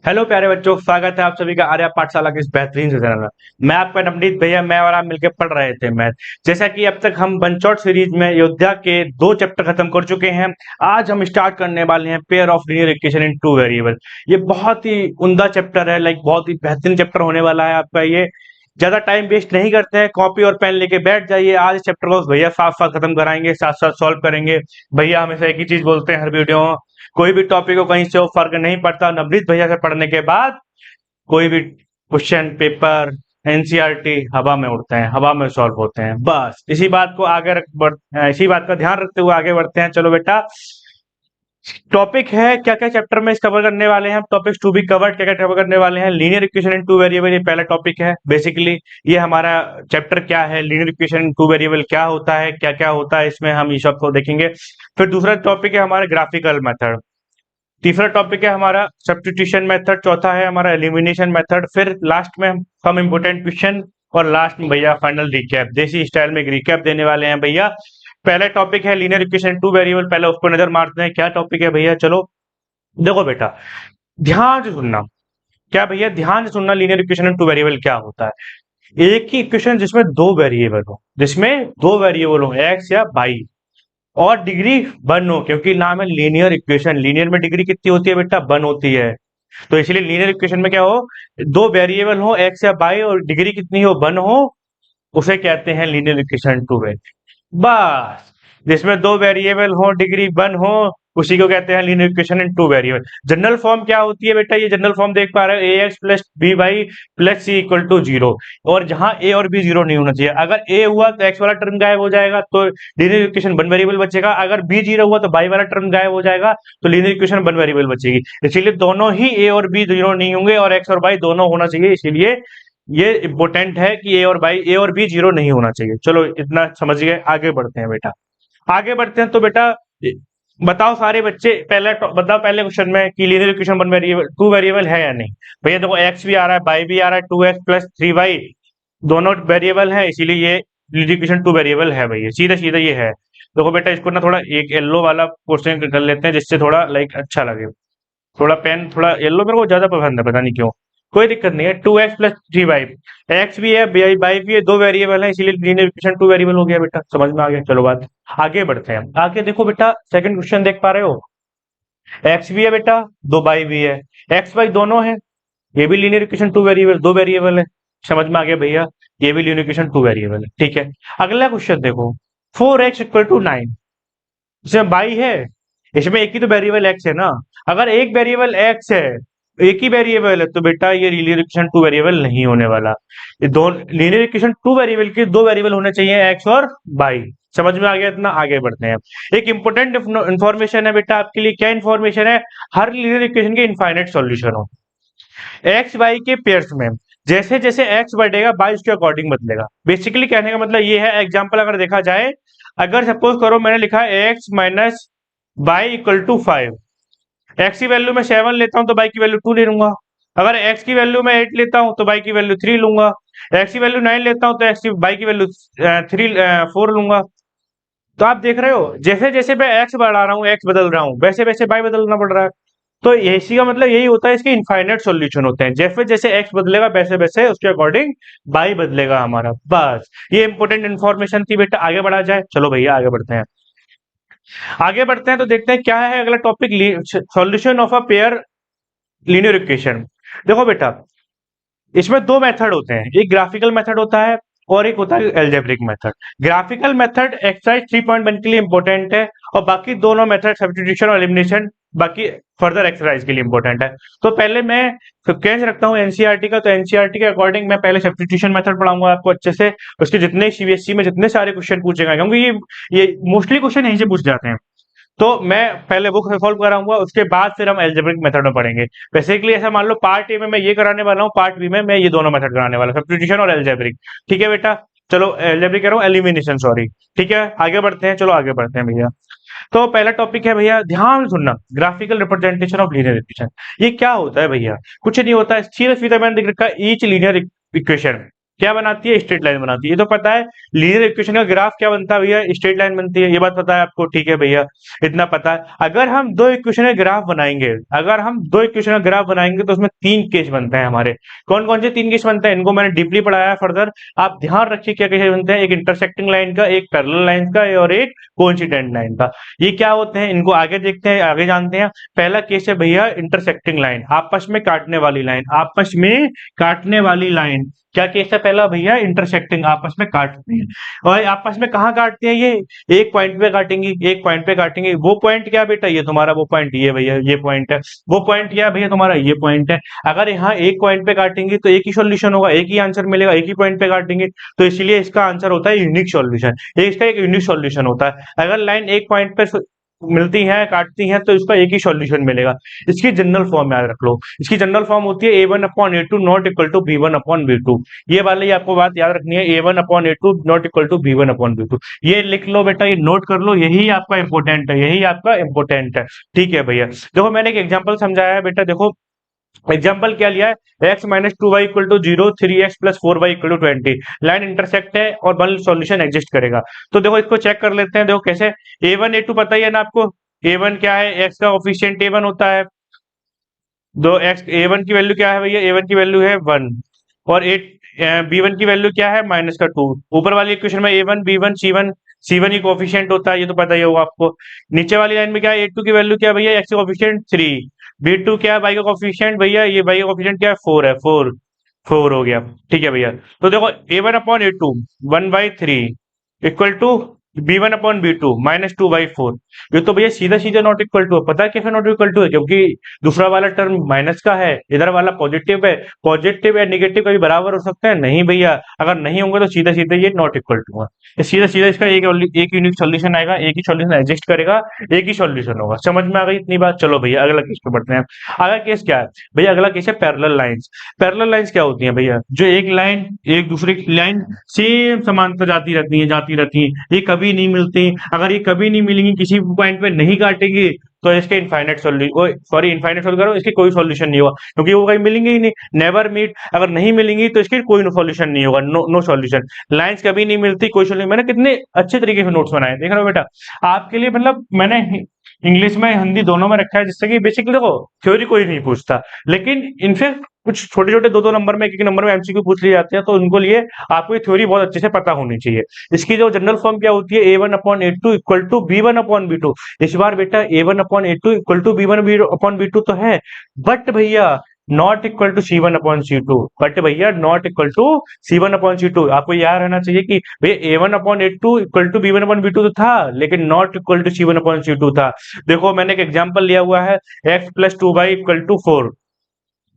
Hello प्यारे बच्चों, स्वागत है आप सभी का आर्या पाठशाला के इस बेहतरीन से चैनल में। मैं आपका नवनीत भैया, मैं और आप मिलकर पढ़ रहे थे मैथ। जैसा कि अब तक हम बनचौट सीरीज में अयोध्या के 2 चैप्टर खत्म कर चुके हैं। आज हम स्टार्ट करने वाले हैं pair of linear equation in two variable. ये बहुत ही उम्दा चैप्टर है, बहुत ही बेहतरीन चैप्टर होने वाला है आपका ये। ज्यादा टाइम वेस्ट नहीं करते हैं, कॉपी और पेन लेके बैठ जाइए। आज इस चैप्टर को भैया साथ साथ खत्म कराएंगे, साथ साथ सॉल्व करेंगे। भैया हमेशा एक ही चीज बोलते हैं हर वीडियो में, कोई भी टॉपिक को कहीं से वो फर्क नहीं पड़ता। नवनीत भैया से पढ़ने के बाद कोई भी क्वेश्चन पेपर एनसीईआरटी हवा में उड़ते हैं, हवा में सॉल्व होते हैं। बस इसी बात का ध्यान रखते हुए आगे बढ़ते हैं। चलो बेटा, टॉपिक है क्या क्या चैप्टर में इस कवर करने वाले हैं, टॉपिक्स टू बी कवर्ड क्या क्या कवर करने वाले हैं। Linear equation in two variable, ये पहला टॉपिक है। बेसिकली ये हमारा चैप्टर क्या है, linear equation in two variable क्या होता है, क्या क्या होता है इसमें, हम ये सब को देखेंगे। फिर दूसरा टॉपिक है हमारा ग्राफिकल मेथड। तीसरा टॉपिक है हमारा सब्स्टिट्यूशन मेथड। चौथा है हमारा एलिमिनेशन मेथड। फिर लास्ट में हम इम्पोर्टेंट क्वेश्चन, और लास्ट में भैया फाइनल रिकैप, देसी स्टाइल में एक रिकैप देने वाले हैं भैया। पहला टॉपिक है लीनियर इक्वेशन टू वेरिएबल, पहले उस पर नजर मारते हैं क्या टॉपिक है भैया। चलो देखो बेटा, ध्यान से सुनना। क्या भैया, ध्यान से सुनना, लीनियर इक्वेशन टू वेरिएबल क्या होता है। एक ही इक्वेशन जिसमें दो वेरिएबल हो एक्स या वाई, और डिग्री वन हो, क्योंकि नाम है लीनियर इक्वेशन। लीनियर में डिग्री कितनी होती है बेटा, वन होती है। तो इसलिए लीनियर इक्वेशन में क्या हो, दो वेरिएबल हो एक्स या वाई और डिग्री कितनी हो, वन हो, उसे कहते हैं लीनियर इक्वेशन टू वेरिएबल। बस, जिसमें दो वेरिएबल हो डिग्री वन हो, उसी को कहते हैं linear equation in two variable. General form क्या होती है बेटा, ये जनरल फॉर्म देख पा रहे हो, a x plus B y plus c equal to zero. और जहां ए और बी जीरो नहीं होना चाहिए। अगर ए हुआ तो एक्स वाला टर्म गायब हो जाएगा, तो लीनियर इक्वेशन वन वेरिएबल बचेगा। अगर बी जीरो हुआ तो वाई वाला टर्म गायब हो जाएगा, तो लीनियर इक्वेशन वन वेरिएबल बचेगी। इसीलिए दोनों ही ए और बी जीरो नहीं होंगे, और एक्स और वाई दोनों होना चाहिए। इसीलिए ये इंपॉर्टेंट है कि ए और बी जीरो नहीं होना चाहिए। चलो इतना समझ गए, आगे बढ़ते हैं बेटा। आगे बढ़ते हैं तो बेटा बताओ सारे बच्चे, बताओ पहले क्वेश्चन में कि linear equation one variable two variable है या नहीं। भैया देखो, एक्स भी आ रहा है, वाई भी आ रहा है, two x plus three y दोनों वेरिएबल है, इसीलिए ये लीनियर इक्वेशन टू वेरिएबल है भैया, सीधा सीधा ये है। देखो बेटा, इसको ना थोड़ा एक येलो वाला क्वेश्चन कर लेते हैं, जिससे थोड़ा अच्छा लगे। थोड़ा पेन थोड़ा येलो मेरे को ज्यादा पसंद है, पता नहीं क्यों। कोई दिक्कत नहीं है, two x plus three y, x भी है वाई भी है, दो वेरिएबल है, इसीलिए लीनियर इक्वेशन टू वेरिएबल हो गया बेटा। समझ में आ गया, चलो बात आगे बढ़ते हैं। आगे देखो बेटा, सेकंड क्वेश्चन देख पा रहे हो, एक्स भी है बेटा, दो वाई भी है, एक्स वाई दोनों है, ये भी लीनियर इक्वेशन टू वेरिएबल, दो वेरिएबल है। समझ में आ गया भैया, ये भी लीनियर इक्वेशन टू वेरिएबल है, ठीक है। अगला क्वेश्चन देखो, four x equal to nine, इसमें बाई है, इसमें एक ही तो वेरिएबल एक्स है ना। अगर एक वेरिएबल एक्स है, एक ही वेरिएबल है, तो बेटा ये लीनियर इक्वेशन टू वेरिएबल नहीं होने वाला। ये दो लीनियर इक्वेशन टू वेरिएबल के दो वेरिएबल होने चाहिए, एक्स और वाई। समझ में आ गया इतना, आगे बढ़ते हैं। एक इंपॉर्टेंट इंफॉर्मेशन है बेटा आपके लिए, क्या इंफॉर्मेशन है, हर लीनियर इक्वेशन के इनफाइनाइट सॉल्यूशन हो एक्स वाई के पेयर्स में। जैसे जैसे एक्स बढ़ेगा वाई उसके अकॉर्डिंग बदलेगा। बेसिकली कहने का मतलब ये है, एग्जाम्पल अगर देखा जाए, अगर सपोज करो मैंने लिखा है x minus y equal to five, x की वैल्यू में सेवन लेता हूं तो वाई की वैल्यू टू ले लूंगा। अगर एक्स की वैल्यू में एट लेता हूं तो वाई की वैल्यू थ्री लूंगा। एक्स की वैल्यू नाइन लेता हूं तो एक्स की वाई की वैल्यू थ्री फोर लूंगा। तो आप देख रहे हो, जैसे जैसे मैं एक्स बढ़ा रहा हूँ, एक्स बदल रहा हूँ, वैसे वैसे वाई बदलना पड़ रहा है। तो इसी का मतलब यही होता है, इसके इनफाइनाइट सॉल्यूशन होते हैं। जैसे जैसे एक्स बदलेगा वैसे वैसे उसके अकॉर्डिंग वाई बदलेगा हमारा। बस ये इंपॉर्टेंट इन्फॉर्मेशन थी बेटा, आगे बढ़ा जाए। चलो भैया आगे बढ़ते हैं। आगे बढ़ते हैं तो देखते हैं क्या है अगला topic, solution of a pair linear equation. देखो बेटा, इसमें दो मेथड होते हैं, एक ग्राफिकल मेथड होता है और एक होता है algebraic method. Graphical method exercise 3.1 के लिए इंपॉर्टेंट है, और बाकी दोनों मेथड सब्स्टिट्यूशन और एलिमिनेशन बाकी फर्दर एक्सरसाइज के लिए इंपॉर्टेंट है। तो पहले मैं फ्रिक्वेंस रखता हूँ एनसीईआरटी का, तो एनसीईआरटी के अकॉर्डिंग मैं पहले सब्स्टिट्यूशन मेथड पढ़ाऊंगा आपको अच्छे से। उसके जितने सीबीएसई में जितने सारे क्वेश्चन पूछेगा, क्योंकि ये मोस्टली क्वेश्चन यहीं से पूछ जाते हैं, तो मैं पहले वो सॉल्व कराऊंगा, उसके बाद फिर हम एल्जेब्रिक मेथड में पढ़ेंगे। बेसिकली ऐसा मान लो, पार्ट ए में मैं ये कराने वाला हूँ, पार्ट बी में मैं ये दोनों मेथड कराने वाला हूँ, सब्स्टिट्यूशन और एल्जेब्रिक। ठीक है बेटा, चलो एल्जेब्रिक कह रहा हूँ, एलिमिनेशन सॉरी। ठीक है, आगे बढ़ते हैं, चलो आगे बढ़ते हैं भैया। तो पहला टॉपिक है भैया, ध्यान से सुनना, graphical representation of linear equation. ये क्या होता है भैया, कुछ नहीं होता है, सीधा सीधा मैंने लिख रखा है ईच लीनियर इक्वेशन। क्या बनाती है? स्ट्रेट लाइन बनाती है। ये तो पता है। लीनियर इक्वेशन का ग्राफ क्या बनता है भैया? स्ट्रेट लाइन बनती है। ये बात पता है आपको? ठीक है भैया, इतना पता है। अगर हम दो इक्वेशन का ग्राफ बनाएंगे, अगर हम दो इक्वेशन का ग्राफ बनाएंगे तो उसमें तीन केस बनते हैं हमारे। कौन कौन से तीन केस बनते हैं? इनको मैंने डीपली पढ़ाया है फर्दर। आप ध्यान रखिए क्या केस बनते हैं। एक इंटरसेक्टिंग लाइन का, एक पैरेलल लाइन का और एक कोइंसिडेंट लाइन का। ये क्या होते हैं इनको आगे देखते हैं, आगे जानते हैं। पहला केस है भैया इंटरसेक्टिंग लाइन, आपस में काटने वाली लाइन, आपस में काटने वाली लाइन। क्या केस है पहला भैया? इंटरसेक्टिंग, आपस में काटती है। और आपस में कहाँ काटती है ये? एक पॉइंट पे काटेंगी, एक पॉइंट पे काटेंगे। वो पॉइंट क्या बेटा? ये तुम्हारा वो पॉइंट, ये भैया ये पॉइंट है। वो पॉइंट क्या है भैया? तुम्हारा ये पॉइंट है। अगर यहाँ एक पॉइंट पे काटेंगे तो एक ही सॉल्यूशन होगा, एक ही आंसर मिलेगा। एक ही पॉइंट पे काटेंगे तो इसलिए इसका आंसर होता है यूनिक सॉल्यूशन। इसका एक यूनिक सॉल्यूशन होता है। अगर लाइन एक पॉइंट पे मिलती है, काटती है, तो इसका एक ही सॉल्यूशन मिलेगा। इसकी जनरल फॉर्म याद रख लो। इसकी जनरल फॉर्म होती है a1/a2 not equal to b1/b2। ये वाली आपको बात याद रखनी है, a1/a2 not equal to b1/b2। ये लिख लो बेटा, ये नोट कर लो, यही आपका इंपोर्टेंट है, यही आपका इंपोर्टेंट है। ठीक है भैया, देखो मैंने एक एग्जाम्पल समझाया है बेटा। देखो एग्जाम्पल क्या लिया है? x minus two y equal to zero, 3x plus 4y equal to 20। Line intersect है और वन सॉल्यूशन एग्जिस्ट करेगा। तो देखो इसको चेक कर लेते हैं। देखो कैसे? a1 a2 पता ही है ना आपको। a1 क्या है? x का ऑफिशियंट a1 होता है। दो x, a1 की वैल्यू क्या है भैया? a1 की वैल्यू है 1। और b1 की वैल्यू क्या है? -2। ऊपर वाली इक्वेशन में a1 b1 c1, c1 ही कोफिशिएंट होता है, ये तो पता ही होगा आपको। नीचे वाली लाइन में क्या है? a2 की वैल्यू क्या है भैया? x का कोफिशिएंट 3। b2 क्या है? y का कोफिशिएंट भैया, ये y का कोफिशिएंट क्या है? 4 है, 4। 4 हो गया। ठीक है भैया, तो देखो a1/a2 1/3 इक्वल टू b1/b2 -2/4। ये तो भैया सीधा सीधा नॉट इक्वल टू है। पता है कैसे नॉट इक्वल टू है? क्योंकि दूसरा वाला टर्म माइनस का है, इधर वाला पॉजिटिव है। पॉजिटिव या निगेटिव कभी बराबर हो सकते हैं? नहीं भैया। अगर नहीं होंगे तो सीधा सीधा ये नॉट इक्वल टू है। ये सीधा सीधा इसका एक यूनिक सॉल्यूशन आएगा, एक ही सॉल्यूशन एग्जिस्ट करेगा, एक ही सॉल्यूशन होगा। समझ में आ गई इतनी बात? चलो भैया अगला केस पे बढ़ते हैं। अगला केस क्या है भैया? अगला केस है पैरेलल लाइंस। पैरेलल लाइंस क्या होती है भैया? जो एक लाइन एक दूसरे की लाइन सेम समांतर जाती रहती है, जाती रहती है, ये कभी नहीं मिलती। अगर ये कभी नहीं मिलेंगी, किसी पॉइंट पे नहीं काटेंगे, तो इसके infinite solution, sorry infinite solve करो, इसके कोई सॉल्यूशन नहीं होगा, क्योंकि वो कहीं मिलेंगे ही नहीं। Never meet. अगर नहीं मिलेंगी तो इसके कोई सॉल्यूशन नहीं होगा। No no solution. लाइंस कभी नहीं मिलती, कोई सॉल्यूशन। मैंने कितने अच्छे तरीके से नोट्स बनाए, देख रहे हो बेटा आपके लिए। मतलब मैंने इंग्लिश में हिंदी दोनों में रखा है, जिससे कि बेसिकली देखो थ्योरी कोई नहीं पूछता, लेकिन इनसे कुछ छोटे छोटे दो दो नंबर में, एक एक नंबर में एमसीक्यू पूछ लिए जाते हैं, तो उनको लिए आपको ये थ्योरी बहुत अच्छे से पता होनी चाहिए। इसकी जो जनरल फॉर्म क्या होती है? a1/a2 equal to b1/b2। इस बार बेटा a1/a2 इक्वल टू b1/b2 तो है, बट भैया not equal to c1/c2। But भैया नॉट इक्वल टू c1/c2। आपको याद रहना चाहिए कि भैया a1/a2 इक्वल टू b1/b2 तो था, लेकिन नॉट इक्वल टू c1/c2 था। देखो मैंने एक एग्जांपल लिया हुआ है, x plus 2y equal to 4।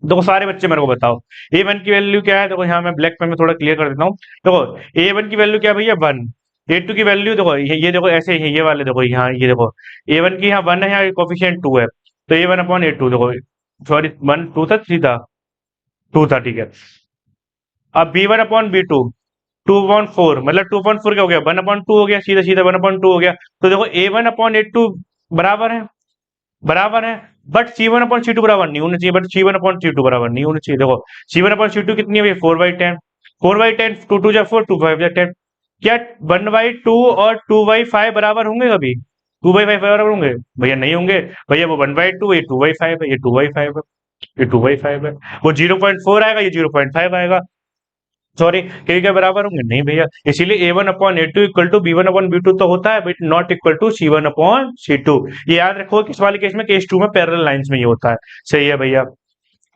देखो सारे बच्चे मेरे को बताओ a1 की वैल्यू क्या है? देखो यहाँ मैं ब्लैक पेन में थोड़ा क्लियर कर देता हूँ। देखो a1 की वैल्यू क्या है भैया? 1। a2 की वैल्यू देखो, ये देखो ऐसे ही है, ये वाले देखो यहाँ, ये देखो a1 की यहाँ 1 है, यहाँ कोफिशिएंट 2 है, तो a1/a2 देखो, सॉरी 1 2 था, 3 था, 2 था, ठीक है। अब b1/b2 2/4, मतलब 2/4 क्या हो गया? 1/2 हो गया, सीधा सीधा 1/2 हो गया। तो देखो a1/a2 बराबर है, बराबर है, बट c1/c2 बराबर नहीं होना चाहिए, बट c1/c2 बराबर नहीं होना चाहिए। देखो c1/c2 कितनी है? 4/10। 4/10, 2 2 जा 4, 2 5 जा 10। क्या 1/2 और 2/5 बराबर होंगे कभी? 2/5 बराबर होंगे? भैया नहीं होंगे। भैया वो 1/2, ये 2/5 है, ये 2/5 है, ये 2/5 है। वो 0.4 आएगा, ये 0.5 आएगा। सॉरी, क्या बराबर होंगे? नहीं भैया। इसीलिए a1/a2 इक्वल टू b1/b2 तो होता है, but not equal to c1/c2। ये याद रखो, किस वाले केस में? केस 2 में पैरेलल लाइंस में ये होता है। सही है भैया,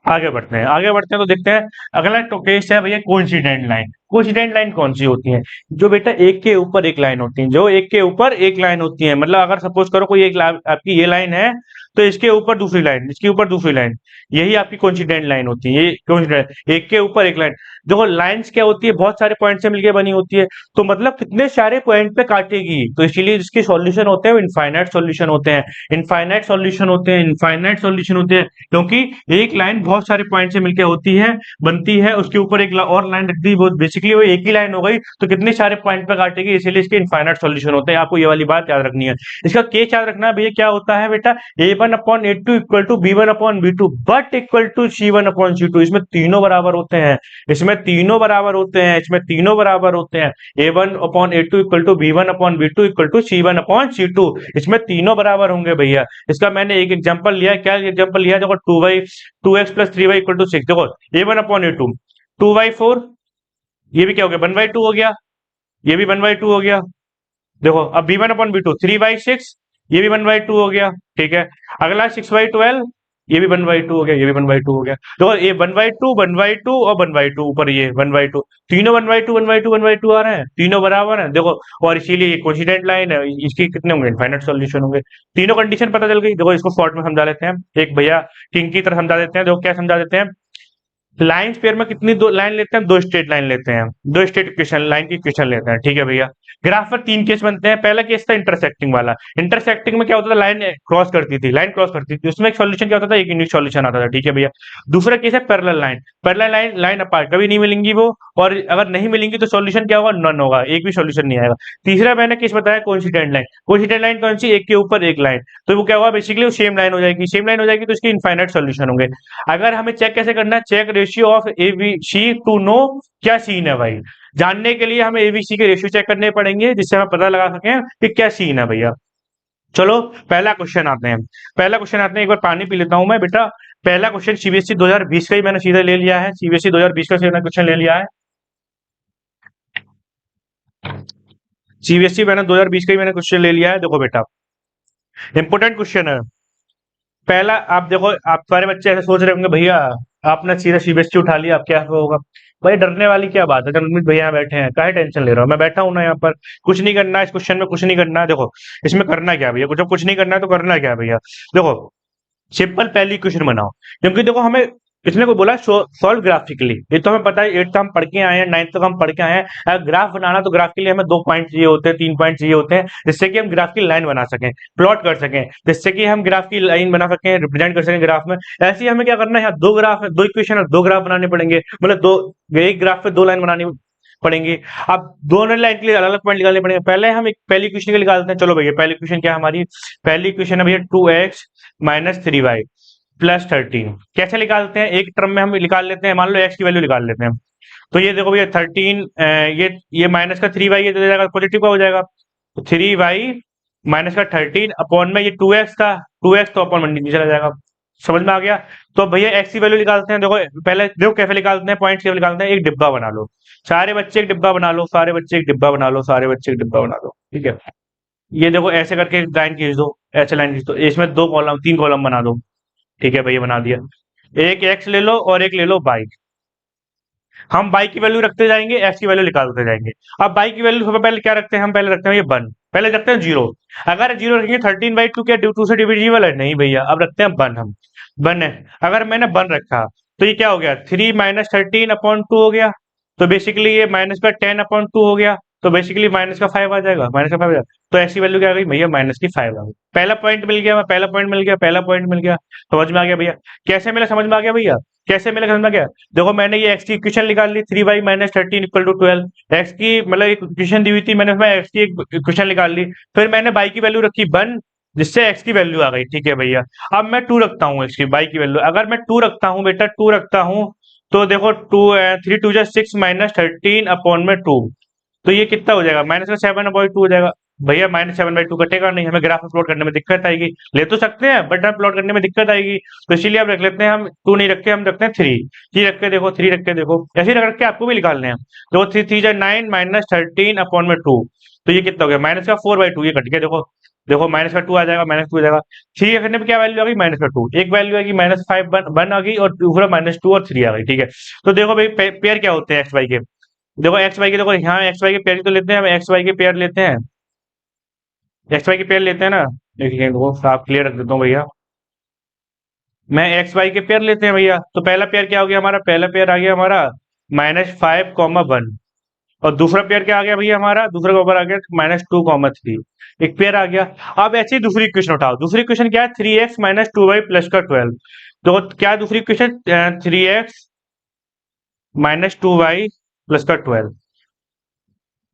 आगे बढ़ते हैं, आगे बढ़ते हैं तो देखते हैं। अगला केस है भैया कोइंसिडेंट लाइन। कोइंसिडेंट लाइन कौन सी होती है? जो बेटा एक के ऊपर एक लाइन होती है, जो एक के ऊपर एक लाइन होती है। मतलब अगर सपोज करो कोई एक आपकी ये लाइन है, तो इसके ऊपर दूसरी लाइन, इसके ऊपर दूसरी लाइन, यही आपकी कोइंसिडेंट लाइन होती है। ये कोइंसिडेंट, एक के ऊपर एक लाइन। देखो लाइंस क्या होती है? बहुत सारे पॉइंट से मिलकर बनी होती है, तो मतलब कितने सारे पॉइंट पे काटेगी, तो इसीलिए इसके सॉल्यूशन होते हैं इनफाइनाइट सॉल्यूशन होते हैं, इनफाइनाइट सॉल्यूशन होते हैं, इनफाइनाइट सॉल्यूशन होते हैं। क्योंकि एक लाइन बहुत सारे पॉइंट से मिलकर होती है, बनती है, उसके ऊपर एक और लाइन रख दी, बहुत बेसिक बेसिकली वो एक ही लाइन हो गई, तो कितने सारे पॉइंट पे काटेगी, इसीलिए इसके इनफाइनाइट सॉल्यूशन होते हैं। आपको ये वाली बात याद रखनी है। इसका केस याद रखना है भैया, क्या होता है बेटा, a1/a2 equal to b1/b2 but equal to c1/c2। इसमें तीनों बराबर होते हैं, इसमें तीनों बराबर होते हैं, इसमें तीनों बराबर होते हैं। a1/a2 equal to b1/b2 equal to c1/c2, इसमें तीनों बराबर होंगे भैया। इसका मैंने एक एग्जांपल लिया, क्या एग्जांपल लिया, देखो 2x plus 3y equal to 6। देखो a1/a2 2/4, ये भी क्या हो गया 1/2 हो गया, ये भी 1/2 हो गया। देखो अब b1/b2 3/6, ये भी 1/2 हो गया, ठीक है। अगला 6/12, ये भी 1/2 हो गया, ये भी 1/2 हो गया। देखो ये 1/2 1/2 और 1/2 ऊपर ये 1/2, तीनों 1/2 1/2 1/2 आ रहे हैं, तीनों बराबर हैं। देखो और इसीलिए ये कोइंसिडेंट लाइन है, इसकी कितने होंगे इनफाइनाइट सॉल्यूशन होंगे। तीनों कंडीशन पता चल गई। देखो इसको शॉर्ट में समझा लेते हैं, एक भैया किंग की तरह समझा देते हैं। देखो क्या समझा देते हैं, लाइन पेयर में कितनी दो लाइन लेते हैं, दो स्ट्रेट लाइन लेते हैं, दो स्ट्रेट इक्वेशन लाइन की इक्वेशन लेते हैं, ठीक है भैया। ग्राफ पर तीन केस बनते हैं। पहला केस था इंटरसेक्टिंग वाला। इंटरसेक्टिंग में क्या होता था, लाइन क्रॉस करती थी, लाइन क्रॉस करती थी, उसमें एक सॉल्यूशन क्या होता था, एक यूनिक सॉल्यूशन आता था, ठीक है भैया। दूसरा केस है parallel line. Parallel line line apart कभी नहीं मिलेंगी वो, और अगर नहीं मिलेंगी तो सॉल्यूशन क्या होगा, नन होगा, एक भी सॉल्यूशन नहीं आएगा। तीसरा मैंने केस बताया कोइंसिडेंट लाइन। कोइंसिडेंट लाइन कौन सी, एक के ऊपर एक लाइन, तो वो क्या होगा बेसिकली वो सेम लाइन हो जाएगी, सेम लाइन हो जाएगी तो इसके इनफाइनाइट सॉल्यूशन होंगे। अगर हमें चेक कैसे करना है, check ratio of A B C to know क्या सीन है भाई। जानने के लिए हमें एबीसी के रेशियो चेक करने पड़ेंगे, जिससे हम पता लगा सकें कि क्या सीन है भैया। चलो पहला क्वेश्चन आते हैं, पहला क्वेश्चन आते हैं। एक बार पानी पी लेता हूं मैं बेटा। पहला क्वेश्चन सीबीएसई 2020 का ही मैंने सीधा ले लिया है, सीबीएसई 2020 का सीधा क्वेश्चन ले लिया है। सीबीएसई मैंने 2020 का ही मैंने क्वेश्चन ले लिया है। देखो बेटा इंपोर्टेंट क्वेश्चन है। पहला आप देखो, आप सारे बच्चे ऐसे सोच रहे होंगे भैया आपने सीधा सीबीएसई उठा लिया, अब क्या होगा। भाई डरने वाली क्या बात है, जब भैया यहाँ बैठे हैं काहे टेंशन ले रहा हूँ, मैं बैठा हूँ ना यहाँ पर। कुछ नहीं करना है इस क्वेश्चन में, कुछ नहीं करना है। देखो इसमें करना क्या है भैया, कुछ नहीं करना है तो करना क्या है भैया। देखो सिंपल पहली इक्वेशन बनाओ, क्योंकि देखो हमें इसने को बोला सॉल्व ग्राफिकली, ये तो हमें पता है, 8th हम पढ़ के आए हैं, 9th तक हम पढ़ के आए हैं। अगर ग्राफ बनाना तो ग्राफ के लिए हमें 2 पॉइंट चाहिए होते हैं, 3 पॉइंट चाहिए होते हैं, जिससे कि हम ग्राफ की लाइन बना सकें, प्लॉट कर सकें, जिससे कि हम ग्राफ की लाइन बना सकें, रिप्रेजेंट कर सकें ग्राफ में। ऐसे ही हमें क्या करना है, यहाँ 2 ग्राफ है, 2 इक्वेशन है, 2 ग्राफ बनाने पड़ेंगे, मतलब दो, एक ग्राफ पे 2 लाइन बनानी पड़ेंगी। अब दोनों लाइन के लिए अलग अलग पॉइंट निकालने पड़ेंगे। पहले हम एक पहली इक्वेशन के लिए निकालते हैं। चलो भैया पहली इक्वेशन क्या है हमारी, पहली इक्वेशन है भैया 2x माइनस 3y प्लस 13। कैसे निकालते हैं, एक टर्म में हम निकाल लेते हैं, मान लो x की वैल्यू निकाल लेते हैं। तो ये देखो भैया 13, ये माइनस का 3y ये दे जाएगा, पॉजिटिव का हो जाएगा, तो 3y माइनस का 13 अपॉन में ये 2x था, 2x तो अपॉन में नीचे चला जाएगा। समझ में आ गया। तो भैया x की वैल्यू निकालते हैं। देखो पहले देखो कैसे निकालते हैं, पॉइंट कैसे निकालते हैं, एक डिब्बा बना लो, सारे बच्चे एक डिब्बा बना लो, सारे बच्चे एक डिब्बा बना लो, सारे बच्चे एक डिब्बा बना लो, ठीक है। ये देखो ऐसे करके लाइन खींच दो, ऐसे लाइन खींच दो, इसमें 2 कॉलम 3 कॉलम बना दो, ठीक है भैया बना दिया। एक एक्स ले लो और एक ले लो बाई। हम बाई की वैल्यू रखते जाएंगे, एक्स की वैल्यू निकालते जाएंगे। अब बाई की वैल्यू सबसे पहले क्या रखते हैं, हम पहले रखते हैं ये 1, पहले रखते हैं 0। अगर 0 रखेंगे 13/2 क्या 2 से डिविजिबल है, नहीं भैया, अब रखते हैं 1 हम, 1 है। अगर मैंने 1 रखा तो ये क्या हो गया, 3 माइनस 13/2 हो गया, तो बेसिकली ये माइनस का 10/2 हो गया, तो बेसिकली माइनस का 5 आ जाएगा, माइनस का 5 आ जाएगा। तो ऐसी वैल्यू क्या आ गई भैया, माइनस की 5 आ गई। पहला पॉइंट मिल गया, पहला पॉइंट मिल गया, पहला पॉइंट मिल गया। समझ में आ गया भैया, कैसे मिला, समझ में आ गया भैया, कैसे मिला, समझ में आ गया। देखो मैंने ये एक्स की इक्वेशन निकाल ली, 3y minus 13 equal to 12। X की मतलब एक इक्वेशन दी हुई थी, मैंने उसमें एक्स की एक इक्वेशन निकाल ली, फिर मैंने बाई की वैल्यू रखी 1, जिससे एक्स की वैल्यू आ गई, ठीक है भैया। अब मैं 2 रखता हूँ, एक्स की बाई की वैल्यू अगर मैं 2 रखता हूँ बेटा, 2 रखता हूँ, तो देखो 3 2 जा 6 माइनस 13 अपॉन में 2, तो ये कितना हो जाएगा, माइनस का 7/2 हो जाएगा। भैया -7/2 कटेगा नहीं, हमें ग्राफ प्लॉट करने में दिक्कत आएगी। ले तो सकते हैं बट हम प्लॉट करने में दिक्कत आएगी, तो इसीलिए आप रख लेते हैं, हम 2 नहीं रखते, हम रखते हैं 3 रख के देखो, 3 रख के देखो, ऐसे ही रख के आपको भी निकालने हैं। तो 3 3 जा 9 माइनस 13 अपॉन में 2, तो ये कितना हो गया, माइनस का 4/2, ये कट गया। देखो देखो माइनस का 2 आ जाएगा, माइनस 2 आ जाएगा। 3 रखने में क्या वैल्यू आ गई, माइनस का 2, एक वैल्यू आएगी -5 1 आ गई, और दूसरा -2 और 3 आ गई, ठीक है। तो देखो भाई पेयर क्या होते हैं एक्स वाई के, देखो एक्स वाई के, देखो यहाँ एक्स वाई के पेयर तो लेते हैं, हम एक्स वाई के पेयर लेते हैं, एक्स वाई के पेयर लेते हैं ना। एक सेकंड वो साफ क्लियर रख देता हूँ भैया, मैं एक्स वाई के पेयर लेते हैं भैया। तो पहला पेयर क्या हो गया हमारा, पहला पेयर आ गया हमारा -5, 1, और दूसरा पेयर क्या आ गया भैया हमारा, दूसरा पेयर आ गया -2, 3, एक पेयर आ गया। अब ऐसे ही दूसरी इक्वेशन उठाओ, दूसरी इक्वेशन क्या है, 3x माइनस 2y प्लस का 12। तो क्या दूसरी equation, 3x minus 2y plus का 12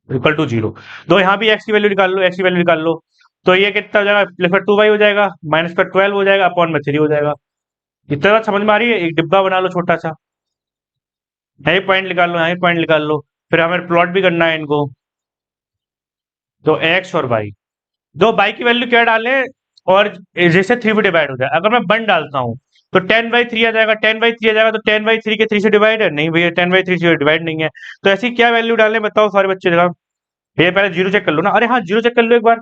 इक्वल टू 0। तो यहाँ भी एक्स की वैल्यू निकाल लो, एक्स की वैल्यू निकाल लो। तो ये कितना हो जाएगा, प्लस का 2y हो जाएगा, माइनस का 12 हो जाएगा, अपॉन में 3 हो जाएगा। इतना बात समझ में आ रही है? एक डिब्बा बना लो छोटा सा, यही पॉइंट निकाल लो, यही पॉइंट निकाल लो। फिर हमें प्लॉट भी करना है इनको। तो एक्स और वाई, दो बाई की वैल्यू क्या डालें, और जैसे 3 भी डिवाइड हो जाए, अगर मैं 1 डालता हूँ तो 10/3 आ जाएगा, 10/3 आ जाएगा, तो 10/3 के 3 से डिवाइड है नहीं भैया, 10/3 से डिवाइड नहीं है। तो ऐसी क्या वैल्यू डालें बताओ सारे बच्चे जरा। भैया पहले जीरो चेक कर लो ना, अरे हाँ जीरो चेक कर लो एक बार।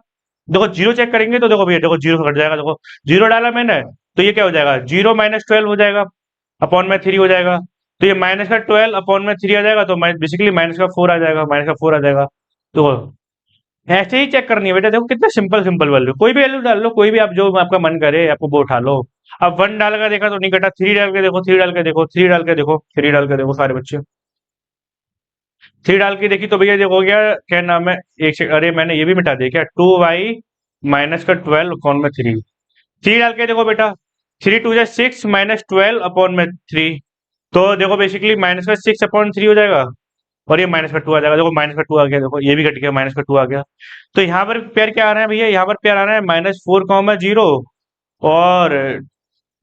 देखो जीरो चेक करेंगे तो देखो भैया, देखो जीरो कट जाएगा, देखो जीरो डाला मैंने, तो ये क्या हो जाएगा, 0 - 12 हो जाएगा, अपॉन में 3 हो जाएगा। तो ये माइनस का 12 अपॉन में 3 आ जाएगा, तो बेसिकली माइनस का 4 आ जाएगा, माइनस का 4 आ जाएगा। तो ऐसे ही चेक करनी है बेटा, देखो कितना सिंपल सिंपल वैल्यू, कोई भी वैल्यू डाल लो, कोई भी आप जो आपका मन करे आपको वो उठा लो। अब 1 डाल कर देखा तो नहीं कटा, 3 डाल के देखो, 3 डाल के देखो, 3 डाल के देखो, 3 डाल के देखो सारे बच्चे, 3 डाल के देखी तो भैया देखो हो गया, क्या नाम है, अरे मैंने ये भी मिटा दिया क्या, 2y माइनस का 12 अपॉन में 3। 3 डाल के देखो बेटा, 3 × 2 = 6 माइनस 12 अपॉन में 3। तो देखो बेसिकली माइनस का 6/3 हो जाएगा, और ये माइनस का 2 आ जाएगा, देखो माइनस का 2 आ गया, देखो ये भी कट गया, माइनस का 2 आ गया। तो यहाँ पर पेयर क्या आ रहा है भैया, यहाँ पर पेयर आ रहा है -4, 0 और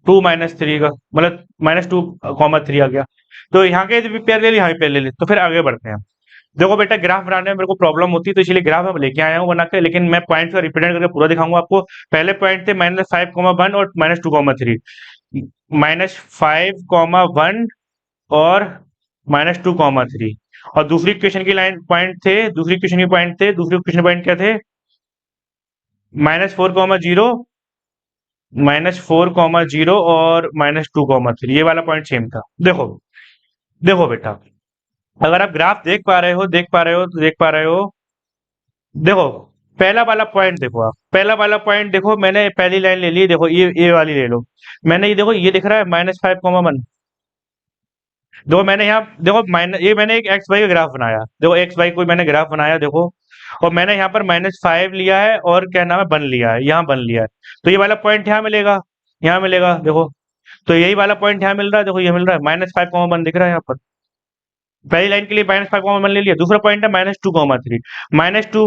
2 - 3 का, मतलब -2, 3 आ गया। तो यहाँ के भी पेयर ले ली, यहाँ भी पेयर ले ली, तो फिर आगे बढ़ते हैं। देखो बेटा ग्राफ बनाने में मेरे को प्रॉब्लम होती है, तो इसलिए ग्राफ मैं लेके आया हूँ बना के, लेकिन मैं पॉइंट का रिप्रेजेंट करके पूरा दिखाऊंगा आपको। पहले पॉइंट थे -5, 1 और -2, 3, -5, 1 और -2, 3। और दूसरी इक्वेशन की लाइन पॉइंट थे, दूसरी इक्वेशन के पॉइंट थे, दूसरी इक्वेशन पॉइंट क्या थे, -4, 0, -4, 0 और -2, 3, ये वाला पॉइंट सेम था। देखो देखो बेटा, अगर आप ग्राफ देख पा रहे हो, देख पा रहे हो तो देख पा रहे हो, देखो पहला वाला पॉइंट देखो, आप पहला वाला पॉइंट देखो, मैंने पहली लाइन ले ली, देखो ये वाली ले लो। मैंने ये देखो, ये दिख रहा है -5, 1। देखो मैंने यहाँ देखो माइनस, ये मैंने एक एक्स वाई का ग्राफ बनाया, देखो एक्स वाई कोई मैंने ग्राफ बनाया देखो, और मैंने यहाँ पर -5 लिया है, और क्या नाम है, बन लिया है, यहाँ बन लिया है। तो ये वाला पॉइंट यहाँ मिलेगा, यहाँ मिलेगा देखो। तो यही वाला पॉइंट यहाँ मिल रहा है, देखो ये मिल रहा है, -5, 1 दिख रहा है यहाँ पर। पहली लाइन के लिए -5, 1 ले लिया। दूसरा पॉइंट है -2, 3, -2,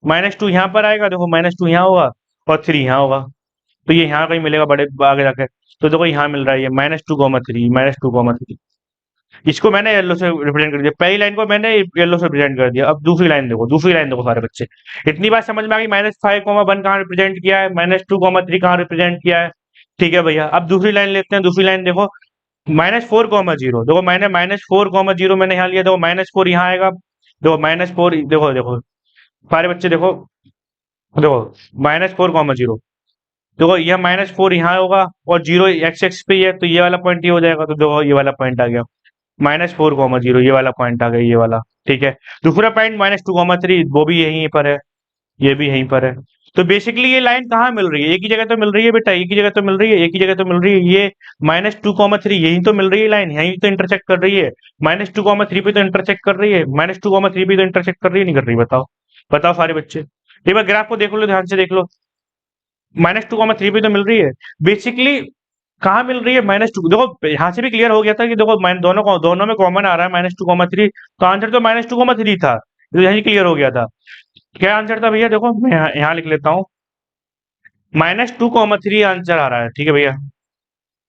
-2 यहाँ पर आएगा, देखो -2 यहाँ होगा, और 3 यहाँ होगा। तो ये यहाँ कहीं मिलेगा बड़े आगे जाके। तो देखो यहाँ मिल रहा है ये -2, 3, -2, 3। इसको मैंने येलो से रिप्रेजेंट कर दिया, पहली लाइन को मैंने येलो से रिप्रेजेंट कर दिया। अब दूसरी लाइन देखो, दूसरी लाइन देखो सारे बच्चे, इतनी बात समझ में आ गई, -5, 1 कहाँ रिप्रेजेंट किया है, -2, 3 कहाँ रिप्रेजेंट किया है। ठीक है भैया, अब दूसरी लाइन लेते हैं, दूसरी लाइन देखो, -4, 0, देखो मैंने -4, 0 मैंने यहाँ लिया, देखो -4 यहाँ आएगा, देखो -4, देखो देखो सारे बच्चे देखो, देखो -4, 0, देखो यह -4 यहाँ होगा, और 0 एक्स एक्स पे ही है, तो ये वाला पॉइंट ये हो जाएगा, तो देखो ये वाला पॉइंट आ गया, -4, 0, ये वाला पॉइंट आ गया, ये वाला। ठीक है, दूसरा पॉइंट -2, 3, वो भी यहीं पर है, ये भी यहीं पर है। तो बेसिकली ये लाइन कहाँ मिल रही है, एक ही जगह तो मिल रही है बेटा, एक ही जगह तो मिल रही है, एक ही जगह तो मिल रही है, ये -2, 3 यही तो मिल रही है लाइन, यहीं तो इंटरसेक्ट कर रही है। -2, 3 पे तो इंटरसेक्ट कर रही है, -2, 3 पे तो इंटरसेक्ट कर रही है, नहीं कर रही, बताओ बताओ सारे बच्चे। एक बार ग्राफ को देख लो, ध्यान से देख लो, -2, 3 पे तो मिल रही है। बेसिकली कहाँ मिल रही है, -2, देखो यहाँ से भी क्लियर हो गया था कि देखो दोनों में कॉमन आ रहा है -2, 3, तो आंसर तो -2, 3 था, तो यही क्लियर हो गया था। क्या आंसर था भैया, देखो मैं यहाँ लिख लेता हूँ, -2, 3 आंसर आ रहा है। ठीक है भैया,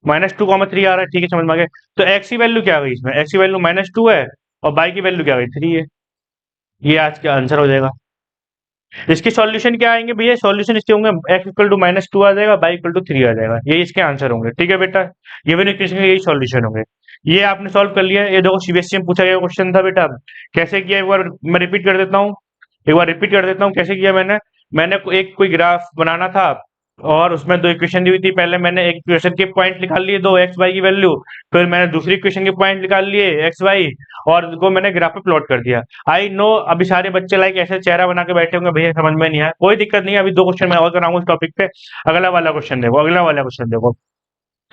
-2, 3 आ रहा है, ठीक है समझ में आ गया। तो एक्स की वैल्यू क्या आ गई इसमें, एक्स की वैल्यू -2 है, और बाई की वैल्यू क्या आ गई, 3 है। ये आज का आंसर हो जाएगा। इसके सॉल्यूशन क्या आएंगे भैया, सॉल्यूशन इसके होंगे x = -2 आ जाएगा, y = 3 आ जाएगा, ये इसके आंसर होंगे। ठीक है बेटा, गिवन इक्वेशन के यही सॉल्यूशन होंगे। ये आपने सॉल्व कर लिया, ये देखो सीबीएसई में पूछा गया क्वेश्चन था बेटा, कैसे किया, एक बार मैं रिपीट कर देता हूँ, एक बार रिपीट कर देता हूँ कैसे किया मैंने। मैंने एक कोई ग्राफ बनाना था, और उसमें दो इक्वेशन दी हुई थी, पहले मैंने एक इक्वेशन के पॉइंट निकाल लिए, दो एक्स वाई की वैल्यू, फिर मैंने दूसरी इक्वेशन के पॉइंट निकाल लिए एक्स वाई, और उनको मैंने ग्राफ पे प्लॉट कर दिया। आई नो अभी सारे बच्चे लाइक ऐसे चेहरा बना के बैठे होंगे, भैया समझ में नहीं आया, कोई दिक्कत नहीं है, अभी 2 क्वेश्चन मैं और कराऊंगा इस टॉपिक पे। अगला वाला क्वेश्चन देखो, अगला वाला क्वेश्चन देखो,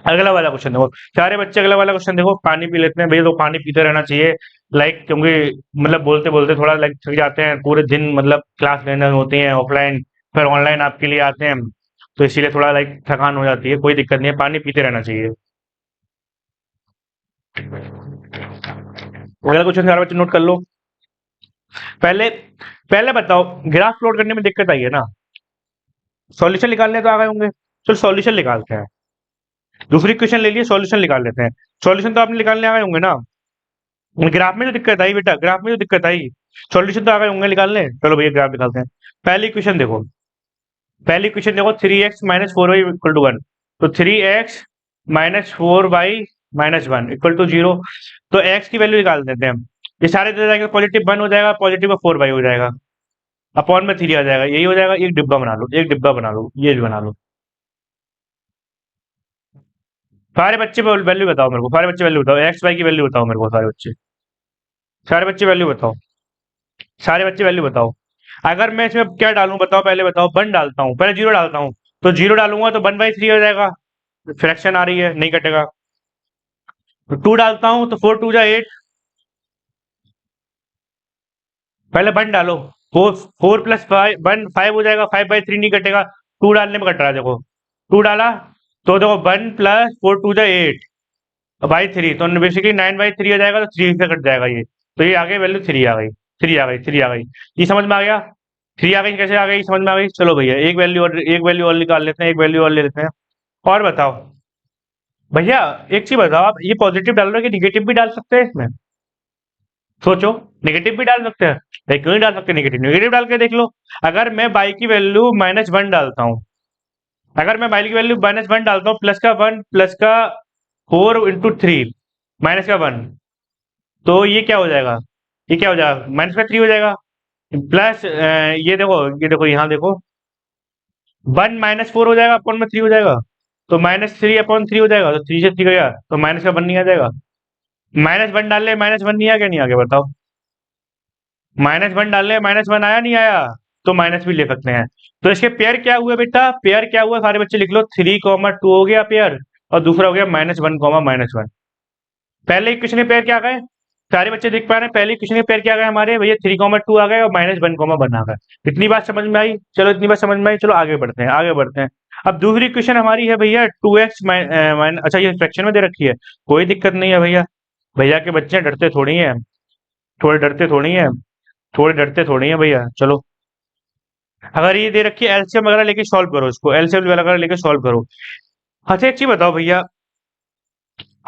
अगला वाला क्वेश्चन देखो, सारे बच्चे अगला वाला क्वेश्चन देखो। पानी पी लेते हैं भैया, तो पानी पीते रहना चाहिए, लाइक क्योंकि मतलब बोलते बोलते थोड़ा लाइक थक जाते हैं, पूरे दिन मतलब क्लास लेने होती है ऑफलाइन, फिर ऑनलाइन आपके लिए आते हैं, तो इसीलिए थोड़ा लाइक थकान हो जाती है, कोई दिक्कत नहीं है, पानी पीते रहना चाहिए। अगला क्वेश्चन सारे बच्चे नोट कर लो। पहले पहले बताओ, ग्राफ प्लॉट करने में दिक्कत आई है ना? सॉल्यूशन निकालने तो आ गए होंगे, चलो सॉल्यूशन निकालते हैं। दूसरी क्वेश्चन ले लिए, सॉल्यूशन निकाल लेते हैं। सॉल्यूशन तो आपने निकालने आ गए होंगे ना? ग्राफ में जो दिक्कत आई बेटा, ग्राफ में जो दिक्कत आई, सॉल्यूशन तो आ गए होंगे निकालने। चलो भैया ग्राफ निकालते हैं। पहली क्वेश्चन देखो, पहली क्वेश्चन देखो, 3x-4y इक्वल टू 1। तो 3x minus 4y minus 1 equal to 0। तो x की वैल्यू निकाल देते हैं। ये सारे दे जाएंगे, पॉजिटिव 1 हो जाएगा, पॉजिटिव 4y हो जाएगा, अपॉन में 3 आ जाएगा, यही हो जाएगा। एक डिब्बा बना लो, एक डिब्बा बना लो, ये भी बना लो। सारे बच्चे वैल्यू बताओ मेरे को, सारे बच्चे वैल्यू बताओ, एक्स वाई की वैल्यू बताओ मेरे को, सारे बच्चे, सारे बच्चे वैल्यू बताओ, सारे बच्चे वैल्यू बताओ। अगर मैं इसमें क्या डालूं बताओ, पहले बताओ। 1 डालता हूँ, पहले 0 डालता हूँ। तो 0 डालूंगा तो 1/3 हो जाएगा, फ्रैक्शन आ रही है, नहीं कटेगा। तो 2 डालता हूँ तो 4 2 जा 8। पहले 1 डालो, 4 प्लस 1 5 हो जाएगा, 5/3 नहीं कटेगा। 2 डालने में कट रहा है, देखो 2 डाला तो देखो 1 प्लस 4 2 जा 8 बाई 3, तो बेसिकली 9/3 हो जाएगा, तो 3 से कट जाएगा ये। तो ये आ गई वैल्यू, 3 आ गई, 3 आ गई, 3 आ गई। ये समझ में आ गया? 3 आ गई, कैसे आ गई समझ में आ गई? चलो भैया एक वैल्यू और, एक वैल्यू और निकाल लेते हैं, एक वैल्यू और ले लेते हैं। और बताओ भैया, एक चीज बताओ, आप ये पॉजिटिव डाल रहे हो कि निगेटिव भी डाल सकते हैं इसमें? सोचो, नेगेटिव भी डाल सकते हैं। भाई क्यों नहीं डाल सकते नेगेटिव? नेगेटिव डाल के देख लो। अगर मैं बाई की वैल्यू -1 डालता हूँ, अगर मैं बाई की वैल्यू -1 डालता हूँ, प्लस का 1 प्लस का 4 × 3 माइनस का 1, तो ये क्या हो जाएगा? ये क्या हो जाएगा? -3 हो जाएगा। प्लस ये देखो यहाँ देखो, 1 - 4 हो जाएगा, अपॉन में 3 हो जाएगा। तो -3/3 हो जाएगा, तो 3 से 3 गया तो माइनस का 1 नहीं आ जाएगा। -1 डाल ले, -1 नहीं आ गया, नहीं आ गया बताओ? -1 डाल ले, -1 आया नहीं आया? तो माइनस भी ले सकते हैं। तो इसके पेयर क्या हुए बेटा? पेयर क्या हुआ सारे बच्चे लिख लो, 3, 2 हो गया पेयर, और दूसरा हो गया -1, -1। पहले इक्वेशन के पेयर क्या गए? सारे बच्चे देख पा रहे हैं, पहले इक्वेशन के पेयर क्या गए हमारे भैया? 3, 2 आ गए और -1, 1 आ गए। इतनी बात समझ में आई? चलो इतनी बात समझ में आई, चलो आगे बढ़ते हैं, आगे बढ़ते हैं। अब दूसरी इक्वेशन हमारी है भैया 2x अच्छा ये फ्रैक्शन में दे रखी है, कोई दिक्कत नहीं है भैया। भैया के बच्चे डरते थोड़ी हैं, थोड़े डरते थोड़ी हैं, थोड़े डरते थोड़ी हैं भैया। चलो, अगर ये दे रखी है, एलसीएम वगैरह लेके सॉल्व करो इसको, एलसीएम वगैरह लेके सॉल्व करो। अच्छा एक चीज बताओ भैया,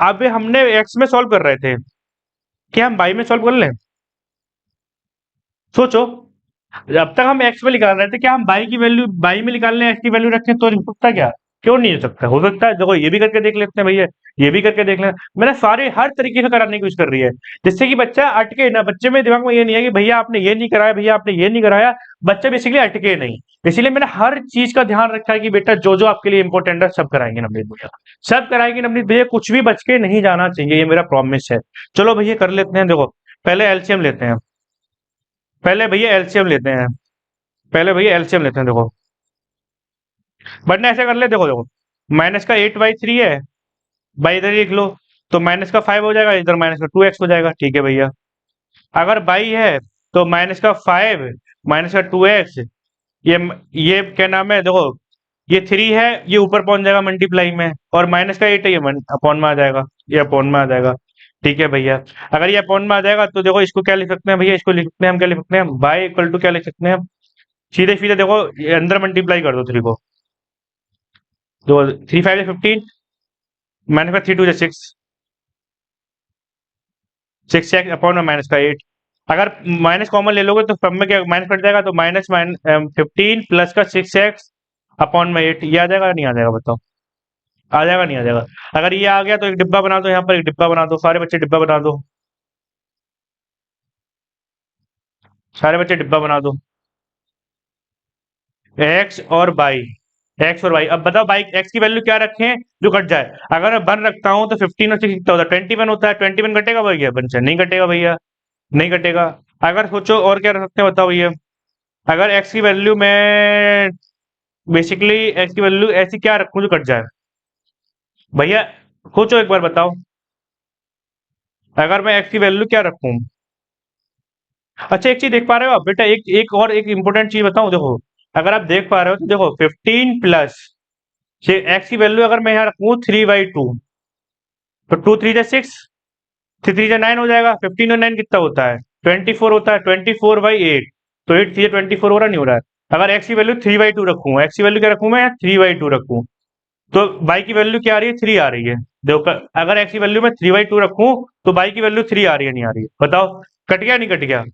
अब हमने एक्स में सॉल्व कर रहे थे, क्या हम वाई में सॉल्व कर लें? सोचो, जब तक हम एक्स में निकाल रहे थे, क्या हम बाई की वैल्यू बाई में निकाल लें, एक्स की वैल्यू रखें तो नहीं हो सकता क्या? क्यों नहीं हो सकता? हो सकता है, देखो ये भी करके देख लेते हैं भैया, ये भी करके देख लें। मैंने सारे हर तरीके से कराने की कोशिश कर रही है, जिससे कि बच्चा अटके ना। बच्चे में दिमाग में ये नहीं है कि भैया आपने ये नहीं कराया, भैया आपने ये नहीं कराया, बच्चा बेसिकली अटके नहीं। इसलिए मैंने हर चीज का ध्यान रखा है कि बेटा जो जो आपके लिए इंपॉर्टेंट है सब कराएंगे नवनीत भैया, सब कराएंगे नवनीत भैया, कुछ भी बच के नहीं जाना चाहिए, ये मेरा प्रॉमिस है। चलो भैया कर लेते हैं, देखो पहले एलसीएम लेते हैं, पहले भैया एलसीएम लेते हैं, पहले भैया एलसीएम लेते हैं। देखो वरना ऐसे कर ले, देखो देखो, -8/3 है, बाई इधर ही लिख लो, तो -5 हो जाएगा, इधर -2x हो जाएगा, ठीक है भैया। अगर बाई है तो -5 -2x, ये क्या नाम है, देखो ये 3 है, ये ऊपर पहुंच जाएगा मल्टीप्लाई में, और -8 है, ये अपॉन में आ जाएगा, ये अपॉन में आ जाएगा, ठीक है भैया। अगर ये अपॉन में आ जाएगा तो देखो इसको क्या लिख सकते हैं भैया, इसको लिख सकते हैं हम, क्या लिख सकते हैं, बाई इक्वल टू क्या लिख सकते हैं हम, सीधे सीधे देखो ये अंदर मल्टीप्लाई कर दो 3 को, तो 3 5 15, -3 2 6, 6x अपॉन में -8। अगर माइनस कॉमन ले लोगे तो सब में क्या माइनस कट जाएगा, तो -15 प्लस का 6x अपॉन में 8, ये आ जाएगा नहीं आ जाएगा बताओ? आ जाएगा नहीं आ जाएगा? अगर ये आ गया तो एक डिब्बा बना दो, यहाँ पर एक डिब्बा बना दो, सारे बच्चे डिब्बा बना दो, सारे बच्चे डिब्बा बना दो। एक्स और बाई, एक्स और बाई। अब बताओ बाई एक्स की वैल्यू क्या रखें जो कट जाए? अगर मैं 1 रखता हूँ तो 15 और 6 कितना होता है? 21 होता है। 21 कटेगा भैया बन से? नहीं कटेगा भैया, नहीं कटेगा। अगर सोचो और क्या रख सकते हैं बताओ भैया, अगर एक्स की वैल्यू में बेसिकली एक्स की वैल्यू ऐसी क्या रखूं जो कट जाए? भैया सोचो एक बार बताओ, अगर मैं एक्स की वैल्यू क्या रखूं? अच्छा एक चीज देख पा रहे हो आप बेटा, एक एक और एक इंपॉर्टेंट चीज बताऊं, देखो अगर आप देख पा रहे हो तो देखो 15 प्लस एक्स की वैल्यू अगर मैं यहाँ रखूं 3/2, तो 2 3 6, थ्री जा 9 हो जाएगा, 15 और 9 कितना होता है, 24 होता है, 24/8। तो 8 3 24 हो रहा नहीं हो रहा है। अगर एक्स की वैल्यू 3/2 रखूँ, एक्स की वैल्यू क्या रखूँ मैं, 3/2 रखूँ, तो बाई की वैल्यू क्या आ रही है, 3 आ रही है। देखो अगर एक्स की वैल्यू मैं 3/2 रखूँ तो बाई की वैल्यू 3 आ रही है, नहीं आ रही है, बताओ कट गया नहीं कट गया।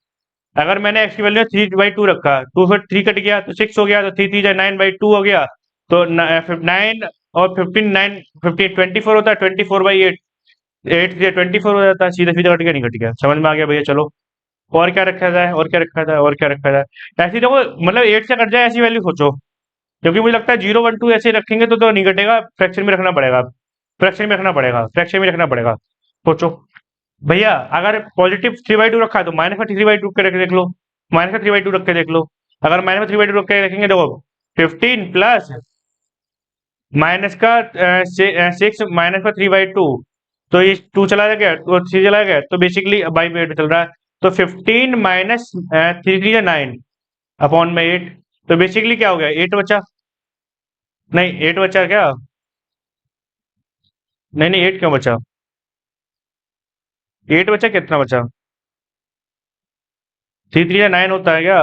अगर मैंने एक्स की वैल्यू 3/2 रखा, टू फिर 3 कट गया तो 6 हो गया, तो 3 3 जा 9/2 हो गया। तो 9 और 15 9 15 24 होता है, 24/8, 8 से 24 हो जाता है, सीधा सीधा कट गया नहीं कट गया, समझ में आ गया भैया। चलो और क्या रखा जाए, और क्या रखा जाए, और क्या रखा जाए। ऐसी देखो मतलब 8 से कट जाए ऐसी वैल्यू सोचो, क्योंकि मुझे लगता है 0 1 2 ऐसे रखेंगे तो नहीं कटेगा, फ्रैक्शन में रखना पड़ेगा, फ्रैक्शन में रखना पड़ेगा, फ्रैक्शन में रखना पड़ेगा। सोचो भैया, अगर पॉजिटिव 3/2 रखा है तो माइनस का 3/2 के रख के देख लो, माइनस का 3/2 रख के देख लो। अगर माइनस का 3/2 रख के रखेंगे, देखो 15 प्लस माइनस का 6 माइनस का 3/2, तो ये 2 चला गया, तो 3 चला गया, तो बेसिकली बाई में 8 चल रहा है। तो 15 माइनस 3 3 9 अपॉन में 8, तो बेसिकली क्या हो गया, 8 बचा, नहीं 8 बचा क्या, नहीं नहीं 8 क्यों बचा, 8 बचा, कितना बचा, 3 3 9 होता है क्या,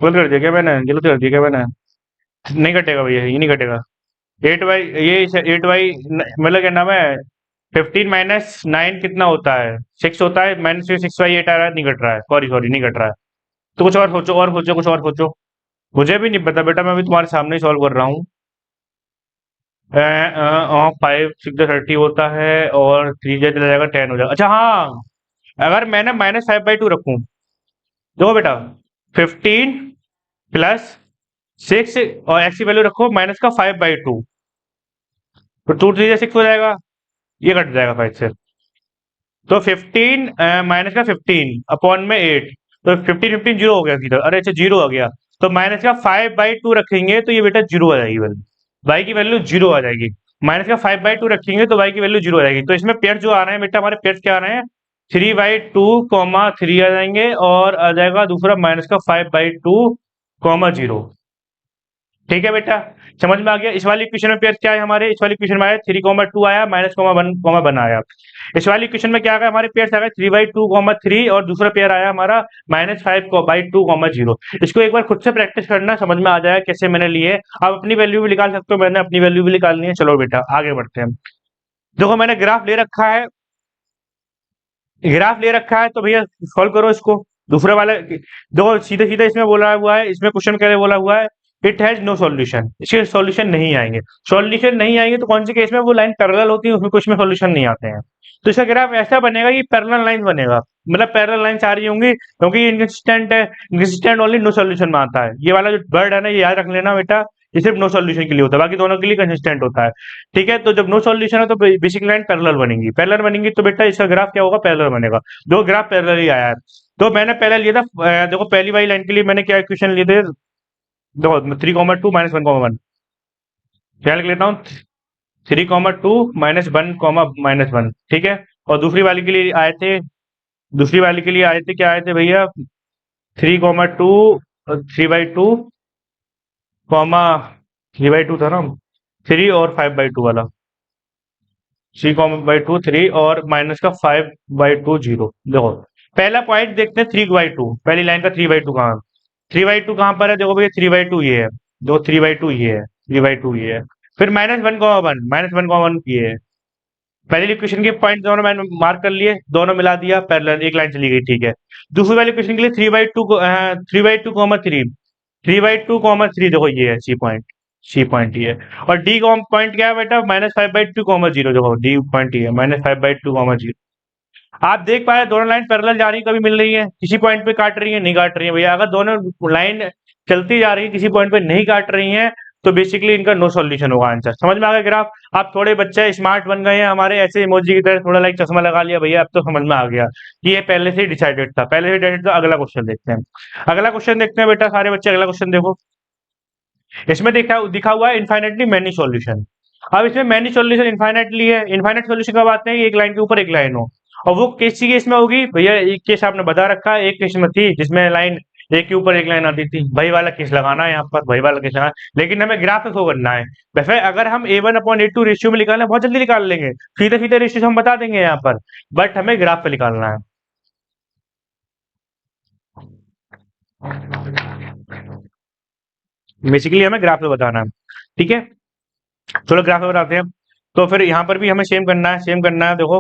गलत कर दिया क्या मैंने, गलत कर दिया क्या मैंने, नहीं कटेगा भैया, ये नहीं कटेगा। 8/, ये 8/, मतलब क्या नाम है, 15 माइनस 9 कितना होता है, 6 होता है, माइनस 6/8 आ रहा है, नहीं कट रहा है, सॉरी सॉरी नहीं कट रहा है। तो कुछ और सोचो, और सोचो, कुछ और सोचो। मुझे भी नहीं पता बेटा, मैं भी तुम्हारे सामने ही सॉल्व कर रहा हूँ। 5 6 30 होता है, और 3 चला जाएगा 10 हो जाएगा। अच्छा हाँ, अगर मैंने -5/2 रखूं, देखो बेटा 15 प्लस 6, और एक्स की वैल्यू रखो माइनस का 5/2, तो 2 3 6 हो जाएगा, ये कट जाएगा 5 से। तो 15 माइनस का 15 अपॉन में 8, तो 15 जीरो हो गया सीधा, अरे अच्छा जीरो आ गया। तो माइनस का 5/2 रखेंगे तो ये बेटा जीरो आ जाएगी वैल्यू, वाई की वैल्यू जीरो आ जाएगी। माइनस का 5/2 रखेंगे तो वाई की वैल्यू जीरो आ जाएगी। तो इसमें पेयर जो आ रहे हैं बेटा, हमारे पेयर क्या आ रहे हैं, 3/2, 3 आ जाएंगे, और आ जाएगा दूसरा माइनस का 5/2, 0। ठीक है बेटा, समझ में आ गया। इस वाली इक्वेशन में पेयर क्या है हमारे, इस वाली इक्वेशन में आया 3,2 आया, -1,1 आया। इस वाली इक्वेशन में क्या आ गया, हमारे पेयर आ गए 3/2, 3, और दूसरा पेयर आया हमारा -5/2, 0। इसको एक बार खुद से प्रैक्टिस करना, समझ में आ जाएगा कैसे मैंने लिए। आप अपनी वैल्यू भी निकाल सकते हो, मैंने अपनी वैल्यू भी निकालनी है। चलो बेटा आगे बढ़ते हैं। देखो मैंने ग्राफ ले रखा है, ग्राफ ले रखा है, तो भैया सॉल्व करो इसको। दूसरे वाले देखो सीधे सीधे इसमें बोला हुआ है, इसमें क्वेश्चन क्या बोला हुआ है, इट हैज नो सॉल्यूशन, इसके सॉल्यूशन नहीं आएंगे। सॉल्यूशन नहीं आएंगे तो कौन से केस में, वो लाइन पैरेलल होती है, उसमें कुछ में सॉल्यूशन नहीं आते हैं। तो इसका ग्राफ ऐसा बनेगा कि पैरेलल लाइन बनेगा, मतलब पैरेलल लाइन आ रही होंगी, क्योंकि ये इनकंसिस्टेंट है, इनकंसिस्टेंट ओनली नो सॉल्यूशन में आता है। ये वाला जो वर्ड है ना, ये याद रख लेना बेटा, ये सिर्फ नो सॉल्यूशन के लिए होता है, बाकी दोनों के लिए कंसिस्टेंट होता है। ठीक है, तो जब नो सॉल्यूशन है तो बेसिक लाइन पैरेलल बनेगी, पैरेलल बनेगी तो बेटा इसका ग्राफ क्या होगा, पैरेलल बनेगा। दो ग्राफ पैरेलल ही आया है। तो मैंने पहले लिया था, देखो पहली वाली लाइन के लिए मैंने क्या इक्वेशन लिए थे, देखो 3,2 -1,1, क्या लिख लेता हूँ, 3,2 -1, ठीक है। और दूसरी वाली के लिए आए थे, दूसरी वाली के लिए आए थे, क्या आए थे भैया, 3,2 3/2, 3/2 था ना, 3 और 5/2 वाला, 3,2 3 और माइनस का 5/2, 0। देखो पहला पॉइंट देखते हैं 3/2, पहली लाइन का 3/2 कहाँ, 3/2 कहाँ पर है, देखो भैया 3/2 ये है, देखो 3/2 ये है, 3/2 ये है। फिर -1,1, -1,1 ये है। पहली इक्वेशन के पॉइंट दोनों मैंने मार्क कर लिए, दोनों मिला दिया, पैरेलल एक लाइन चली गई, ठीक है। दूसरी वाली इक्वेशन के लिए 3/2 3/2, 3 देखो ये है सी पॉइंट, सी पॉइंट ये है। और डी पॉइंट क्या है बेटा, -5/2, 0, देखो डी पॉइंट ये है, -5/2, 0। आप देख पा रहे हैं दोनों लाइन पैरेलल जा रही है, कभी मिल रही है, किसी पॉइंट पे काट रही है, नहीं काट रही है भैया। अगर दोनों लाइन चलती जा रही है, किसी पॉइंट पे नहीं काट रही है, तो बेसिकली इनका नो सॉल्यूशन होगा आंसर। समझ में आ गया ग्राफ। आप थोड़े बच्चे स्मार्ट बन गए हैं हमारे, ऐसे इमोजी की तरह थोड़ा लाइक चश्मा लगा लिया भैया, अब तो समझ में आ गया कि ये पहले से ही डिसाइडेड था, पहले से डिसाइडेड था। अगला क्वेश्चन देखते हैं, अगला क्वेश्चन देखते हैं बेटा, सारे बच्चे अगला क्वेश्चन देखो। इसमें दिखा हुआ है इनफाइनेटली मैनी सॉल्यूशन। अब इसमें मैनी सॉल्यूशन इनफाइनेटली है, इनफाइनेट सॉल्यूशन कब आते हैं, एक लाइन के ऊपर एक लाइन हो, और वो किस केस में होगी भैया, एक केस आपने बता रखा है, एक केस में थी जिसमें लाइन एक के ऊपर एक लाइन आती थी, वही वाला केस लगाना है यहाँ पर, वही वाला केस लगाना है। लेकिन हमें ग्राफ में शो करना है। वैसे अगर हम A1/A2 रेशियो में निकालना है, बहुत जल्दी निकाल लेंगे, सीधे सीधे रेशियो हम बता देंगे यहाँ पर, बट हमें ग्राफ पे निकालना है। बेसिकली हमें ग्राफ पे बताना है, ठीक है। चलो ग्राफ पे बताते हैं। तो फिर यहाँ पर भी हमें सेम करना है, सेम करना है। देखो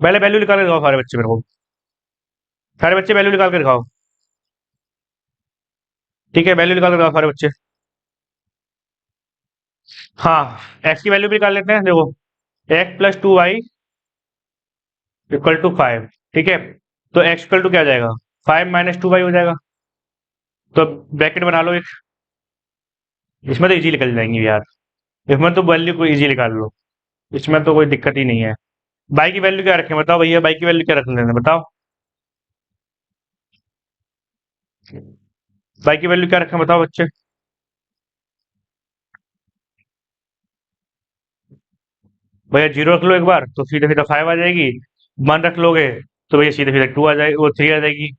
पहले वैल्यू निकाल के दिखाओ सारे बच्चे मेरे को, सारे बच्चे वैल्यू निकाल के दिखाओ। ठीक है, वैल्यू निकाल के दिखाओ सारे बच्चे। हाँ, एक्स की वैल्यू भी निकाल लेते हैं। देखो x+2y इक्वल टू 5, ठीक है। तो x इक्वल टू क्या आ जाएगा, 5 - 2y हो जाएगा। तो ब्रैकेट बना लो एक, इसमें तो इजी निकल जाएंगे यार, इसमें तो वैल्यू को इजी निकाल लो, इसमें तो कोई दिक्कत ही नहीं है। बाई की वैल्यू क्या रखें बताओ भैया, बाई की वैल्यू क्या रख लेते बताओ, बाई की वैल्यू क्या रखें बताओ बच्चे। भैया 0 रख लो एक बार तो सीधे सीधा 5 आ जाएगी। 1 रख लोगे तो भैया सीधे सीधे 2 आ जाएगी, वो 3 आ जाएगी।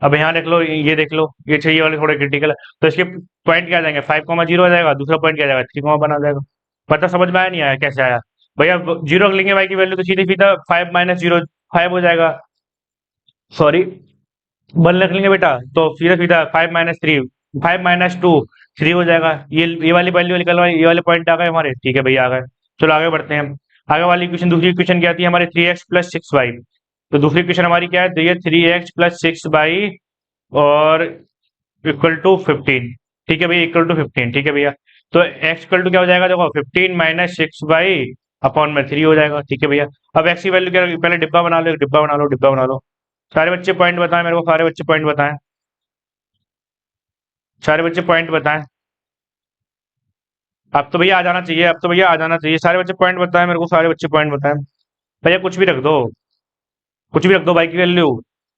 अब यहाँ देख लो, ये देख लो, ये चाहिए वाले थोड़े क्रिटिकल है। तो इसके पॉइंट क्या आ जाएंगे, 5,0 आ जाएगा, दूसरा पॉइंट क्या आ जाएगा, 3,1 आ जाएगा। पता समझ में आया नहीं आया, कैसे आया भैया। 0 रख लेंगे वाई की वैल्यू तो सीधे सीधा 5 - 0 5 हो जाएगा। सॉरी, 1 रख लेंगे बेटा तो सीधा सीधा 5 - 3, 5 - 2 3 हो जाएगा। ये वाली वैल्यू निकल, ये वाले पॉइंट आ गए हमारे, ठीक है भैया आ गए। चलो आगे बढ़ते हैं हम। आगे वाली इक्वेशन, दूसरी इक्वेशन क्या आती है हमारे, 3x + 6y। तो दूसरी इक्वेशन हमारी क्या है, तो ये 3x + 6y और इक्वल टू 15, ठीक है भैया, इक्वल टू 15, ठीक है भैया। तो x इक्वल टू क्या हो जाएगा, देखो 15 - 6y/3 हो जाएगा, ठीक है भैया। अब x की वैल्यू क्या, पहले डिब्बा बना लो, डिब्बा बना लो, डिब्बा बना लो। सारे बच्चे पॉइंट बताएं मेरे को, सारे बच्चे पॉइंट बताएं, सारे बच्चे पॉइंट बताएं। अब तो भैया आ जाना चाहिए, अब तो भैया आ जाना चाहिए, सारे बच्चे पॉइंट बताएं मेरे को, सारे बच्चे पॉइंट बताएं। भैया कुछ भी रख दो, कुछ भी रख दो, बाई की वैल्यू,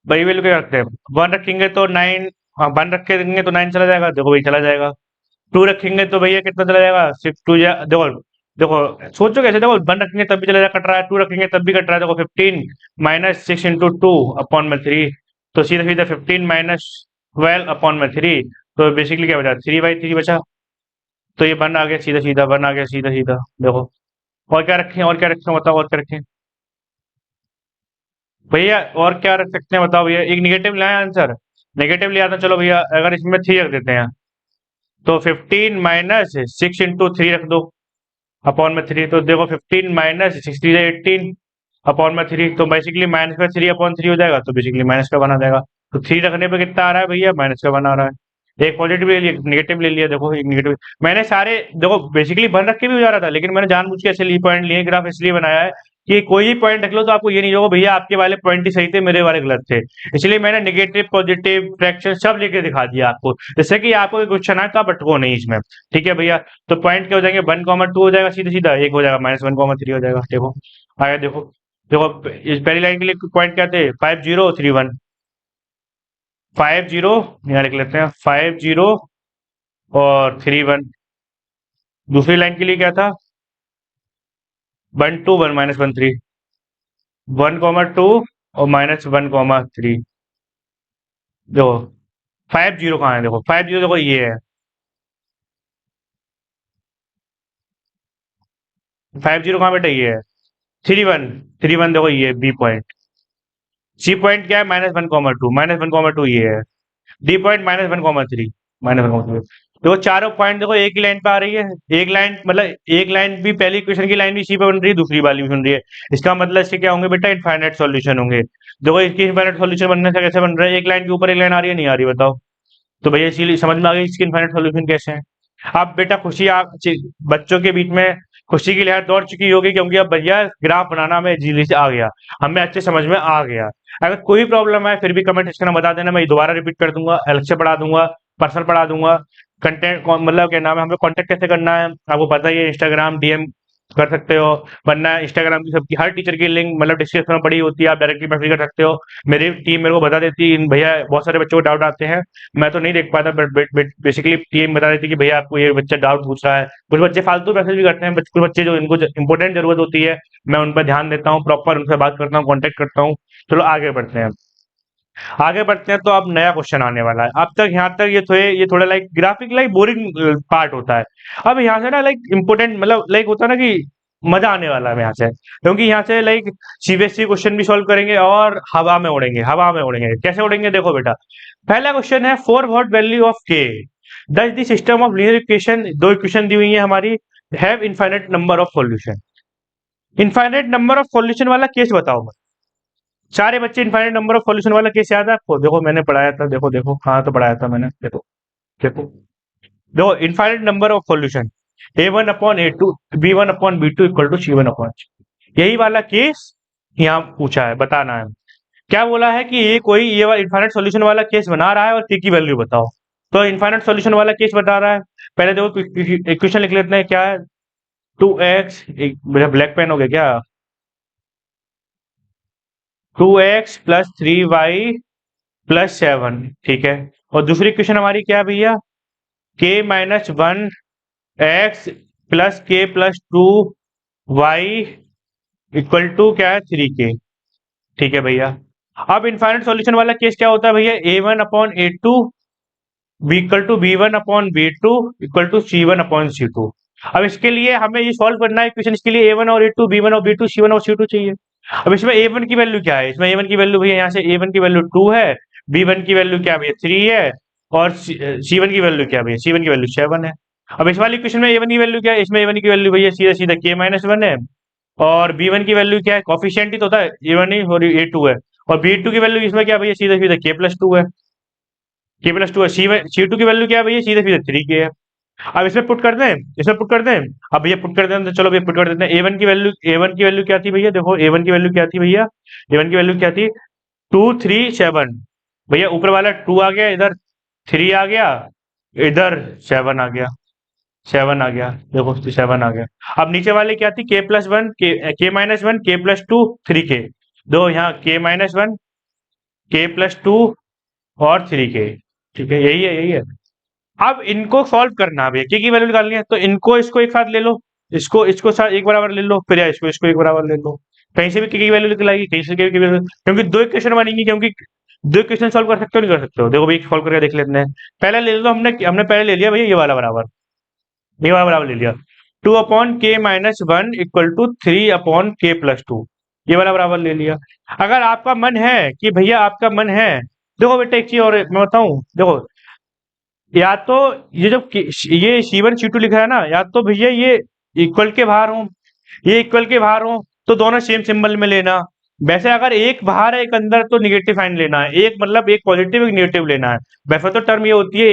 बाई वैल्यू क्या रखते हैं, 1 रखेंगे तो 9, हाँ 1 रख देंगे तो 9 चला जाएगा, देखो भाई चला जाएगा। 2 रखेंगे तो भैया कितना चला जाएगा, 6 2 देखो, देखो सोचो कैसे, देखो 1 रखेंगे तब भी चला जाएगा, कट रहा है, 2 रखेंगे तब भी कट रहा है, देखो 15 - 6 × 2/3, तो सीधा सीधा 15 - 12/3। तो बेसिकली क्या बचा, 3/3 बचा। तो ये 1 आ गया सीधा सीधा, 1 आ गया सीधा सीधा, देखो। और क्या रखें, और क्या रखें बताओ, और क्या रखें भैया, और क्या रख सकते हैं बताओ भैया, एक निगेटिव ले आए आंसर, निगेटिव ले आता, चलो भैया अगर इसमें 3 रख देते हैं तो 15 - 6 × 3 रख दो, अपॉन में 3, तो देखो 15 - 6 × 3 = 18 अपॉन में 3, तो बेसिकली -3/3 हो जाएगा, तो बेसिकली माइनस का 1 आ जाएगा। तो 3 रखने पे कितना आ रहा है भैया, -1 आ रहा है। एक पॉजिटिव ले लिया, नेगेटिव ले लिया, देखो एक नेगेटिव। मैंने सारे, देखो बेसिकली 1 रख के भी हो जा रहा था, लेकिन मैंने जानबूझ के ऐसे ली पॉइंट लिए, ग्राफ इसलिए बनाया है कि कोई भी पॉइंट रख लो तो आपको ये नहीं होगा भैया आपके वाले पॉइंट ही सही थे, मेरे वाले गलत थे। इसलिए मैंने नेगेटिव पॉजिटिव फ्रैक्शन सब लेके दिखा दिया आपको, जिससे कि आपको क्वेश्चन आए तो आप अटको नहीं इसमें, ठीक है भैया। तो पॉइंट क्या हो जाएंगे, 1,2 हो जाएगा सीधा सीधा, एक हो जाएगा -1,3 हो जाएगा, देखो आगे देखो। देखो इस पहली लाइन के लिए पॉइंट क्या थे, 5 0 3 1, 5 0, यहाँ लिख लेते हैं 5 0 और 3 1। दूसरी लाइन के लिए क्या था, 1 2 1 -1 3, 1,2 और -1,3। देखो 5 0 कहाँ है, देखो 5 0 देखो ये है, 5 0 कहाँ बेटा, ये है 3 1, 3 1 देखो ये बी पॉइंट। सी पॉइंट क्या है, -1,2, -1,2 ये है। D point -1,3, -1,3। देखो चारों पॉइंट देखो एक ही लाइन पे आ रही है, एक लाइन मतलब एक लाइन भी, पहली क्वेश्चन की लाइन भी इसी पे बन रही है, दूसरी वाली भी बन रही है। इसका मतलब इसके क्या होंगे बेटा, इनफाइनाइट सॉल्यूशन होंगे। देखो इसकी इनफाइनाइट सॉल्यूशन बनने से कैसे बन रहा है, एक लाइन के ऊपर एक लाइन आ रही है, नहीं आ रही बताओ। तो भैया इसीलिए समझ में आ गई इसकी इनफाइनाइट सॉल्यूशन कैसे है। अब बेटा खुशी, आप बच्चों के बीच में खुशी की लहर दौड़ चुकी होगी, क्योंकि अब भैया ग्राफ बनाना हमें इजीली से आ गया, हमें अच्छे समझ में आ गया। अगर कोई प्रॉब्लम है फिर भी कमेंट सेक्शन में बता देना, मैं दोबारा रिपीट कर दूंगा, अलग से पढ़ा दूंगा, पर्सनल पढ़ा दूंगा। कंटेंट मतलब क्या नाम है, हमें कांटेक्ट कैसे करना है आपको पता ही है, इंस्टाग्राम डीएम कर सकते हो, वरना इंस्टाग्राम की सबकी हर टीचर की लिंक मतलब डिस्क्रिप्शन में पड़ी होती है, आप डायरेक्टली मैसेज कर सकते हो। मेरी टीम मेरे को बता देती है, भैया बहुत सारे बच्चों को डाउट आते हैं, मैं तो नहीं देख पाता, बट बेसिकली टीम बता देती है कि भैया आपको ये बच्चा डाउट पूछ रहा है। कुछ बच्चे फालतू मैसेज भी करते हैं, कुछ बच्चे जो इनको इंपॉर्टेंट जरूरत होती है, मैं उन पर ध्यान देता हूँ, प्रॉपर उनसे बात करता हूँ, कॉन्टेक्ट करता हूँ। चलो आगे बढ़ते हैं। आगे बढ़ते हैं तो अब नया क्वेश्चन आने वाला है। अब तक यहाँ तक ये थोड़ा like graphic like boring part होता है। अब यहाँ से ना लाइक इम्पोर्टेंट मतलब लाइक होता है ना कि मजा आने वाला है यहाँ से, क्योंकि यहाँ से लाइक सीबीएसई क्वेश्चन भी सॉल्व करेंगे और हवा में उड़ेंगे, हवा में उड़ेंगे। कैसे उड़ेंगे देखो बेटा, पहला क्वेश्चन है फॉर व्हाट वैल्यू ऑफ के does the system of linear equation, दो इक्वेशन दी हुई है हमारी, have infinite number of solution. Infinite number of solution वाला केस बताओ। सारे बच्चे इनफाइनाइट नंबर ऑफ सॉल्यूशन वाला केस याद है आपको? देखो मैंने पढ़ाया था, देखो देखो हाँ तो पढ़ाया था मैंने, देखो देखो देखो infinite number of solution a1 upon a2 b1 upon b2 equal to c1 upon c, यही वाला केस यहाँ पूछा है, बताना है। क्या बोला है कि ये वाला इनफाइनाइट सॉल्यूशन वाला केस बना रहा है और k की वैल्यू बताओ। तो इनफाइनाइट सॉल्यूशन वाला केस बता रहा है, पहले देखो इक्वेशन लिख लेते हैं। क्या है 2x, मेरा ब्लैक पेन हो गया क्या, 2x प्लस 3y प्लस 7, ठीक है। और दूसरी इक्वेशन हमारी क्या है भैया, k minus 1x plus k plus 2y equal to क्या है 3k, ठीक है भैया। अब इनफाइनाइट सॉल्यूशन वाला केस क्या होता है भैया, a1 upon a2 equal to b1 upon b2 equal to c1 upon c2। अब इसके लिए हमें ये सॉल्व करना है इक्वेशन, इसके लिए a1 और a2 b1 और b2 c1 और c2 चाहिए। अब इसमें a1 की वैल्यू क्या है, इसमें a1 की वैल्यू भैया यहाँ से a1 की वैल्यू 2 है, b1 की वैल्यू क्या भैया 3 है, और c1 की वैल्यू क्या भैया, c1 की वैल्यू 7 है। अब इस वाली इक्वेशन में a1 की वैल्यू क्या है, इसमें a1 की वैल्यू भैया सीधा सीधा k माइनस 1 है, और b1 की वैल्यू क्या है, कॉफिशिएंट ही तो होता है a1 ही और a2 है, और b2 की वैल्यू इसमें क्या भैया सीधा सीधा k प्लस 2 है, k प्लस 2 है। c2 की वैल्यू क्या है भैया सीधा सीधा 3k है। अब इसमें पुट कर दें, इसमें पुट कर दें। अब भैया पुट कर दें तो चलो भैया पुट कर देते हैं। ए वन की वैल्यू क्या थी भैया, देखो ए वन की वैल्यू क्या थी भैया, ए वन की वैल्यू क्या थी 2 3 7। भैया ऊपर वाला 2 आ गया, इधर 3 आ गया, इधर 7 आ गया, 7 आ गया, देखो 7 आ गया। अब नीचे वाले क्या थी k+1 k-1 k+2 3k, दो यहाँ k-1 k+2 और 3k, ठीक है यही है यही है। अब इनको सॉल्व करना है भैया, के की वैल्यू निकालनी है, तो इनको इसको एक साथ ले लो, इसको इसको साथ एक बराबर ले लो, फिर या इसको इसको एक बराबर ले लो। कहीं से भी के की वैल्यू निकल आएगी, कहीं से के की वैल्यू, क्योंकि दो इक्वेशन बनेंगी, क्योंकि दो इक्वेशन सॉल्व कर सकते हो नहीं कर सकते हो। देखो भाई सॉल्व करके देख लेते हैं। पहले ले लो, हमने हमने पहले ले लिया भैया ये वाला बराबर, ये वाला बराबर ले लिया 2/k-1 इक्वल टू 3/k+2, ये वाला बराबर ले लिया। अगर आपका मन है कि भैया आपका मन है, देखो बेटा एक चीज और मैं बताऊं, देखो या तो ये जो ये C1 C2 लिखा है ना, या तो भैया ये इक्वल के बाहर हो, ये इक्वल के बाहर हो, तो दोनों सेम सिंबल में लेना। वैसे अगर एक बाहर है एक अंदर तो निगेटिव साइन लेना है, एक मतलब एक पॉजिटिव एक निगेटिव लेना है। वैसे तो टर्म ये होती है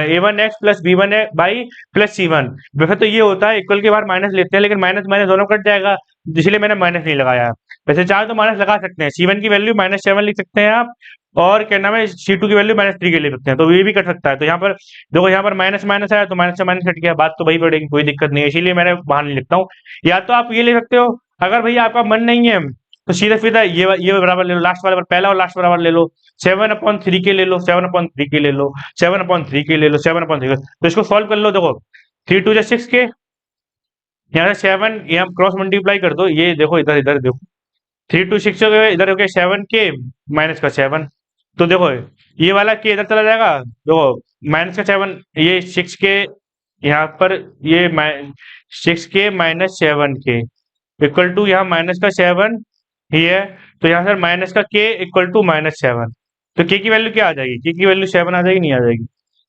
a1x plus b1 by plus c1, वैसे तो ये होता है इक्वल के बाहर माइनस लेते हैं, लेकिन माइनस माइनस दोनों कट जाएगा, इसलिए मैंने माइनस नहीं लगाया। वैसे चाहे तो माइनस लगा सकते हैं, C1 की वैल्यू -7 लिख सकते हैं आप, और क्या नाम है C2 की वैल्यू -3 के ले सकते हैं, तो ये भी कट सकता है। तो यहाँ पर देखो, यहाँ पर माइनस माइनस आया तो माइनस से माइनस कट गया, बात तो वही पड़ेगी, कोई दिक्कत नहीं है, इसीलिए मैंने बाहर नहीं लिखता हूँ। या तो आप ये ले सकते हो, अगर भैया आपका मन नहीं है तो सीधा सीधा ये बराबर ले लो, लास्ट वाला पहला और लास्ट बराबर ले लो, 7/3 के ले लो, 7/3 के ले लो, 7/3 के ले लो, 7/3। तो इसको सॉल्व कर लो, देखो 3 2 6 के, यहाँ से 7 यहाँ क्रॉस मल्टीप्लाई कर दो, ये देखो इधर इधर देखो 3 2 6 हो गए, इधर हो गया 7 के माइनस का 7, तो देखो ये वाला के इधर चला जाएगा, देखो माइनस का 7, ये 6 के यहाँ पर, ये 6 के -7 के इक्वल टू यहाँ माइनस का 7 ही है, तो यहाँ सर माइनस का के इक्वल टू -7, तो के की वैल्यू क्या आ जाएगी, के की वैल्यू 7 आ जाएगी नहीं आ जाएगी,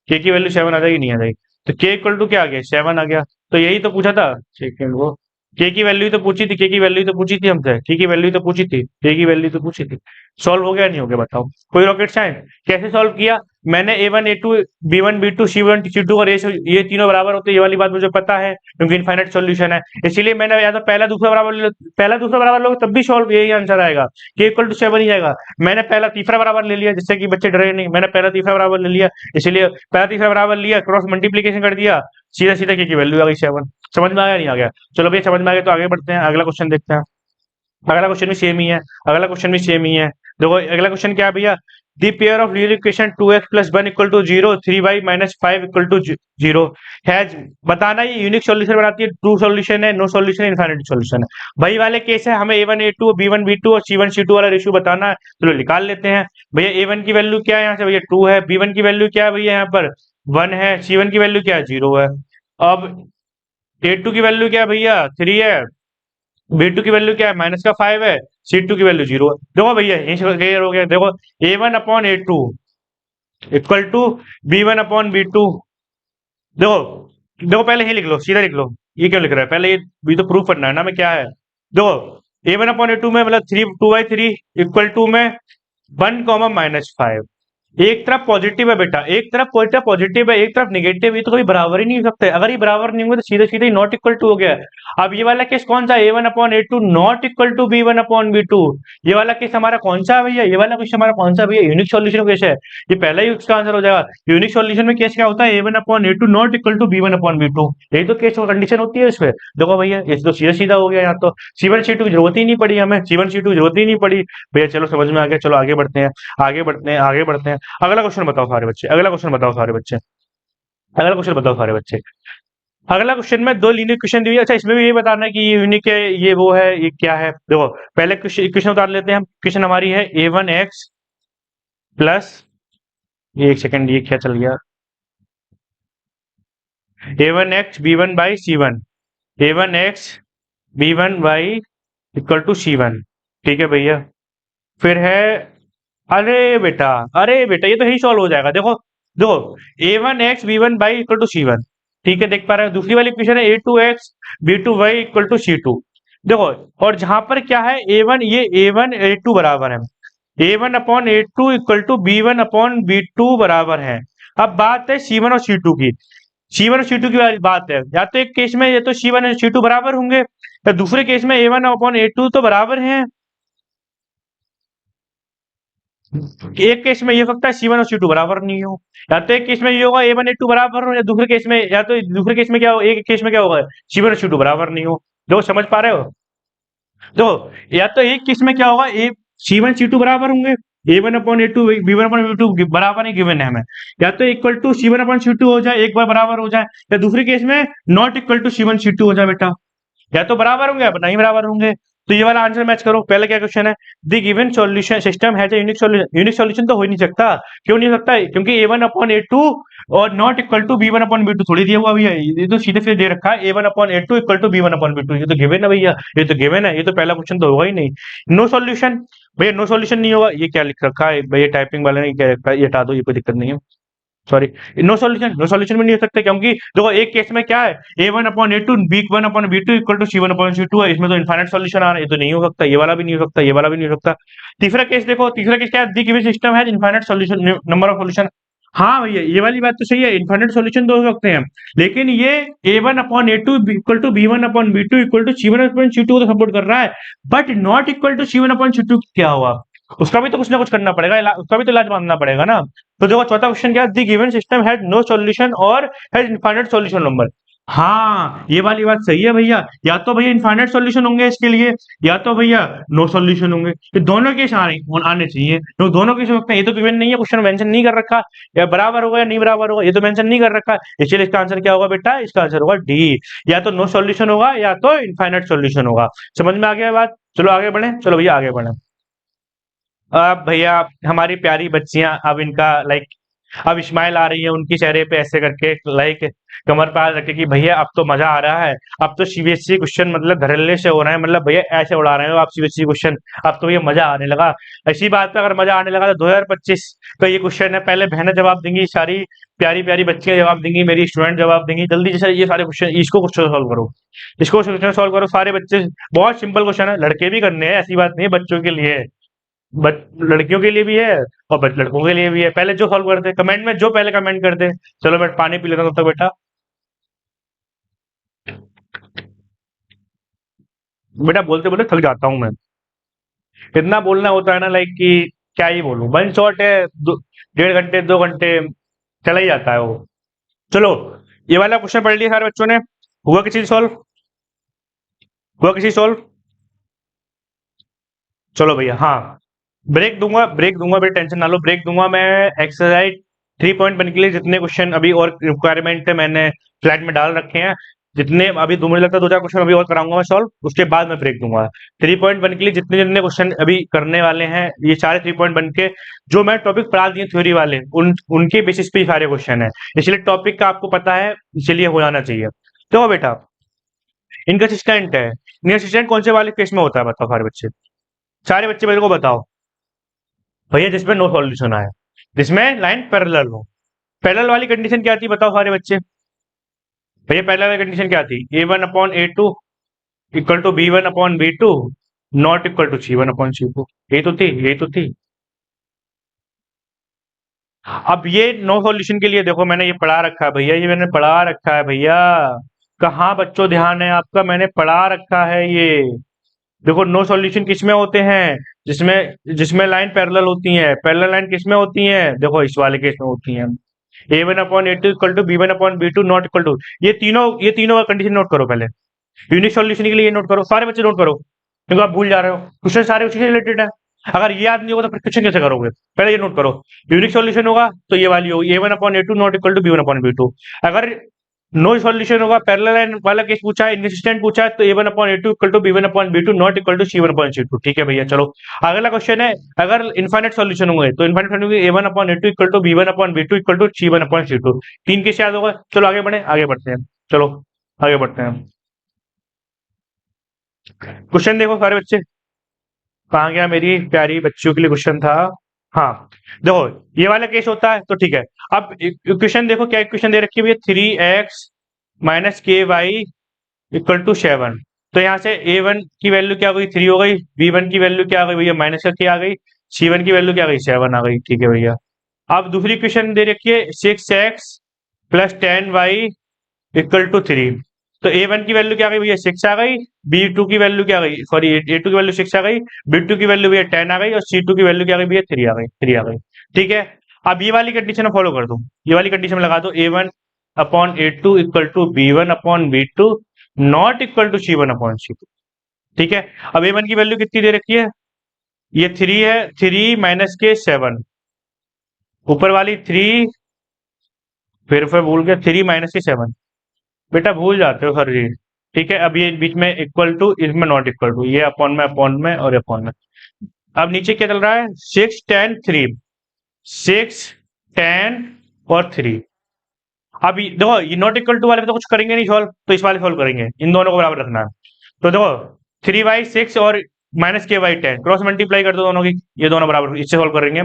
के की वैल्यू 7 आ जाएगी नहीं आ जाएगी, तो के इक्वल टू क्या आ गया 7 आ गया। तो यही तो पूछा था, सेकंड वो के की वैल्यू तो पूछी थी, के की वैल्यू तो पूछी थी हमसे, के की वैल्यू तो पूछी थी, के की वैल्यू तो पूछी थी। सॉल्व हो गया नहीं हो गया बताओ, कोई रॉकेट साइंस। कैसे सॉल्व किया मैंने, a1 a2 b1 b2 c1 c2 और ये तीनों बराबर होते हैं, ये वाली बात मुझे पता है क्योंकि इनफाइनाइट सॉल्यूशन है, इसीलिए मैंने या तो पहला दूसरा बराबर ले लो, पहला दूसरा बराबर लोगे तब भी सॉल्व यही आंसर आएगा, के इक्वल टू 7 ही आएगा। मैंने पहला तीसरा बराबर ले लिया जिससे कि बच्चे डरे नहीं, मैंने पहला तीसरा बराबर ले लिया, इसीलिए पहला तीसरा बराबर लिया, क्रॉस मल्टीप्लीकेशन कर दिया, सीधा सीधा के की वैल्यू आ गई 7। समझ में आया नहीं आ गया, चलो भैया समझ में आ गया तो आगे बढ़ते हैं, अगला क्वेश्चन देखते हैं। अगला क्वेश्चन भी सेम ही है, अगला क्वेश्चन भी सेम ही है। देखो अगला क्वेश्चन क्या है भैया, the pair of linear equation 2x + 1 = 0, 3y - 5 = 0 has, बताना ये यूनिक सॉल्यूशन बनाती है, ट्रू सॉल्यूशन है, नो सॉल्यूशन है, इनफाइनाइट सॉल्यूशन है। वही वाले केस है, हमें a1 a2 b1 b2 और c1 c2 वाला रेशियो बताना है। चलो निकाल लेते हैं भैया। a1 की वैल्यू क्या है यहाँ से भैया 2 है, b1 की वैल्यू क्या है भैया यहाँ पर 1 है, c1 की वैल्यू क्या है 0 है। अब a2 की वैल्यू क्या है भैया 3 है, B2 की वैल्यू क्या है -5 है, C2 की वैल्यू 0 है। देखो भैया यही क्लियर हो गया। देखो A1/A2 इक्वल टू B1/B2। देखो देखो पहले ही लिख लो, सीधा लिख लो। ये क्यों लिख रहा है, पहले ये तो प्रूफ करना है ना, में क्या है। देखो A1/A2 में मतलब 2/3 इक्वल टू में 1, -5। एक तरफ पॉजिटिव है बेटा, एक तरफ पॉजिटिव है, एक तरफ निगेटिव, ये तो कभी बराबर ही नहीं हो सकते। अगर ये बराबर नहीं होंगे तो सीधे सीधे नॉट इक्वल टू हो गया। अब ये वाला केस कौन सा, A1/A2 not equal to B1/B2। ये वाला केस हमारा कौन सा है भैया, ये वाला केस हमारा कौन सा भैया, यूनिक सॉल्यूशन केस है। ये पहला ही उसका आंसर हो जाएगा। यूनिक सॉल्यूशन में केस क्या होता है, A1/A2 not equal to B1/B2। यही तो केस कंडीशन होती है इसमें। देखो भैया ये तो सीधा सीधा हो गया। यहाँ तो C1 C2 की जरूरत ही नहीं पड़ी हमें, C1 C2 की जरूरत ही नहीं पड़ी भैया। चलो समझ में आ गया, चलो आगे बढ़ते हैं, आगे बढ़ते हैं, आगे बढ़ते हैं। अगला क्वेश्चन बताओ सारे बच्चे, अगला क्वेश्चन बताओ सारे बच्चे, अगला क्वेश्चन बताओ सारे बच्चे। अगला क्वेश्चन में दो लीनियर इक्वेशन दी हुई है। अच्छा इसमें भी यही बताना है कि ये यूनिक है, ये वो है, ये क्या है। देखो पहले इक्वेशन उतार लेते हैं हम। इक्वेशन हमारी है a1x प्लस, ये एक सेकंड, ये क्या चल गया, a1x b1/c1, a1x b1 equal to c1। ठीक है भैया। फिर है, अरे बेटा ये तो यही सॉल्व हो जाएगा। देखो देखो a1x b1/C1। ठीक है, देख पा रहे हो। दूसरी वाली इक्वेशन है a2x b2y = C2। देखो और जहां पर क्या है a1, ये a1 a2 बराबर है, a1/A2 = b1/B2 बराबर है। अब बात है C1 और C2 की, C1 और C2 की बात है। या तो एक केस में ये तो C1 और C2 बराबर होंगे, या दूसरे केस में a1/A2 तो बराबर है। एक केस में ये हो सकता है C1 और C2 बराबर नहीं हो, या तो एक केस में ये होगा A1 A2 बराबर हो, या दूसरे केस में, या तो दूसरे केस में क्या हो, एक केस में क्या होगा C1 और C2 बराबर नहीं हो। देखो समझ पा रहे हो। देखो या तो एक केस में क्या होगा, ए C1 C2 बराबर होंगे, A1/A2 B1/B2 बराबर ही गिवन है हमें। या तो इक्वल टू C1/C2 हो जाए, एक बार बराबर हो जाए, या दूसरे केस में not equal to C1 C2 हो जाए बेटा। या तो बराबर होंगे या नहीं बराबर होंगे। तो ये वाला आंसर मैच करो। पहले क्या क्वेश्चन है, the given solution system has a unique solution. Unique solution तो हो ही नहीं सकता। क्यों नहीं हो सकता, क्योंकि A1/A2 और नॉट इक्वल टू B1/B2 थोड़ी दिया हुआ भैया, ये तो सीधे सीधे दे रखा है A1/A2 इक्वल टू B1/B2। ये तो गिवन है भैया, ये तो गिवन है, ये तो पहला क्वेश्चन तो होगा ही नहीं। नो सॉल्यूशन भैया, नो सॉल्यूशन नहीं होगा। ये क्या लिख रखा है भैया, टाइपिंग वाले ने क्या रखा है, ये हटा दो, ये कोई दिक्कत नहीं है। सॉरी, नो सॉल्यूशन भी नहीं हो सकता, क्योंकि देखो एक केस में क्या है A1/A2 B1/B2 = C1/C2 है। इसमें तो इनफाइनाइट सॉल्यूशन आ रहा है, ये तो नहीं हो सकता, ये वाला भी नहीं हो सकता, ये वाला भी नहीं हो सकता। तीसरा केस देखो, तीसरा केस क्या है, द गिवन सिस्टम है infinite solution, number of solution. हाँ भैया ये वाली बात तो सही है, इनफाइनाइट सॉल्यूशन तो हो सकते हैं, लेकिन ये A1/A2 = B1/B2 = C1/C2 को तो सपोर्ट कर रहा है, but not equal to C1/C2 क्या हुआ, उसका भी तो कुछ ना कुछ करना पड़ेगा, उसका भी तो इलाज मानना पड़ेगा ना। तो देखो चौथा क्वेश्चन क्या है, the given system has no solution और हैज इनफाइनाइट सॉल्यूशन नंबर। हाँ ये वाली बात सही है भैया, या तो भैया इनफाइनाइट सॉल्यूशन होंगे इसके लिए, या तो भैया नो सॉल्यूशन होंगे। ये दोनों केस आने चाहिए, तो दोनों केस हो सकते हैं। ये तो गिवन नहीं है, क्वेश्चन मेंशन नहीं कर रखा, या बराबर होगा या नहीं बराबर होगा, ये तो मेंशन नहीं कर रखा। इसलिए इसका आंसर क्या होगा बेटा, इसका आंसर होगा डी, या तो नो सॉल्यूशन होगा या तो इनफाइनाइट सॉल्यूशन होगा। समझ में आ गया बात। चलो आगे बढ़े, चलो भैया आगे बढ़े। अब भैया हमारी प्यारी बच्चियां, अब इनका लाइक, अब स्माइल आ रही है उनकी चेहरे पे ऐसे करके, लाइक कमर पे हाथ रखे कि भैया अब तो मजा आ रहा है। अब तो सीबीएसई क्वेश्चन मतलब धड़ल्ले से हो रहे हैं, मतलब भैया ऐसे उड़ा रहे हो आप सीबीएसई क्वेश्चन। अब तो भैया मजा आने लगा। ऐसी बात पे अगर मजा आने लगा तो 2025 का ये क्वेश्चन है, पहले बहनें जवाब देंगी, सारी प्यारी प्यारी बच्चियां जवाब देंगी, मेरी स्टूडेंट जवाब देंगी। जल्दी जैसे ये सारे क्वेश्चन, इसको क्वेश्चन सॉल्व करो, इसको क्वेश्चन सॉल्व करो सारे बच्चे। बहुत सिंपल क्वेश्चन है, लड़के भी करने हैं, ऐसी बात नहीं है, बच्चों के लिए है, बट लड़कियों के लिए भी है और लड़कों के लिए भी है। पहले जो सॉल्व करते कमेंट में, जो पहले कमेंट कर दे। चलो मैं पानी पी लेता हूँ तब तक बेटा। बेटा बोलते बोलते थक जाता हूँ मैं, इतना बोलना होता है ना, लाइक कि क्या ही बोलूं। वन शॉट है, 1.5 घंटे 2 घंटे चला ही जाता है वो। चलो ये वाला क्वेश्चन पढ़ लिया सारे बच्चों ने, हुआ किसी सॉल्व, हुआ किसी सॉल्व। चलो भैया, हाँ, ब्रेक दूंगा, बेटा टेंशन ना लो, ब्रेक दूंगा मैं। एक्सरसाइज 3.1 के लिए जितने क्वेश्चन अभी और रिक्वायरमेंट है मैंने स्लाइड में डाल रखे हैं, जितने अभी मुझे लगता है 2-4 क्वेश्चन अभी और कराऊंगा मैं सॉल्व, उसके बाद मैं ब्रेक दूंगा। 3.1 के लिए जितने जितने क्वेश्चन अभी करने वाले हैं, ये सारे 3.1 के जो मैं टॉपिक पढ़ा दिए थ्योरी वाले, उनके बेसिस पे ये सारे क्वेश्चन है, इसलिए टॉपिक का आपको पता है, इसलिए हो जाना चाहिए। तो बेटा, इनकंसिस्टेंट है, इनकंसिस्टेंट कौन से वाले केस में होता है बताओ सारे बच्चे, सारे बच्चे मेरे को बताओ भैया, जिसमें नो सॉल्यूशन आए, जिसमें लाइन पैरेलल हो। पैरेलल वाली कंडीशन क्या थी बताओ सारे बच्चे, भैया पैरेलल वाली कंडीशन क्या थी, A1/A2 equal to B1/B2 not equal to C1/C2, यही तो थी, यही तो थी। अब ये नो सॉल्यूशन के लिए देखो मैंने ये पढ़ा रखा है भैया, ये मैंने पढ़ा रखा है भैया, कहाँ बच्चों ध्यान है आपका, मैंने पढ़ा रखा है ये। देखो नो सॉल्यूशन किसमें होते हैं, जिसमें जिसमें लाइन पैरेलल होती है, पैरेलल लाइन किसमें होती है, देखो इस वाले केस में होती है। A1/A2 equal to B1/B2 not equal to, ये तीनों का कंडीशन नोट करो पहले, यूनिक सॉल्यूशन के लिए ये नोट करो, सारे बच्चे नोट करो, क्योंकि आप भूल जा रहे हो, क्वेश्चन सारे उसी से रिलेटेड है। अगर ये याद नहीं होगा तो फिर क्वेश्चन कैसे करोगे, पहले ये नोट करो। यूनिक सॉल्यूशन होगा तो ये वाली होगी, A1/A2 not equal to B1/B2। अगर नो सॉल्यूशन होगा, पैरेलल लाइन वाला केस पूछा है, इनकंसिस्टेंट पूछा है, तो A1/A2 equal to B1/B2 not equal to C1/C2। ठीक है भैया, चलो अगला क्वेश्चन है, अगर इनफाइनाइट सॉल्यूशन होंगे तो infinite solution A1/A2 equal to B1/B2 equal to C1/C2, तीन केस याद होगा। चलो आगे बढ़े, आगे बढ़ते हैं, चलो आगे बढ़ते हैं। क्वेश्चन देखो सारे बच्चे, कहाँ गया मेरी प्यारी बच्चियों के लिए क्वेश्चन था। हाँ, देखो ये वाला केस होता है तो ठीक है। अब इक्वेशन देखो, क्या इक्वेशन दे रखी है भैया, 3x माइनस के वाई इक्वल टू 7। तो यहाँ से A1 की वैल्यू क्या हो गई, 3 हो गई, B1 की वैल्यू क्या आ गई भैया, माइनस का क्या आ गई, C1 की वैल्यू क्या आ गई, 7 आ गई। ठीक है भैया, अब दूसरी इक्वेशन दे रखी है 6x plus 10y equal to 3। तो A1 की वैल्यू क्या आ गई भैया, 6 आ गई, B2 की वैल्यू क्या आ गई, सॉरी A2 की वैल्यू 6 आ गई, B2 की वैल्यू भैया 10 आ गई, और C2 की वैल्यू क्या आ गई भैया, 3 आ गई, 3 आ गई। ठीक है, अब ये वाली कंडीशन फॉलो कर दो, ये वाली कंडीशन लगा दो, A1/A2 equal to B1/B2 not equal to C1/C2। ठीक है, अब A1 की वैल्यू कितनी दे रखी है, ये 3 है, 3 माइनस के 7, ऊपर वाली 3, फिर भूल गया, 3 माइनस के 7, बेटा भूल जाते हो हर चीज। ठीक है, अब ये बीच में इक्वल टू, इसमें नॉट इक्वल टू, ये अपॉन में और अपॉन में। अब नीचे क्या चल रहा है, 6 10 3, 6 10 और 3। अब देखो ये नॉट इक्वल टू वाले पे तो कुछ करेंगे नहीं सॉल्व, तो इस वाले सॉल्व करेंगे, इन दोनों को बराबर रखना है। तो देखो 3y6 और माइनस के वाई 10 क्रॉस मल्टीप्लाई कर दो दोनों की, ये दोनों बराबर, इससे सॉल्व करेंगे।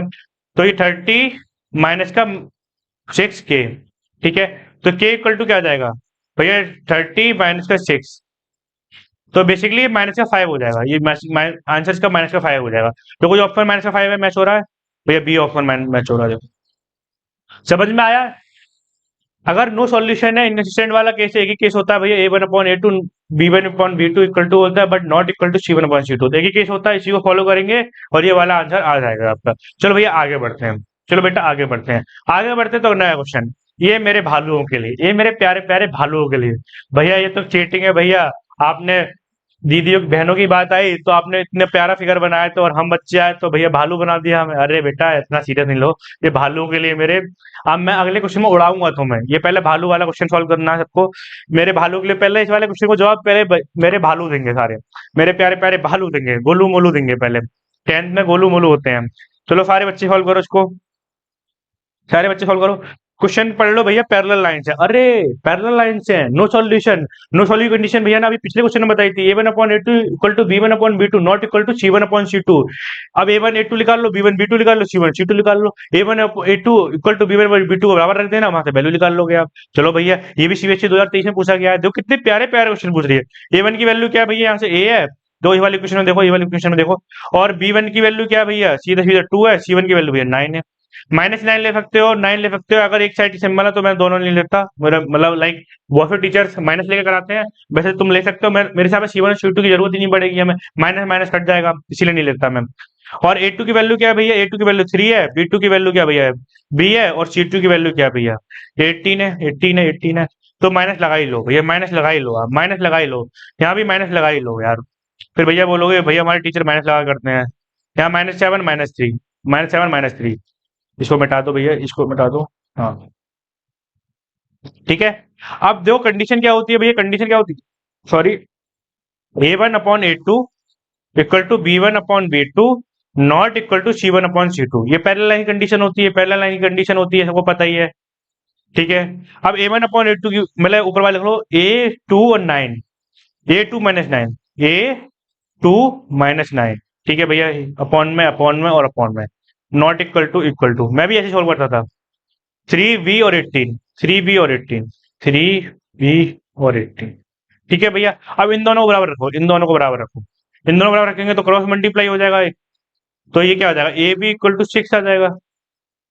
तो ये 30 माइनस का 6k। ठीक है, तो k इक्वल टू क्या आ जाएगा भैया, 30 माइनस का 6, तो बेसिकली माइनस का 5 हो जाएगा, ये आंसर का माइनस का 5 हो जाएगा। तो कोई ऑप्शन माइनस का 5 है मैच हो रहा है भैया, बी ऑप्शन मैच हो रहा है। देखो समझ में आया, अगर नो सॉल्यूशन है, इनकंसिस्टेंट वाला केस एक ही केस होता है भैया, A1/A2 B1/B2 इक्वल टू होता है, but not equal to C1/C2, तो एक ही केस होता है, इसी को फॉलो करेंगे और ये वाला आंसर आ जाएगा आपका। चलो भैया आगे बढ़ते हैं, चलो बेटा आगे बढ़ते हैं, आगे बढ़ते तो नया क्वेश्चन, ये मेरे भालुओं के लिए, ये मेरे प्यारे प्यारे भालुओं के लिए। भैया ये तो चीटिंग है भैया, आपने दीदियों बहनों की बात आई तो आपने इतने प्यारा फिगर बनाया, तो और हम बच्चे आए तो भैया भालू बना दिया हमें, अरे बेटा इतना सीरियस नहीं लो, ये भालुओं के लिए मेरे। अब मैं अगले क्वेश्चन में उड़ाऊंगा तुम्हें, ये पहले भालू वाला क्वेश्चन सॉल्व करना है सबको, मेरे भालू के लिए पहले इस वाले क्वेश्चन को जवाब पहले मेरे भालू देंगे सारे, मेरे प्यारे प्यारे भालू देंगे, गोलू मोलू देंगे पहले, 10th में गोलू मोलू होते हैं। चलो सारे बच्चे सॉल्व करो इसको, सारे बच्चे सॉल्व करो, क्वेश्चन पढ़ लो भैया, पैरेलल लाइन से, अरे पैरेलल लाइन से no solution, no solution condition भैया ना अभी पिछले क्वेश्चन में बताई थी, A1/A2 equal to B1/B2 not equal to C1/C2। अब A1/A2 निकाल लो, B1/B2 निकाल लो, C1/C2 निकाल लो, A1/A2 इक्वल टू B1/B2 को बराबर रख देना, वहां से वैल्यू निकाल लोगे आप। चलो भैया ये भी CBSE 2023 में पूछा गया है, देखो कितने प्यारे प्यारे क्वेश्चन पूछ रही है। A1 की वैल्यू क्या है भैया, यहाँ से A है, दो ये वाले क्वेश्चन में देखो, ये वाले क्वेश्चन में देखो, और B1 की वैल्यू क्या है भैया, सीधा सीधा 2 है, C1 की वैल्यू भैया 9 है, -9 ले सकते हो, 9 ले सकते हो, अगर एक साइड सिंबल है तो मैं दोनों नहीं लेता, मेरा मतलब लाइक बहुत से टीचर्स माइनस लेके कराते हैं, वैसे तुम ले सकते हो, मेरे हिसाब से C1 और C2 की जरूरत ही नहीं पड़ेगी हमें, माइनस माइनस कट जाएगा, इसीलिए नहीं लेता मैं। और A2 की वैल्यू क्या है भैया, A2 की वैल्यू 3 है, B2 की वैल्यू क्या भैया, B है, और C2 की वैल्यू क्या भैया, 18 है, 18 है, 18 है, तो माइनस लगा ही लो भैया, माइनस लगा ही लो, आप माइनस लगा ही लो, यहाँ भी माइनस लगा ही लो यार, फिर भैया बोलोगे भैया हमारे टीचर माइनस लगा करते हैं, यहाँ -7 -3 इसको मिटा दो भैया, इसको मिटा दो। हाँ ठीक है। अब देखो कंडीशन क्या होती है भैया, कंडीशन क्या होती है, sorry, A1/A2 equal to B1/B2 not equal to C1/C2। ये पैरेलल लाइन कंडीशन होती है, पैरेलल लाइन कंडीशन होती है, सबको पता ही है। ठीक है। अब A1/A2 की मतलब ऊपर वाले लिख लो A2 और 9, A2 - 9, A2 - 9। ठीक है भैया, अपॉन में और अपॉन में, नॉट इक्वल टू मैं भी ऐसे सॉल्व करता था। 3B और 18, 3B और 18, 3B और 18। ठीक है भैया। अब इन दोनों को बराबर रखो, इन दोनों को बराबर रखो, इन दोनों को बराबर रखेंगे तो क्रॉस मल्टीप्लाई हो जाएगा। तो ये क्या हो जाएगा, AB = 6 आ जाएगा।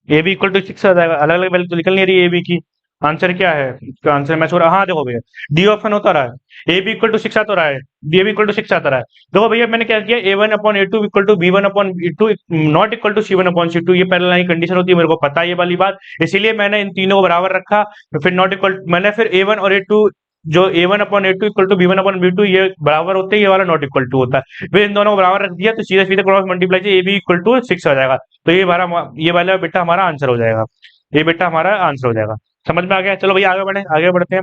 AB = 6 आ जाएगा। अलग अलग वैल्यू तो निकल नहीं रही है AB की। आंसर क्या है इसका, आंसर मैं छोड़ा, हाँ देखो भैया, डी ऑप्शन होता रहा है। AB = 6 आता रहा है, AB = 6 आता रहा है। देखो भैया मैंने क्या किया, A1/A2 equal to B1/B2 not equal to C1/C2। ये पहले लाइन कंडीशन होती है, मेरे को पता है ये वाली बात, इसीलिए मैंने इन तीनों को बराबर रखा। फिर नॉट इक्वल, मैंने फिर A1 और A2, जो A1/A2 इक्वल टू B1/B2 ये बराबर होते हैं, ये वाला नॉट इक्वल टू होता है। फिर इन दोनों को बराबर रख दिया तो सीधे सीधे क्रॉस मल्टीप्लाई से AB = 6 आ जाएगा। तो ये वाला बेटा हमारा आंसर हो जाएगा, ये बेटा हमारा आंसर हो जाएगा। समझ में आ गया। चलो भैया आगे बढ़ते हैं।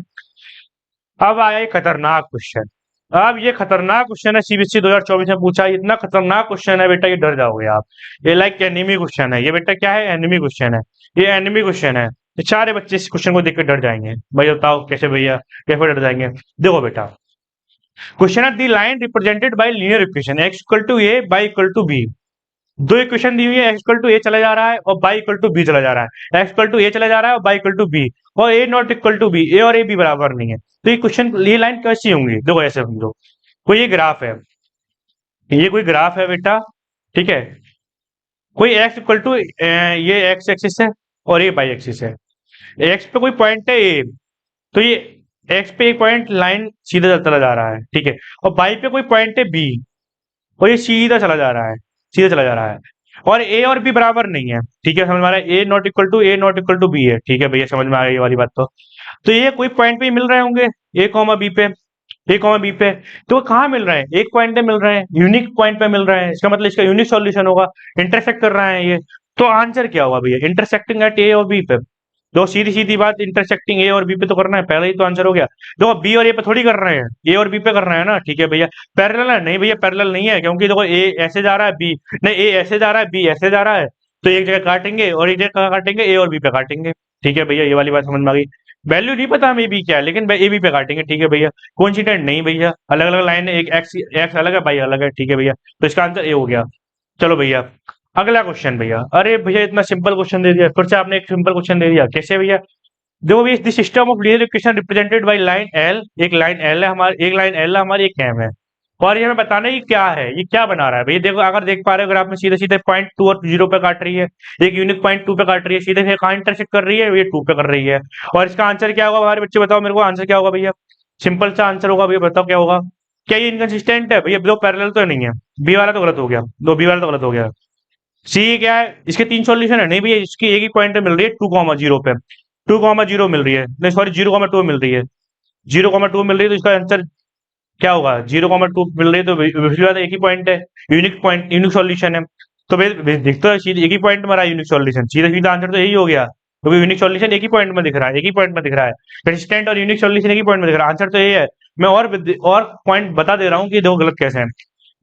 अब आया ये खतरनाक क्वेश्चन। अब ये खतरनाक क्वेश्चन है, सीबीएसई 2024 में पूछा, इतना खतरनाक क्वेश्चन है बेटा, ये डर जाओगे आप। ये लाइक एनिमी क्वेश्चन है ये बेटा, क्या है, एनिमी क्वेश्चन है। ये एनिमी क्वेश्चन है, ये सारे बच्चे इस क्वेश्चन को देख कर डर जाएंगे। भाई बताओ कैसे भैया, कैसे डर जाएंगे। देखो बेटा, क्वेश्चन है the line represented by linear equation x = a, y = b। दो इक्वेशन दी हुई है, x = a चला जा रहा है और y = b चला जा रहा है, x = a चला जा रहा है और y = b, और a not equal to b, a और a b बराबर नहीं है। तो ये क्वेश्चन, ये लाइन कैसी होंगी, देखो ऐसे समझो, कोई ये ग्राफ है, ये कोई ग्राफ है बेटा, ठीक है। कोई x = ये x एक्सिस है और ये y एक्सिस है। x पे कोई पॉइंट है a, तो ये x पे एक पॉइंट लाइन सीधा चला जा रहा है, ठीक है। और y पे कोई पॉइंट है b, और ये सीधा चला जा रहा है, सीधा चला जा रहा है। और ए और बी बराबर नहीं है, ठीक है, समझ में आ रहा है, ए नॉट इक्वल टू बी है, ठीक है भैया, समझ में आ गई ये वाली बात। तो ये कोई पॉइंट पे ही मिल रहे होंगे, A, B पे, A, B पे। तो वो कहाँ मिल रहे हैं, एक पॉइंट पे मिल रहे हैं, यूनिक पॉइंट पे मिल रहे हैं, इसका मतलब इसका यूनिक सॉल्यूशन होगा, इंटरसेक्ट कर रहे हैं ये। तो आंसर क्या होगा भैया, इंटरसेक्टिंग एट ए और बी पे। तो सीधी सीधी बात, इंटरसेक्टिंग ए और बी पे तो करना है, पहले ही तो आंसर हो गया। देखो बी और ए पे थोड़ी कर रहे हैं, ए और बी पे कर रहे हैं ना, ठीक है भैया। पैरेलल है, नहीं भैया पैरेलल नहीं है, क्योंकि देखो ए ऐसे जा रहा है, बी नहीं, ए ऐसे जा रहा है, बी ऐसे जा रहा है। तो एक जगह काटेंगे और एक जगह कहाँ काटेंगे, ए और बी पे काटेंगे। ठीक है भैया, ये वाली बात समझ में आ गई। वैल्यू नहीं पता हमें बी क्या है, लेकिन ए बी पे काटेंगे, ठीक है भैया। कोइंसिडेंट नहीं भैया, अलग अलग लाइन है, एक एक्स एक्स अलग है, बाई अलग है, ठीक है भैया। तो इसका आंसर ए हो गया। चलो भैया अगला क्वेश्चन भैया। अरे भैया इतना सिंपल क्वेश्चन दे दिया, फिर से आपने एक सिंपल क्वेश्चन दे दिया, कैसे भैया। देखो भैया, this system of linear equation represented by line L, एक लाइन एल है हमारी, एक लाइन एल है हमारी, एक एम है। और ये हमें बताना है ये क्या है, ये क्या बना रहा है भैया। देखो अगर देख पा रहे हो ग्राफ में, सीधे सीधे पॉइंट 2 और 0 पे काट रही है, एक यूनिक पॉइंट 2 पे काट रही है, सीधे से कहाँ इंटरसेक्ट कर रही है, ये 2 पे कर रही है। और इसका आंसर क्या होगा हमारे बच्चे, बताओ मेरे को आंसर क्या होगा भैया। सिंपल सा आंसर होगा भैया, बताओ क्या होगा। क्या ये इनकंसिस्टेंट है भैया, दो पैरेलल तो नहीं है, बी वाला तो गलत हो गया, दो बी वाला तो गलत हो गया। सी क्या है, इसके तीन सॉल्यूशन है, नहीं भैया इसकी एक ही पॉइंट पे मिल रही है, 2,0 पे, 2,0 मिल रही है, नहीं सॉरी 0,2 मिल रही है, 0,2 मिल रही है। तो इसका आंसर क्या होगा, 0,2 मिल रही है, तो पिछली बात एक ही पॉइंट है, यूनिक पॉइंट, यूनिक सॉल्यूशन है। तो दिखता है सीधे एक ही पॉइंट में रहा है यूनिक सॉल्यूशन, सीधा सीधा आंसर तो यही हो गया, क्योंकि यूनिक सॉल्यूशन एक ही पॉइंट में दिख रहा है, एक ही पॉइंट में दिख रहा है। कंसिस्टेंट और यूनिक सॉल्यूशन एक ही पॉइंट में दिख रहा है, आंसर तो यही है। मैं और पॉइंट बता दे रहा हूँ कि देखो गलत कैसे है।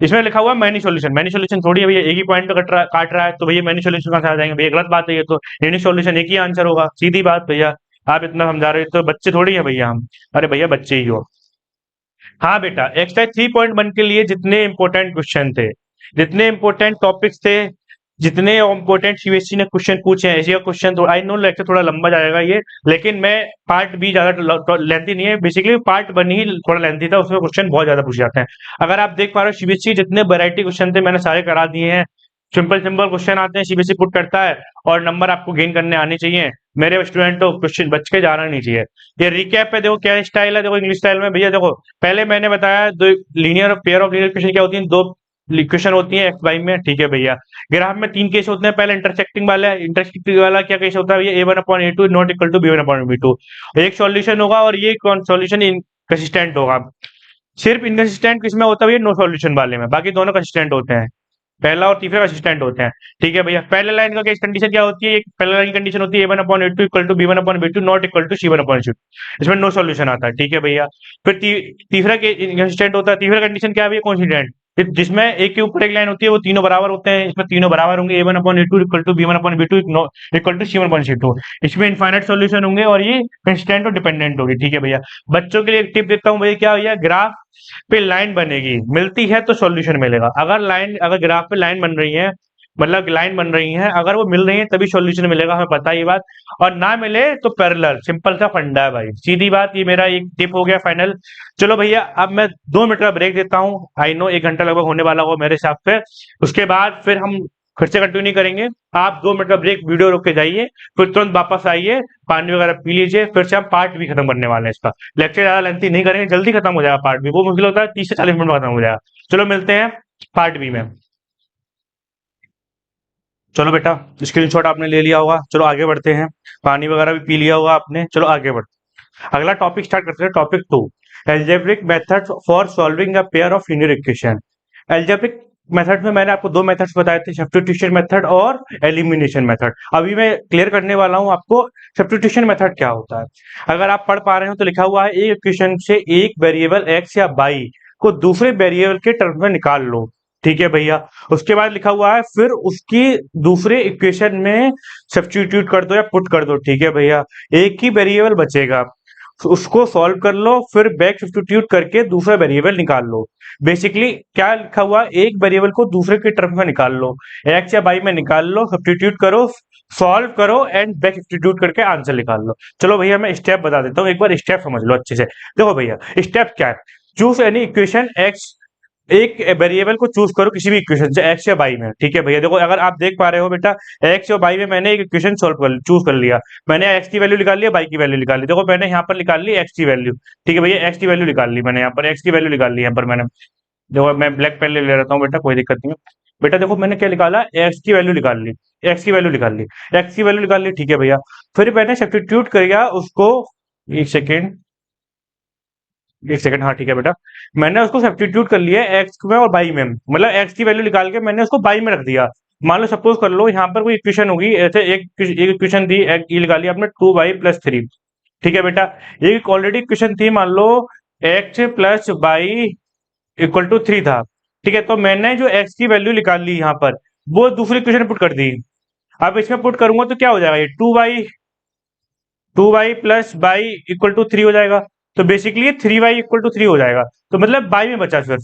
इसमें लिखा हुआ है मैनी सॉल्यूशन, मैनी सॉल्यूशन थोड़ी है भैया, एक ही पॉइंट पे काट रहा है, तो भैया मैनी सॉल्यूशन कहाँ से आ जाएंगे भैया, गलत बात है ये तो। यूनिक सॉल्यूशन एक ही आंसर होगा, सीधी बात भैया। आप इतना समझा रहे हो तो बच्चे थोड़ी है भैया हम, अरे भैया बच्चे ही हो। हाँ बेटा, एक्सरसाइज 3.1 के लिए जितने इंपॉर्टेंट क्वेश्चन थे, जितने इंपॉर्टेंट टॉपिक्स थे, जितने इंपॉर्टेंट सीबीएसई ने क्वेश्चन पूछे हैं, ऐसे क्वेश्चन थोड़ा, आई नो लेक्चर थोड़ा लंबा जाएगा ये, लेकिन मैं पार्ट बी ज्यादा लेंथी नहीं है, बेसिकली पार्ट वन ही थोड़ा लेंथी था, उसमें क्वेश्चन बहुत ज्यादा पूछे जाते हैं। अगर आप देख पा रहे हो सीबीएसई जितने वैरायटी क्वेश्चन थे मैंने सारे करा दिए हैं। सिंपल सिंपल क्वेश्चन आते हैं, सीबीएसई पुट करता है, और नंबर आपको गेन करने आने चाहिए। मेरे स्टूडेंट तो क्वेश्चन बच के जाना नहीं चाहिए। ये रिकैप पे देखो क्या स्टाइल है, देखो इंग्लिश स्टाइल में भैया। देखो पहले मैंने बताया दो linear pair of linear equation क्या होती है, दो इक्वेशन होती है एक्स वाई में, ठीक है भैया। ग्राफ में तीन केस होते हैं, पहले इंटरसेक्टिंग वाला, इंटरसेक्टिंग वाला क्या केस होता है भैया, A1/A2 not equal to B1/B2। एक सॉल्यूशन होगा और ये सॉल्यूशन इनकंसिस्टेंट होगा। सिर्फ इनकंसिस्टेंट किसमें होता है भैया, नो सॉल्यूशन वाले में, बाकी दोनों कंसिस्टेंट होते हैं। पहला और तीसरा असिस्टेंट होते हैं। ठीक है भैया, पहले लाइन का केस कंडीशन क्या होती है, ये पहले लाइन की कंडीशन होती है a1/a2 equal to b1/b2 not equal to c1/c2। इसमें नो सॉल्यूशन आता है। ठीक है भैया, फिर तीसरा असिस्टेंट होता है। तीसरा कंडीशन क्या है भैया, कॉन्स्टेंट, जिसमें एक के ऊपर एक लाइन होती है, वो तीनों बराबर होते हैं। इसमें तीनों बराबर होंगे, a1/a2 equal to b1/b2 equal to c1/c2। इसमें इनफाइनाइट सॉल्यूशन होंगे और ये कंस्टेंट और डिपेंडेंट होगी। ठीक है भैया, बच्चों के लिए एक टिप देता हूँ भैया, क्या भैया, ग्राफ पे लाइन बनेगी, मिलती है तो सॉल्यूशन मिलेगा। अगर ग्राफ पे लाइन बन रही है, मतलब लाइन बन रही है, अगर वो मिल रही है तभी सॉल्यूशन मिलेगा, हमें पता है ये बात। और ना मिले तो पैरेलल, सिंपल सा फंडा है भाई, सीधी बात। ये मेरा एक टिप हो गया फाइनल। चलो भैया, अब मैं 2 मिनट का ब्रेक देता हूँ। आई नो 1 घंटा लगभग होने वाला हो मेरे हिसाब से। उसके बाद फिर हम फिर से कंटिन्यू करेंगे। आप 2 मिनट का ब्रेक, वीडियो रोक के जाइए, फिर तुरंत वापस आइए, पानी वगैरह पी लीजिए, फिर से हम पार्ट भी खत्म करने वाले हैं इसका। लेक्चर ज्यादा लेंथी नहीं करेंगे, जल्दी खत्म हो जाएगा पार्ट भी। वो मुश्किल होता है 30 से 40 मिनट में खत्म हो जाएगा। चलो मिलते हैं पार्ट बी में। चलो बेटा, स्क्रीनशॉट आपने ले लिया होगा, चलो आगे बढ़ते हैं। पानी वगैरह भी पी लिया होगा आपने, चलो आगे बढ़ते हैं। अगला टॉपिक स्टार्ट करते हैं, topic 2, algebraic method for solving a pair of linear equation. Algebraic method में मैंने आपको 2 मेथड्स बताए थे, सब्स्टिट्यूशन मेथड और एलिमिनेशन मेथड। अभी मैं क्लियर करने वाला हूं आपको सब्स्टिट्यूशन मेथड क्या होता है। अगर आप पढ़ पा रहे हो तो लिखा हुआ है, एक इक्वेशन से एक वेरिएबल एक्स या वाई को दूसरे वेरिएबल के टर्म में निकाल लो। ठीक है भैया, उसके बाद लिखा हुआ है, फिर उसकी दूसरे इक्वेशन में सब्स्टिट्यूट कर दो या पुट कर दो। ठीक है भैया, एक ही वेरिएबल बचेगा, उसको सॉल्व कर लो, फिर बैक सब्स्टिट्यूट करके दूसरा वेरिएबल निकाल लो। बेसिकली क्या लिखा हुआ, एक वेरिएबल को दूसरे के टर्म में निकाल लो, एक्स या वाई में निकाल लो, सब्स्टिट्यूट करो, सॉल्व करो एंड बैक सब्स्टिट्यूट करके आंसर निकाल लो। चलो भैया, मैं स्टेप बता देता हूँ, एक बार स्टेप समझ लो अच्छे से। देखो भैया, स्टेप क्या है, चूज एनी इक्वेशन एक्स, एक वेरिएबल को चूज करो किसी भी इक्वेशन से, एक्स या वाई में। ठीक है भैया, देखो अगर आप देख पा रहे हो बेटा, एक्स और वाई में मैंने एक इक्वेशन चूज कर लिया। मैंने एक्स की वैल्यू निकाल लिया, वाई की वैल्यू निकाल ली। देखो मैंने यहाँ पर निकाल ली एक्स की वैल्यू। ठीक है भैया, एक्स की वैल्यू निकाल ली मैंने, यहाँ पर एक्स की वैल्यू निकाल ली यहाँ पर मैंने। देखो मैं ब्लैक पेन ले लेता हूँ बेटा, कोई दिक्कत नहीं है। बेटा देखो मैंने क्या निकाला, एक्स की वैल्यू निकाल ली, एक्स की वैल्यू निकाल ली, एक्स की वैल्यू निकाल ली। ठीक है भैया, फिर मैंने सब्स्टिट्यूट किया उसको, एक सेकेंड, एक सेकंड, हाँ ठीक है बेटा, मैंने उसको सब्स्टिट्यूट कर लिया एक्स में और बाई में, मतलब एक्स की वैल्यू निकाल के मैंने उसको बाई में रख दिया। मान लो सपोज कर लो यहाँ पर कोई इक्वेशन होगी, ऐसे एक इक्वेशन थी, एक ये निकाली आपने 2y+3। ठीक है बेटा, एक ऑलरेडी इक्वेशन थी, मान लो x+y=3 था। ठीक है, तो मैंने जो x की वैल्यू निकाल ली यहाँ पर, वो दूसरी इक्वेशन पुट कर दी। अब इसमें पुट करूंगा तो क्या हो जाएगा, ये 2y+y=3 हो जाएगा। तो बेसिकली ये 3y=3 हो जाएगा। तो मतलब बाई में बचा सिर्फ।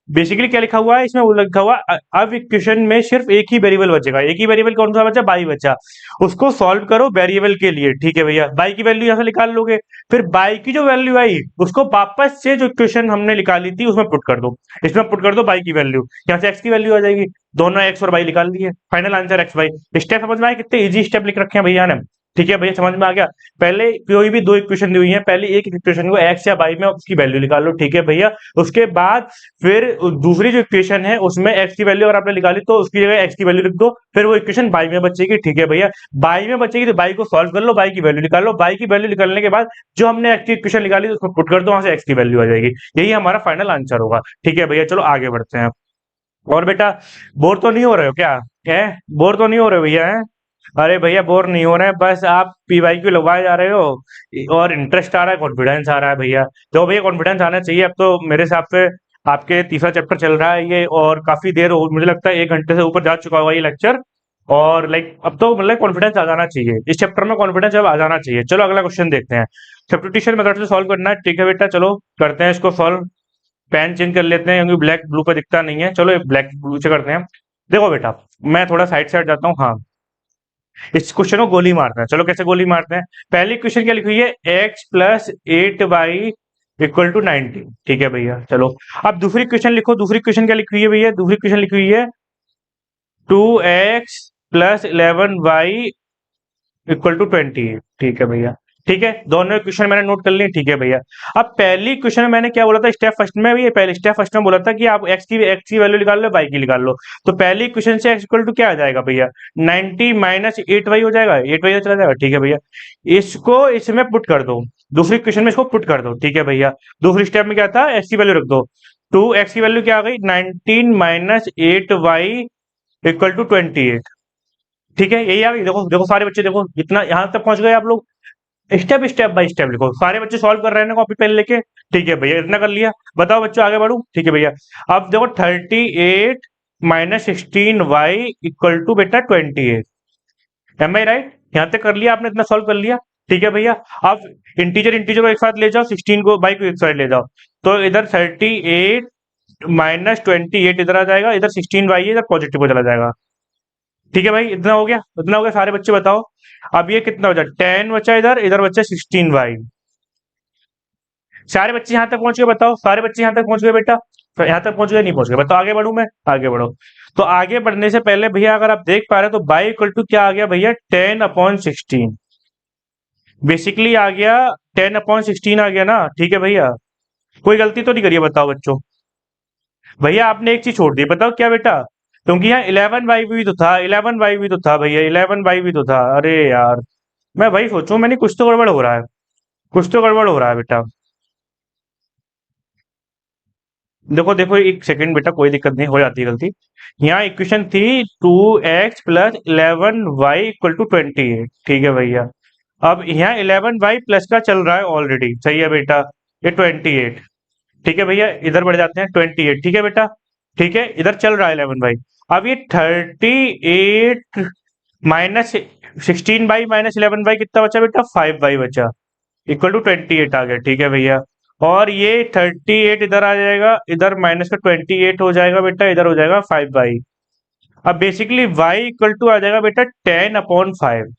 बेसिकली क्या लिखा हुआ है इसमें, वो लिखा हुआ अब इक्वेशन में सिर्फ एक ही वेरिएबल बचेगा। एक ही वेरिएबल कौन सा बचा, बाई बचा। उसको सॉल्व करो वेरिएबल के लिए। ठीक है भैया, बाई की वैल्यू यहाँ से निकाल लोगे, फिर बाई की जो वैल्यू आई उसको वापस से जो इक्वेशन हमने निकाली थी उसमें पुट कर दो। इसमें पुट कर दो बाई की वैल्यू, यहाँ से एक्स की वैल्यू आ जाएगी। दोनों एक्स और बाई निकाल दिए, final answer x by. Step समझ में आए, कितने इजी स्टेप लिख रखे हैं भैया ने। ठीक है भैया, समझ में आ गया। पहले कोई भी दो इक्वेशन दी हुई है, पहले एक इक्वेशन को एक्स या वाई में उसकी वैल्यू निकाल लो। ठीक है भैया, उसके बाद फिर दूसरी जो इक्वेशन है उसमें एक्स की वैल्यू अगर आपने निकाली तो उसकी जगह एक्स की वैल्यू लिख दो, फिर वो इक्वेशन बाई में बचेगी। ठीक है भैया, बाई में बचेगी तो बाई को सॉल्व कर लो, बाई की वैल्यू निकाल लो, बाई की वैल्यू निकालने के बाद जो हमने एक्स की इक्वेशन निकाली उसको पुट कर दो, वहां से एक्स की वैल्यू आ जाएगी। यही हमारा फाइनल आंसर होगा। ठीक है भैया, चलो आगे बढ़ते हैं। और बेटा, बोर तो नहीं हो रहे हो क्या, है बोर तो नहीं हो रहे हो भैया, है? अरे भैया बोर नहीं हो रहे हैं, बस आप पीवाईक्यू लगवाए जा रहे हो और इंटरेस्ट आ रहा है, कॉन्फिडेंस आ रहा है भैया। तो भैया कॉन्फिडेंस आना चाहिए। अब तो मेरे हिसाब से आपके तीसरा चैप्टर चल रहा है ये, और काफी देर हो, मुझे लगता है 1 घंटे से ऊपर जा चुका होगा ये लेक्चर। और लाइक अब तो मतलब कॉन्फिडेंस आ जाना चाहिए इस चैप्टर में, कॉन्फिडेंस अब आ जाना चाहिए। चलो अगला क्वेश्चन देखते हैं। सब्स्टिट्यूशन मेथड से सॉल्व करना है। ठीक है बेटा, चलो करते हैं इसको सॉल्व। पेन चेंज कर लेते हैं क्योंकि ब्लैक ब्लू पे दिखता नहीं है। चलो ये ब्लैक ब्लू से करते हैं। देखो बेटा, मैं थोड़ा साइड से हट जाता हूँ। हाँ, इस क्वेश्चन को गोली मारते हैं। चलो कैसे गोली मारते हैं, पहली क्वेश्चन क्या लिखी हुई है, x+8y=90। ठीक है भैया, चलो अब दूसरी क्वेश्चन लिखो। दूसरी क्वेश्चन क्या लिखी हुई है भैया, दूसरी क्वेश्चन लिखी हुई है 2x+11y=20। ठीक है भैया, ठीक है, दोनों क्वेश्चन मैंने नोट कर लिए। ठीक है भैया, अब पहली क्वेश्चन में मैंने क्या बोला था, स्टेप फर्स्ट में भी, पहले स्टेप फर्स्ट में बोला था कि आप एक्स की वैल्यू निकाल लो, वाई की निकाल लो। तो पहली क्वेश्चन से एक्स इक्वल टू क्या आ जाएगा भैया, 90 माइनस 8y हो जाएगा, 8y चला जाएगा। ठीक है भैया, इसको इसमें पुट कर दो, दूसरी क्वेश्चन में इसको पुट कर दो। ठीक है भैया, दूसरी स्टेप में क्या था, एक्स की वैल्यू रख दो। 2x की वैल्यू क्या आ गई, 19 माइनस 8y इक्वल टू 28। ठीक है, यही आ गई। देखो देखो सारे बच्चे, देखो इतना यहाँ तक पहुंच गए आप लोग। स्टेप स्टेप बाय स्टेप लिखो, सारे बच्चे सॉल्व कर रहे हैं ना कॉपी पेन लेके। ठीक है भैया, इतना कर लिया। बताओ बच्चों, आगे बढ़ू। ठीक है भैया, अब देखो 38 माइनस 16y इक्वल टू बेटा 28। एम आई राइट? यहाँ तक कर लिया आपने, इतना सॉल्व कर लिया। ठीक है भैया, अब इंटीजर इंटीजर को एक साथ ले जाओ, 16 को बाई को एक साथ ले जाओ। तो इधर 38 माइनस 28 इधर आ जाएगा, इधर 16y इधर पॉजिटिव को चला जाएगा। ठीक है भाई, इतना हो गया, इतना हो गया। सारे बच्चे बताओ, अब ये कितना बचा? 10 बचा, इधर इधर बचा 16y। सारे बच्चे यहाँ तक पहुंच गए? बताओ, सारे बच्चे यहाँ तक पहुंच गए बेटा? तो यहाँ तक पहुंच गए, नहीं पहुंच गए? बताओ, आगे बढ़ू मैं? आगे बढ़ो। तो आगे बढ़ने से पहले भैया अगर आप देख पा रहे हो तो बाई इक्वल टू क्या आ गया भैया? 10/16 बेसिकली आ गया। 10/16 आ गया ना? ठीक है भैया, कोई गलती तो नहीं करी है? बताओ बच्चों। भैया आपने एक चीज छोड़ दी, बताओ क्या बेटा? क्योंकि यहाँ 11y भी तो था, 11y भी तो था भैया, 11y भी तो था। अरे यार, मैं वही सोचूं, मैंने कुछ तो गड़बड़ हो रहा है, कुछ तो गड़बड़ हो रहा है बेटा। देखो देखो, एक सेकंड बेटा, कोई दिक्कत नहीं, हो जाती है गलती। यहाँ इक्वेशन थी 2x + 11y इक्वल टू 28। ठीक है भैया, अब यहाँ 11y प्लस का चल रहा है ऑलरेडी, सही है बेटा, ये 28। ठीक है भैया, इधर बढ़ जाते हैं 28। ठीक है बेटा, ठीक है, इधर चल रहा है 11y। अब ये 38 माइनस 16y माइनस 11y कितना बचा बेटा? 5y बचा, इक्वल टू 28 आ गया। ठीक है भैया, और ये 38 इधर आ जाएगा, इधर माइनस का 28 हो जाएगा बेटा, इधर हो जाएगा 5y। अब बेसिकली y इक्वल टू आ जाएगा बेटा 10/5।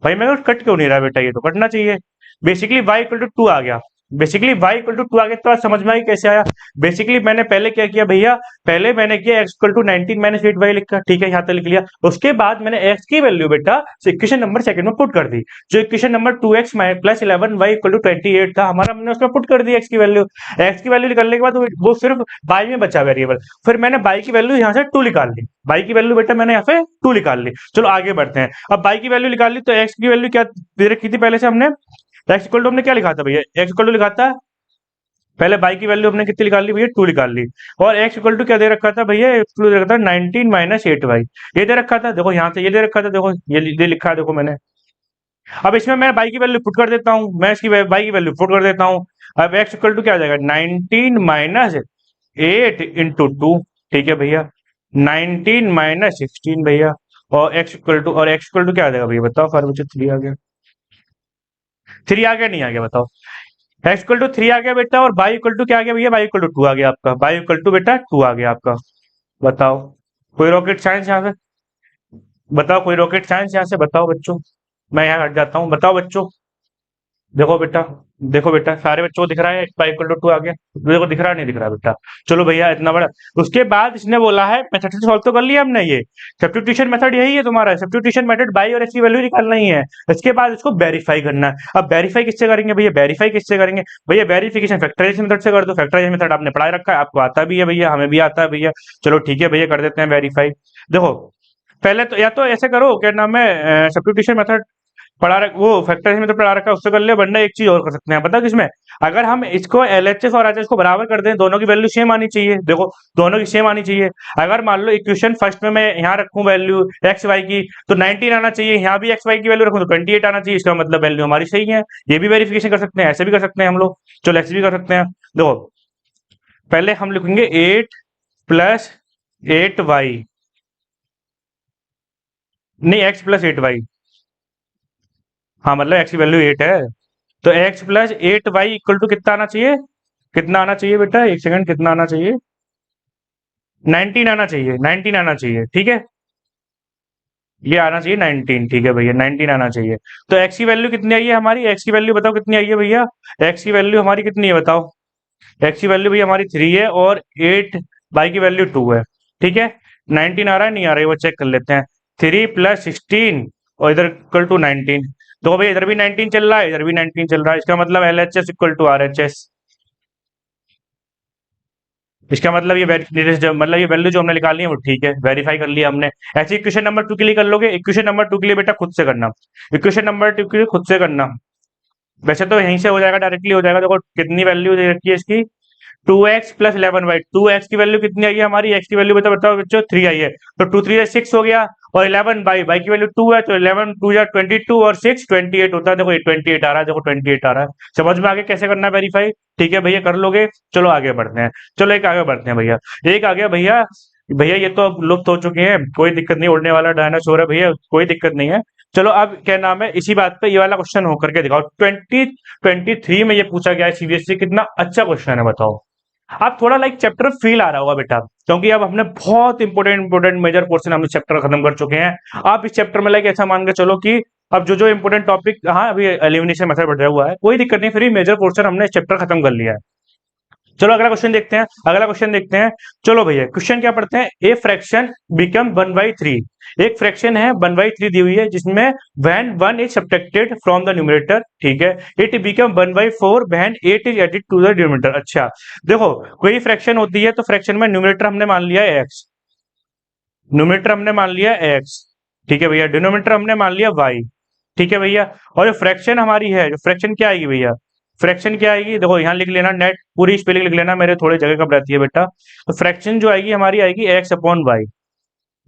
भाई मैं कट क्यों नहीं रहा बेटा? ये तो कटना चाहिए। बेसिकली y इक्वल टू 2 आ गया, बेसिकली y इक्वल टू 2 आ गया। तो आज समझ में आई कैसे आया? बेसिकली मैंने पहले क्या किया भैया? पहले मैंने किया x equal to 19 minus 8y लिखा। ठीक है, यहाँ तक लिख लिया। उसके बाद मैंने x की वैल्यू बेटा इक्वेशन नंबर सेकंड में पुट कर दी। जो equation number 2x + 11y equal to 28 था हमारा, मैंने उसमें पुट कर दी x की वैल्यू। x की वैल्यू निकालने के बाद वो सिर्फ y में बचा वेरिएबल। फिर मैंने y की वैल्यू यहाँ से 2 निकाल ली। y की वैल्यू बेटा मैंने यहाँ पे 2 निकाल ली। चलो आगे बढ़ते हैं। अब y की वैल्यू निकाल ली, तो x की वैल्यू क्या दे रखी थी पहले से हमने? x इक्वल टू हमने क्या लिखा था भैया? x इक्वल टू लिखा था पहले, y की वैल्यू हमने कितनी निकाल ली भैया? 2 निकाल ली। और x इक्वल टू क्या दे रखा था भैया? x इक्वल दे रखा था 19 माइनस 8y। ये दे रखा था, देखो यहाँ से ये दे रखा था, देखो ये लिखा है, देखो मैंने। अब इसमें मैं y की वैल्यू पुट कर देता हूँ, मैं इसकी y की वैल्यू पुट कर देता हूँ। अब x इक्वल टू क्या आ जाएगा? 19 माइनस 8 इंटू 2। ठीक है भैया, 19 माइनस 16 भैया, और x इक्वल टू क्या आ जाएगा भैया? बताओ, फार बच्चे 3 आ गया। 3 आ गया, नहीं आ गया? बताओ। x इक्वल टू 3 आ गया बेटा, और y इक्वल टू क्या आ गया भैया? y इक्वल टू 2 आ गया आपका, y इक्वल टू बेटा 2 आ गया आपका। बताओ, कोई रॉकेट साइंस यहाँ से? बताओ, कोई रॉकेट साइंस यहाँ से? बताओ बच्चों, मैं यहाँ हट जाता हूँ। बताओ बच्चों, देखो बेटा, देखो बेटा, सारे बच्चों को दिख रहा है y इक्वल टू 2 आ गया? देखो दिख रहा है, नहीं दिख रहा बेटा? चलो भैया, इतना बड़ा। उसके बाद इसने बोला है मेथड से सॉल्व तो कर लिया हमने, ये सब्स्टिट्यूशन मेथड यही है तुम्हारा। सब्स्टिट्यूशन मेथड y और x की वैल्यू निकालना ही है। इसके बाद इसको वेरीफाई करना है। अब वेरीफाई किससे करेंगे भैया? वेरीफाई किससे करेंगे भैया? वेरिफिकेशन फैक्टराइजेशन मेथड से कर दो। फैक्टराइजेशन मेथड आपने पढ़ा रखा है, आपको आता भी है भैया, हमें भी आता है भैया। चलो ठीक है भैया, कर देते हैं वेरीफाई। देखो, पहले तो या तो ऐसे करो, क्या नाम है, सब्स्टिट्यूशन मेथड वो फैक्टराइजेशन में तो पढ़ा रखा है, उससे कर ले, वरना एक चीज और कर सकते हैं, पता किसमें? अगर हम इसको एलएचएस और आरएचएस को बराबर कर दें, दोनों की वैल्यू सेम आनी चाहिए। देखो, दोनों की सेम आनी चाहिए। अगर मान लो इक्वेशन फर्स्ट में मैं यहाँ रखूं वैल्यू एक्स वाई की, तो 19 आना चाहिए। यहाँ भी एक्स वाई की वैल्यू रखूं तो 28 आना चाहिए। इसका मतलब वैल्यू हमारी सही है। ये भी वेरिफिकेशन कर सकते हैं, ऐसे भी कर सकते हैं हम लोग। चलो ऐसे भी कर सकते हैं। देखो, पहले हम लिखेंगे 8 + 8y, नहीं x + 8y। हाँ, मतलब x की वैल्यू 8 है, तो x + 8y इक्वल टू कितना आना चाहिए? कितना आना चाहिए बेटा? एक सेकंड, कितना आना चाहिए? 19 आना चाहिए, 19 आना चाहिए। ठीक है, ये आना चाहिए 19। ठीक है भैया, 19 आना चाहिए। तो x की वैल्यू कितनी आई है हमारी? x की वैल्यू बताओ कितनी आई है भैया? x की वैल्यू हमारी कितनी है बताओ? x की वैल्यू भैया हमारी 3 है, और 8 y की वैल्यू 2 है। ठीक है, 19 आ रहा है, नहीं आ रहा है, वो चेक कर लेते हैं। 3 + 16 और इधर इक्वल टू 19। तो भैया इधर भी 19 चल रहा है, इधर भी 19 चल रहा है। इसका मतलब LHS इक्वल टू RHS। इसका मतलब मतलब ये वैल्यू जो हमने निकाली है वो ठीक है, वेरीफाई कर लिया हमने। ऐसे इक्वेशन नंबर 2 के लिए कर लोगे। इक्वेशन नंबर 2 के लिए बेटा खुद से करना, इक्वेशन नंबर 2 के लिए खुद से करना। वैसे तो यहीं से हो जाएगा, डायरेक्टली हो जाएगा। देखो कितनी वैल्यू दे रखी है इसकी? 2x प्लस 11y, 2x की वैल्यू कितनी आई है हमारी, x की वैल्यू बताओ बच्चों 3 आई है, तो 2 3 6 हो गया, और 11 y की वैल्यू 2 है, तो 11 2 या 22 और 6 28 होता है। देखो ये 28 आ रहा है, देखो 28 आ रहा है। समझ में आगे कैसे करना है वेरीफाई, ठीक है भैया, कर लोगे। चलो आगे बढ़ते हैं, चलो एक आगे बढ़ते हैं भैया, एक आ गया भैया। भैया ये तो अब लुप्त हो चुके हैं, कोई दिक्कत नहीं, उड़ने वाला डायनासोर है भैया, कोई दिक्कत नहीं है। चलो अब क्या नाम है, इसी बात पे ये वाला क्वेश्चन हो करके दिखाओ। 2023 में ये पूछा गया है सीबीएसई, कितना अच्छा क्वेश्चन है बताओ। आप थोड़ा लाइक चैप्टर फील आ रहा होगा बेटा, क्योंकि अब हमने बहुत इंपोर्टेंट मेजर पोर्शन हमने चैप्टर खत्म कर चुके हैं। आप इस चैप्टर में लाइक ऐसा मान के चलो कि अब जो जो इंपोर्टेंट टॉपिक, हाँ अभी एलिमिनेशन मेथड बढ़ हुआ है, कोई दिक्कत नहीं, फिर भी मेजर पोर्शन हमने इस चैप्टर खत्म कर लिया है। चलो अगला क्वेश्चन देखते हैं, अगला क्वेश्चन देखते हैं। चलो भैया क्वेश्चन क्या पढ़ते हैं, ए फ्रैक्शन बिकम 1/3। एक फ्रैक्शन है 1/3 दी हुई है, जिसमें when 1 is subtracted from the numerator, ठीक है, it become 1/4 when 8 is added to the denominator. अच्छा देखो, कोई फ्रैक्शन होती है तो फ्रैक्शन में न्यूमरेटर हमने मान लिया x, न्यूमरेटर हमने मान लिया x, ठीक है भैया, डिनोमिनेटर हमने मान लिया y, ठीक है भैया। और जो फ्रैक्शन हमारी है, जो फ्रैक्शन क्या आएगी भैया, फ्रैक्शन क्या आएगी, देखो यहाँ लिख लेना, नेट पूरी स्पेलिंग लिख लेना, मेरे थोड़ी जगह कम रहती है बेटा। तो फ्रैक्शन जो आएगी हमारी आएगी x अपॉन वाई,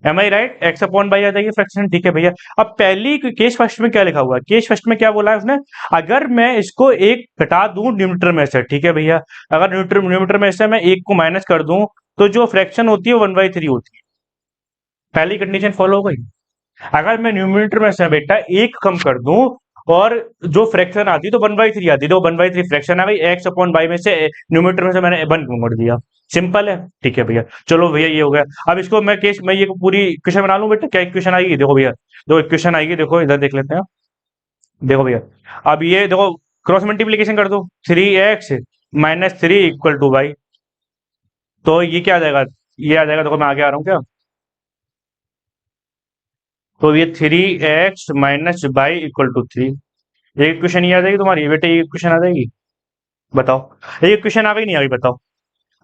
एम आई राइट, x अपॉन वाई आ जाएगी फ्रैक्शन, ठीक है भैया। अब पहली केस फर्स्ट में क्या लिखा हुआ है, केस फर्स्ट में क्या बोला है उसने, अगर मैं इसको एक घटा दूं न्यूमरेटर में से, ठीक है भैया, अगर न्यूमरेटर में से मैं एक को माइनस कर दूं, तो जो फ्रैक्शन होती है 1/3 होती है। पहली कंडीशन फॉलो हो गई। अगर मैं न्यूमरेटर में से बेटा एक कम कर दूं, और जो फ्रैक्शन आती है तो 1/3 आती है, तो 1/3 फ्रैक्शन आ गई, x अपॉन वाई में से न्यूमरेटर में से मैंने 1 कम कर दिया, सिंपल है, ठीक है भैया। चलो भैया ये हो गया। अब इसको मैं केस, मैं ये पूरी इक्वेशन बना लूं बेटा, क्या इक्वेशन आएगी, देखो भैया, दो इक्वेशन आएगी, देखो इधर देख लेते हैं, देखो भैया। अब ये देखो, क्रॉस मल्टीप्लीकेशन कर दो, 3x minus 3 equal to Y, तो ये क्या आ जाएगा, ये आ जाएगा, देखो मैं आगे आ रहा हूँ क्या, तो ये 3x minus y equal to 3, एक इक्वेशन ये आ जाएगी तुम्हारी बेटे, एक इक्वेशन आ जाएगी, बताओ, एक इक्वेशन आ गई नहीं आ गई, बताओ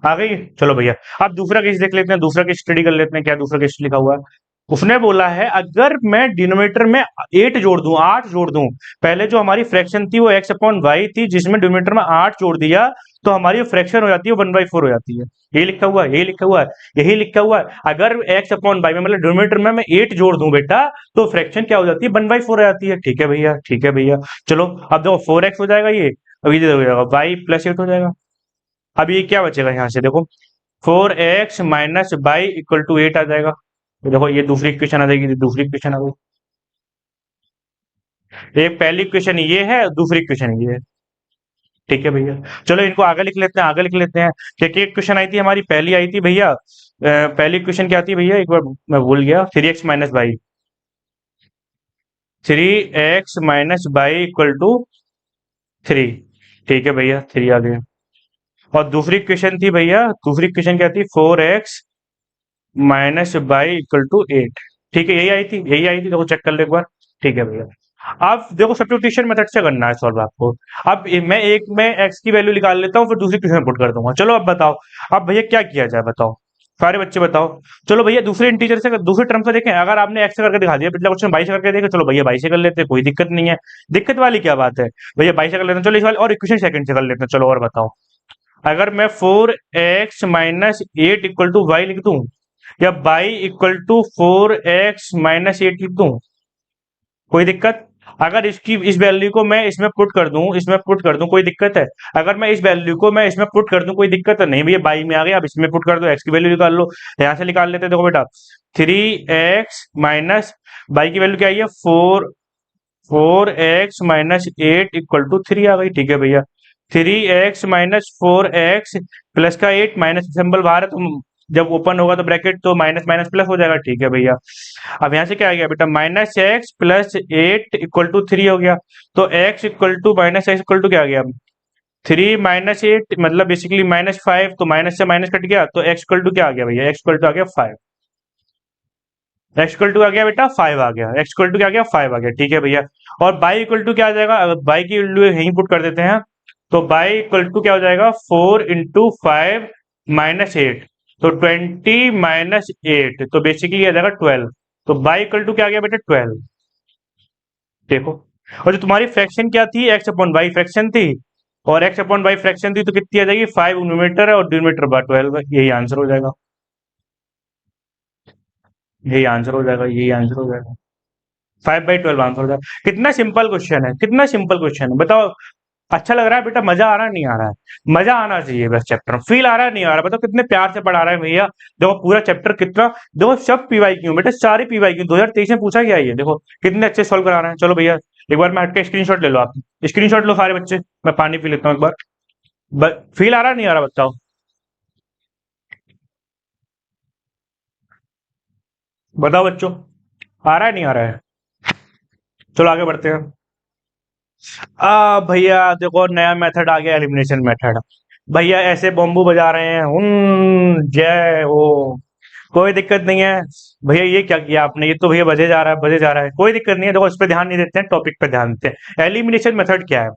आ गई। चलो भैया अब दूसरा केस देख लेते हैं, दूसरा केस स्टडी कर लेते हैं, क्या दूसरा केस लिखा हुआ है। उसने बोला है अगर मैं डिनोमिनेटर में 8 जोड़ दूं, 8 जोड़ दूं, पहले जो हमारी फ्रैक्शन थी वो x अपॉन वाई थी, जिसमें डिनोमिनेटर में 8 जोड़ दिया, तो हमारी फ्रैक्शन हो जाती है 1/4 हो जाती है। यही लिखा हुआ है, यही लिखा हुआ है, यही लिखा हुआ है। अगर x अपॉन वाई में मतलब डिनोमिनेटर में मैं 8 जोड़ दूं बेटा, तो फ्रैक्शन क्या हो जाती है, 1/4 हो जाती है, ठीक है भैया, ठीक है भैया। चलो अब देखो 4x हो जाएगा ये, अब ये हो जाएगा वाई प्लस 8 हो जाएगा। अब ये क्या बचेगा यहाँ से, देखो 4x minus y equal to 8 आ जाएगा, तो देखो ये दूसरी इक्वेशन आ जाएगी, दूसरी इक्वेशन आ गई। एक पहली इक्वेशन ये है, दूसरी इक्वेशन ये है, ठीक है भैया। चलो इनको आगे लिख लेते हैं, आगे लिख लेते हैं। क्या क्या इक्वेशन आई थी हमारी, पहली आई थी भैया, पहली इक्वेशन क्या थी भैया, एक बार मैं भूल गया, 3x minus y, 3x minus y equal to 3, ठीक है भैया, 3 आ गया। और दूसरी इक्वेशन थी भैया, दूसरी इक्वेशन क्या थी, 4x minus y equal to 8, ठीक है, यही आई थी, यही आई थी, देखो चेक कर लो एक बार, ठीक है भैया। अब देखो सब्स्टिट्यूशन मेथड से करना है सॉल्व आपको। अब मैं एक में x की वैल्यू निकाल लेता हूँ, फिर दूसरी क्वेश्चन पुट कर दूंगा। चलो अब बताओ, अब भैया क्या किया जाए, बताओ सारे बच्चे बताओ। चलो भैया दूसरे इंटीजर से, दूसरे टर्म से देखें, अगर आपने x से करके दिखा दिया, पिछला क्वेश्चन 22 से करके देखे, चलो भैया 22 से कर लेते हैं, कोई दिक्कत नहीं है, दिक्कत वाली क्या बात है भैया, 22 से कर लेते हैं। चलो इस वाले और इक्वेशन सेकंड से कर लेते हैं, चलो और बताओ। अगर मैं 4x minus 8 equal to Y लिख दूं, या y equal to 4x minus 8 लिख दूं, कोई दिक्कत, अगर इसकी इस वैल्यू को मैं इसमें पुट कर दूं, इसमें पुट कर दूं, कोई दिक्कत है, अगर मैं इस वैल्यू को मैं इसमें पुट कर दूं, कोई दिक्कत है नहीं भैया, बाई में आ गया, अब इसमें पुट कर दो, x की वैल्यू निकाल लो, यहां से निकाल लेते हैं, देखो बेटा 3x माइनस बाई की वैल्यू क्या आई है, 4x माइनस 8 इक्वल टू 3 आ गई, ठीक है भैया। 3x माइनस 4x प्लस का 8, माइनस सिंबल बाहर है, तो जब ओपन होगा तो ब्रैकेट, तो माइनस माइनस प्लस हो जाएगा, ठीक है भैया। अब यहाँ से क्या आ गया बेटा, minus x plus 8 equal to 3 हो गया, तो x equal to minus x equal to क्या आ गया, 3 माइनस 8 मतलब बेसिकली -5, तो माइनस से माइनस कट गया, तो x इक्वल टू क्या आ गया भैया, x इक्वल टू आ गया 5, x इक्वल टू आ गया बेटा 5 आ गया, x इक्वल टू क्या आ गया 5 आ गया, ठीक है भैया। और y इक्वल टू क्या आ जाएगा, अगर y की वैल्यू यहीं पुट कर देते हैं, तो y इक्वल टू क्या हो जाएगा, 4 इंटू 5 माइनस 8, तो 20 माइनस 8, तो बेसिकली आ जाएगा 12, तो y इक्वल टू क्या आ गया बेटा 12, देखो। और जो तुम्हारी फ्रैक्शन क्या थी, x अपॉन वाई फ्रैक्शन थी, और एक्स अपॉन वाई फ्रैक्शन थी तो कितनी आ जाएगी, 5 न्यूमरेटर है और डिनोमिनेटर बाय 12 है। यही आंसर हो जाएगा, यही आंसर हो जाएगा, यही आंसर हो जाएगा। 5/12 आंसर हो जाएगा। कितना सिंपल क्वेश्चन है, कितना सिंपल क्वेश्चन है, बताओ। अच्छा लग रहा है बेटा, मजा आ रहा है नहीं आ रहा है? मजा आना चाहिए बस, चैप्टर फील आ रहा है नहीं आ रहा, बताओ कितने प्यार से पढ़ा रहा है भैया। देखो पूरा चैप्टर कितना, देखो सब पीवाई क्यों बेटा, सारी पीवाई क्यों 2023 में पूछा गया है ये, देखो कितने अच्छे सॉल्व करा रहे हैं। चलो भैया एक बार मैं हट के स्क्रीनशॉट ले लो, आप स्क्रीनशॉट लो सारे बच्चे, मैं पानी पी लेता हूँ एक बार। फील आ रहा है नहीं आ रहा बताओ। बताओ बच्चों, आ रहा है नहीं आ रहा है? चलो आगे बढ़ते हैं। भैया देखो नया मेथड आ गया, एलिमिनेशन मेथड। भैया ऐसे बॉम्बू बजा रहे हैं, जय हो, कोई दिक्कत नहीं है। भैया ये क्या किया आपने, ये तो भैया बजे जा रहा है, बजे जा रहा है, कोई दिक्कत नहीं है। देखो इस पे ध्यान नहीं देते हैं, टॉपिक पे ध्यान देते हैं। एलिमिनेशन मेथड क्या है?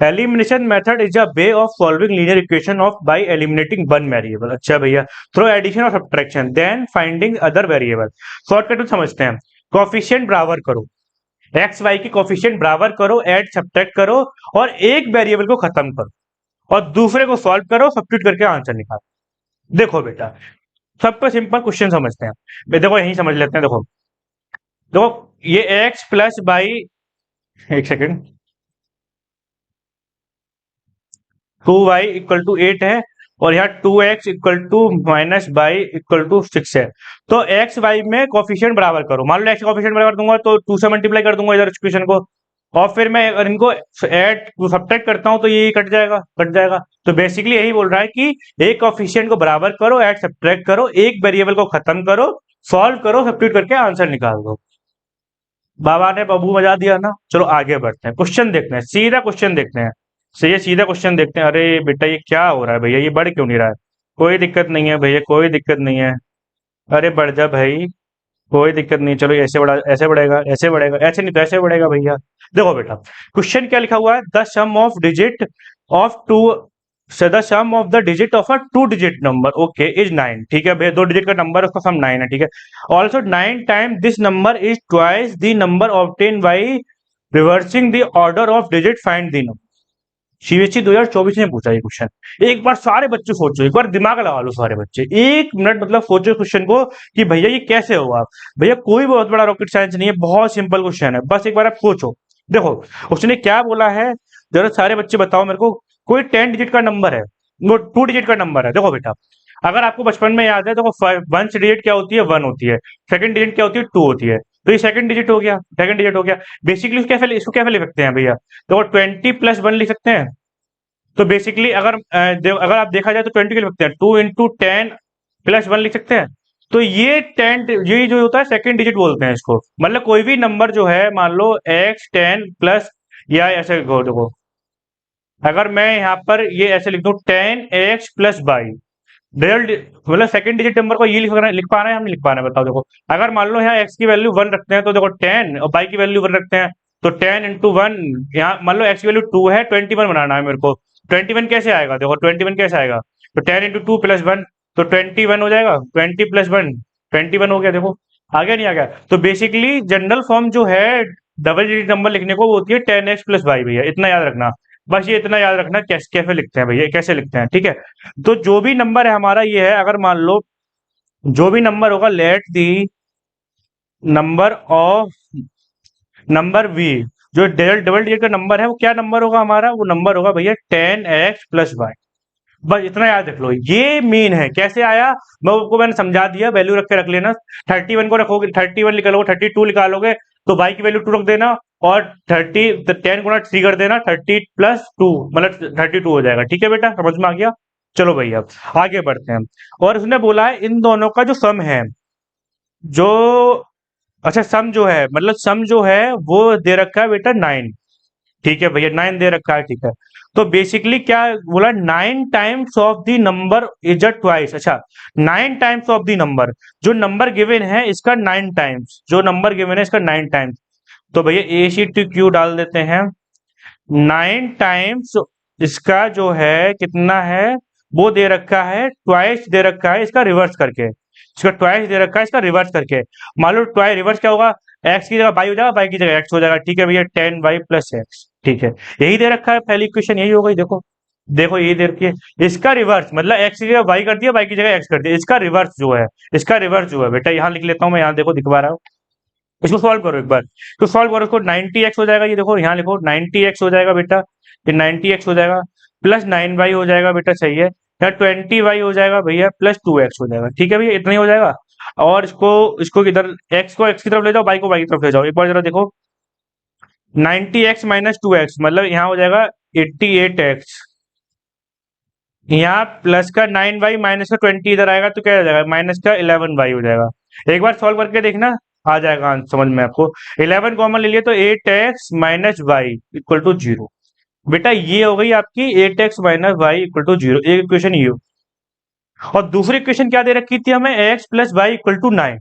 Elimination method is a way of solving linear equation of by eliminating one variable. अच्छा भैया, थ्रू एडिशन और subtraction then finding other variable. Shortcut में समझते हैं, कोफिशिएंट बराबर करो, एक्स वाई की कोफिशिएंट बराबर करो, ऐड सब्ट्रैक्ट करो और एक वेरिएबल को खत्म करो और दूसरे को सॉल्व करो, सब्स्टिट्यूट करके आंसर निकालो। देखो बेटा, सबको सिंपल क्वेश्चन समझते हैं, देखो यही समझ लेते हैं। देखो देखो ये एक्स प्लस बाई, एक सेकेंड, 2y इक्वल टू 8 है और यहाँ 2x equal to minus y equal to 6 है। तो एक्स वाई में कोफिशिएंट बराबर करो, मान लो एक्स कोफिशिएंट बराबर दूंगा तो 2 से मल्टीप्लाई कर दूंगा इधर इक्वेशन को, और फिर मैं अगर इनको ऐड सब्ट्रैक्ट करता हूं तो ये कट जाएगा, कट जाएगा। तो बेसिकली यही बोल रहा है कि एक कोफिशिएंट को बराबर करो, ऐड सब्ट्रैक्ट करो, एक वेरिएबल को खत्म करो, सॉल्व करो, सब्स्टिट्यूट करके आंसर निकाल दो। बाबा ने बबू बजा दिया ना। चलो आगे बढ़ते हैं, क्वेश्चन देखते हैं, सीधा क्वेश्चन देखते हैं। ये सीधा क्वेश्चन देखते हैं। अरे बेटा ये क्या हो रहा है भैया, ये बढ़ क्यों नहीं रहा है? कोई दिक्कत नहीं है भैया, कोई दिक्कत नहीं है। अरे बढ़ जा भाई, कोई दिक्कत नहीं। चलो ऐसे बढ़ा, ऐसे बढ़ेगा, ऐसे बढ़ेगा, ऐसे नहीं तो ऐसे बढ़ेगा भैया। देखो बेटा क्वेश्चन क्या लिखा हुआ है, the sum of digit of two, the sum of the digit of a two digit number okay is 9। ठीक है भैया, दो डिजिट का नंबर, उसका सम 9 है। ठीक है, also 9 time this number is twice the number obtain by reversing the order of digit, find the number. CBSE 2024 में पूछा ये क्वेश्चन। एक बार सारे बच्चे सोचो, एक बार दिमाग लगा लो सारे बच्चे, 1 मिनट मतलब सोचो क्वेश्चन को कि भैया ये कैसे होगा। भैया कोई बहुत बड़ा रॉकेट साइंस नहीं है, बहुत सिंपल क्वेश्चन है, बस एक बार आप सोचो। देखो उसने क्या बोला है, जरा सारे बच्चे बताओ मेरे को। कोई 10 डिजिट का नंबर है, वो 2 डिजिट का नंबर है। देखो बेटा अगर आपको बचपन में याद है, देखो वन डिजिट क्या होती है, 1 होती है, सेकंड डिजिट क्या होती है, 2 होती है। तो ये सेकंड डिजिट हो गया, सेकंड डिजिट हो गया। बेसिकली इसको कैसे लिख सकते हैं भैया, देखो 20+1 लिख सकते हैं। तो बेसिकली अगर आप देखा जाए तो 20 के लिख सकते हैं, 2 × 10+1 लिख सकते हैं। तो ये 10, ये जो होता है सेकंड डिजिट बोलते हैं इसको। मतलब कोई भी नंबर जो है, मान लो x10 प्लस, या ऐसे देखो, अगर मैं यहाँ पर ये ऐसे लिख दूं 10x+y, मतलब सेकंड डिजिट नंबर को ये लिख पा रहे हैं, हम नहीं लिख पा रहे हैं, बताओ। देखो अगर मान लो यहाँ x की वैल्यू 1 रखते हैं तो देखो 10, और y की वैल्यू 1 रखते हैं तो 10 × 1, यहाँ मान लो x की वैल्यू 2 है, 21 बनाना है मेरे को। 21 कैसे आएगा, देखो 21 कैसे आएगा, तो 10 × 2 + 1, तो 21 हो जाएगा, 20+1 21 हो गया। देखो आ गया नहीं आ गया? तो बेसिकली जनरल फॉर्म जो है डबल डिजिट नंबर लिखने को वो होती है 10x+y भैया, इतना याद रखना। बस ये इतना याद रखना कैसे कैसे लिखते हैं भैया, कैसे लिखते हैं, ठीक है। तो जो भी नंबर है हमारा ये है, अगर मान लो जो भी नंबर होगा, let the number of number we, जो डबल डिजिट का नंबर है वो क्या नंबर होगा हमारा, वो नंबर होगा भैया 10x+y। बस इतना याद रख लो, ये मीन है। कैसे आया मैं आपको मैंने समझा दिया, वैल्यू रख के रख लेना। 31 को रखोगे, 31 निकालोगे, 32 निकालोगे तो y की वैल्यू 2 रख देना, और 10 × 3 कर देना, 30+2 मतलब 32 हो जाएगा। ठीक है बेटा, समझ में आ गया? चलो भैया आगे बढ़ते हैं। और उसने बोला है इन दोनों का जो सम है, जो, अच्छा सम जो है, मतलब सम जो है वो दे रखा है बेटा 9। ठीक है भैया 9 दे रखा है, ठीक है। तो बेसिकली क्या बोला, 9 times of the number is a twice. अच्छा 9 टाइम्स ऑफ द नंबर, जो नंबर गिवन है इसका 9 टाइम्स, जो नंबर गिवन है इसका 9 टाइम्स। तो भैया AC/Q डाल देते हैं, 9 टाइम्स इसका जो है कितना है, वो दे रखा है ट्वाइस, दे रखा है इसका रिवर्स करके। इसका ट्वाइस दे रखा है, इसका रिवर्स करके मान लो ट्वाइस रिवर्स क्या होगा, एक्स की जगह वाई हो जाएगा, वाई की जगह एक्स हो जाएगा, ठीक है भैया, 10y+x, ठीक है, यही दे रखा है, पहली इक्वेशन यही हो गई, देखो देखो यही दे रखी है, इसका रिवर्स मतलब एक्स की जगह वाई कर दिया, वाई की जगह एक्स कर दिया, इसका रिवर्स जो है, इसका रिवर्स जो है बेटा यहाँ लिख लेता हूँ मैं, यहाँ देखो दिखवा रहा हूँ, इसको सॉल्व करो एक बार, तो सॉल्व करो इसको, 90x हो जाएगा, ये देखो यहाँ लिखो 90x हो जाएगा बेटा, ये 90x हो जाएगा, प्लस 9y हो जाएगा बेटा, सही है, या 20y हो जाएगा भैया, प्लस 2x हो जाएगा, ठीक है भैया, इतना ही हो जाएगा। और इसको इसको इधर x को x की तरफ ले जाओ, y को y की तरफ ले जाओ, एक बार जरा देखो, 90x - 2x मतलब यहाँ हो जाएगा 88x, यहाँ प्लस का 9y माइनस का 20 इधर आएगा तो क्या हो जाएगा, माइनस का 11y हो जाएगा, एक बार सॉल्व करके देखना, आ जाएगा आंसर समझ में आपको, 11 कॉमन ले लिए तो 8x - y = 0, बेटा ये हो गई आपकी 8x - y = 0, एक इक्वेशन ये, और दूसरी इक्वेशन क्या दे रखी थी हमें, x+y = 9,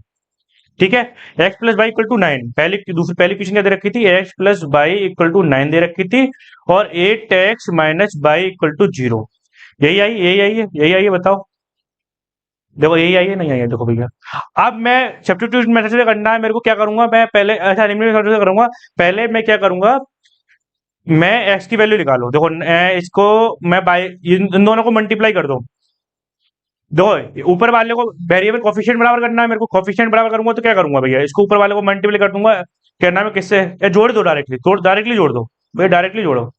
ठीक है, x+y = 9, पहली इक्वेशन क्या दे रखी थी, x+y = 9 दे रखी थी, और 8x - y = 0, यही आई है बताओ, देखो यही आई है नहीं आई है, देखो भैया, अब मैं सब्स्टिट्यूट मेथड से करना है मेरे को, क्या करूंगा मैं पहले, अच्छा एलिमिनेट मेथड से करूंगा, पहले मैं क्या करूंगा, मैं x की वैल्यू निकालो, देखो इसको मैं बाय इन दोनों को मल्टीप्लाई कर दो, देखो ऊपर वाले को वेरिएबल कोफिशिएंट बराबर करना है मेरे को, कोफिशिएंट बराबर करूंगा तो क्या करूंगा भैया, इसको ऊपर वाले को मल्टीप्लाई कर दूंगा, क्या नाम है किससे, या जोड़ दो डायरेक्टली, डायरेक्टली जोड़ दो भैया, डायरेक्टली जोड़ो,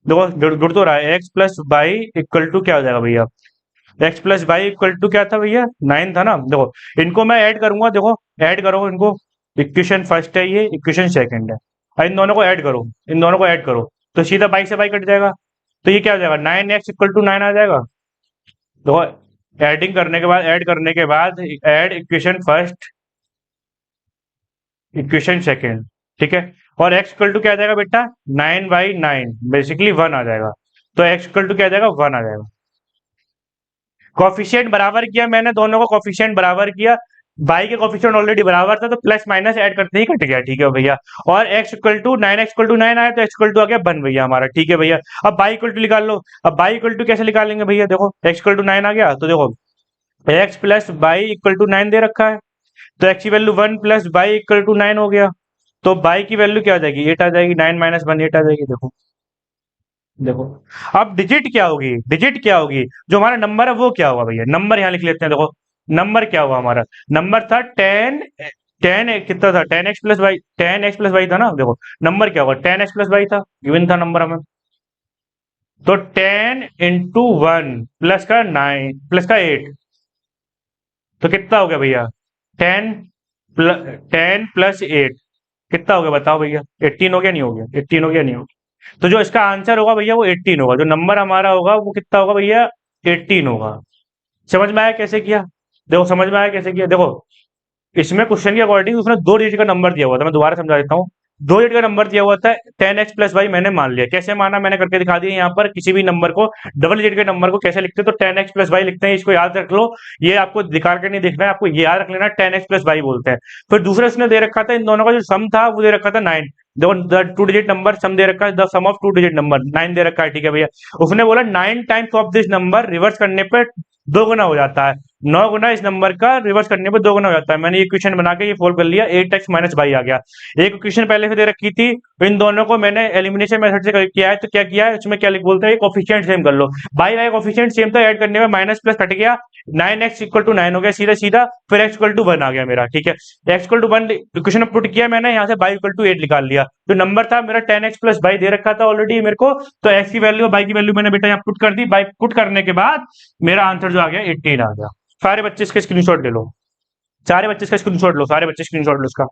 देखो जुड़ तो रहा है, x+y = क्या हो जाएगा भैया, x+y = क्या था भैया, 9 था ना, देखो इनको मैं ऐड करूंगा, देखो ऐड करो इनको, इक्वेशन फर्स्ट है ये, इक्वेशन सेकंड है, और इन दोनों को ऐड करो, इन दोनों को ऐड करो, तो सीधा बाई से बाई कट जाएगा, तो ये क्या हो जाएगा, 9x = 9 आ जाएगा, देखो एडिंग करने के बाद, ऐड करने के बाद add equation first, equation second, ठीक है, और x = क्या आ जाएगा बेटा, 9/9 बेसिकली 1 आ जाएगा, तो x = क्या आ जाएगा, 1 आ जाएगा, कॉफिशिएंट बराबर किया मैंने, दोनों का कॉफिशिएंट बराबर किया, बाई के कॉफिशिएंट ऑलरेडी बराबर था तो प्लस माइनस ऐड करते ही कट गया, ठीक है भैया, और x = 9 आया तो x = आ गया 1 भैया हमारा, ठीक है भैया, अब बाई इक्वल टू निकाल लो, अब बाई इक्वल टू कैसे निकालेंगे भैया, देखो x = 9 आ गया, तो देखो x+y = 9 दे रखा है, तो x की वैल्यू 1 प्लस y = 9 हो गया, तो y की वैल्यू क्या आ जाएगी, 8 आ जाएगी, 9 - 1 8 आ जाएगी, देखो देखो, अब डिजिट क्या होगी, डिजिट क्या होगी, जो हमारा नंबर है वो क्या होगा भैया, नंबर यहाँ लिख लेते हैं, देखो नंबर क्या हुआ हमारा, नंबर था 10 कितना था, 10x+y था ना, देखो नंबर क्या होगा, 10x+y था, गिवन था नंबर हमें, तो 10 × 1 प्लस का 9 प्लस का 8, तो कितना हो गया भैया, 10 10 + 8 कितना हो गया बताओ भैया, 18 हो गया नहीं हो गया, 18 हो गया नहीं हो गया, तो जो इसका आंसर होगा भैया वो 18 होगा, जो नंबर हमारा होगा वो कितना होगा भैया, 18 होगा, समझ में आया कैसे किया, देखो समझ में आया कैसे किया, देखो इसमें क्वेश्चन के अकॉर्डिंग उसने 2 डिजिट का नंबर दिया हुआ था, मैं दोबारा समझा देता हूँ, 2 डिजिट का नंबर दिया हुआ था, 10x+y मैंने मान लिया, कैसे माना मैंने करके दिखा दिया, यहाँ पर किसी भी नंबर को, डबल डिजिट के नंबर को कैसे लिखते हैं, तो 10x+y लिखते हैं, इसको याद रख लो, ये आपको दिखा के नहीं देखना है, आपको ये याद रख लेना, 10x+y बोलते हैं, फिर दूसरा उसने दे रखा था, इन दोनों का जो सम था वो दे रखा था 9, देखो द 2 डिजिट नंबर सम दे रखा है, the sum of 2 digit number 9 दे रखा है, ठीक है भैया, उसने बोला 9 times of this number reverse करने पर 2 गुना हो जाता है, 9 गुना इस नंबर का रिवर्स करने पर 2 गुना हो जाता है, मैंने ये क्वेश्चन बना के ये सोल्व कर लिया, 8x - y आ गया, एक क्वेश्चन पहले से दे रखी थी, इन दोनों को मैंने एलिमिनेशन मेथड से किया है, तो क्या किया है इसमें, क्या बोलते हैं, कोफिशिएंट सेम कर लो, बाई बाई कोफिशिएंट सेम था, ऐड करने में माइनस प्लस कट गया, 9x = 9 हो गया सीधा सीधा, फिर x = 1 आ गया मेरा, ठीक है, x = 1 इक्वेशन में पुट किया मैंने, यहाँ से y = 8 निकाल लिया, जो नंबर था मेरा 10x+y दे रखा था ऑलरेडी मेरे को, तो x की वैल्यू y की वैल्यू मैंने बेटा यहाँ पुट कर दी, बाई पुट करने के बाद मेरा आंसर जो आ गया 18 आ गया, सारे बच्चे इसका स्क्रीनशॉट ले लो, सारे बच्चे इसका स्क्रीनशॉट लो, सारे बच्चे स्क्रीनशॉट लो इसका,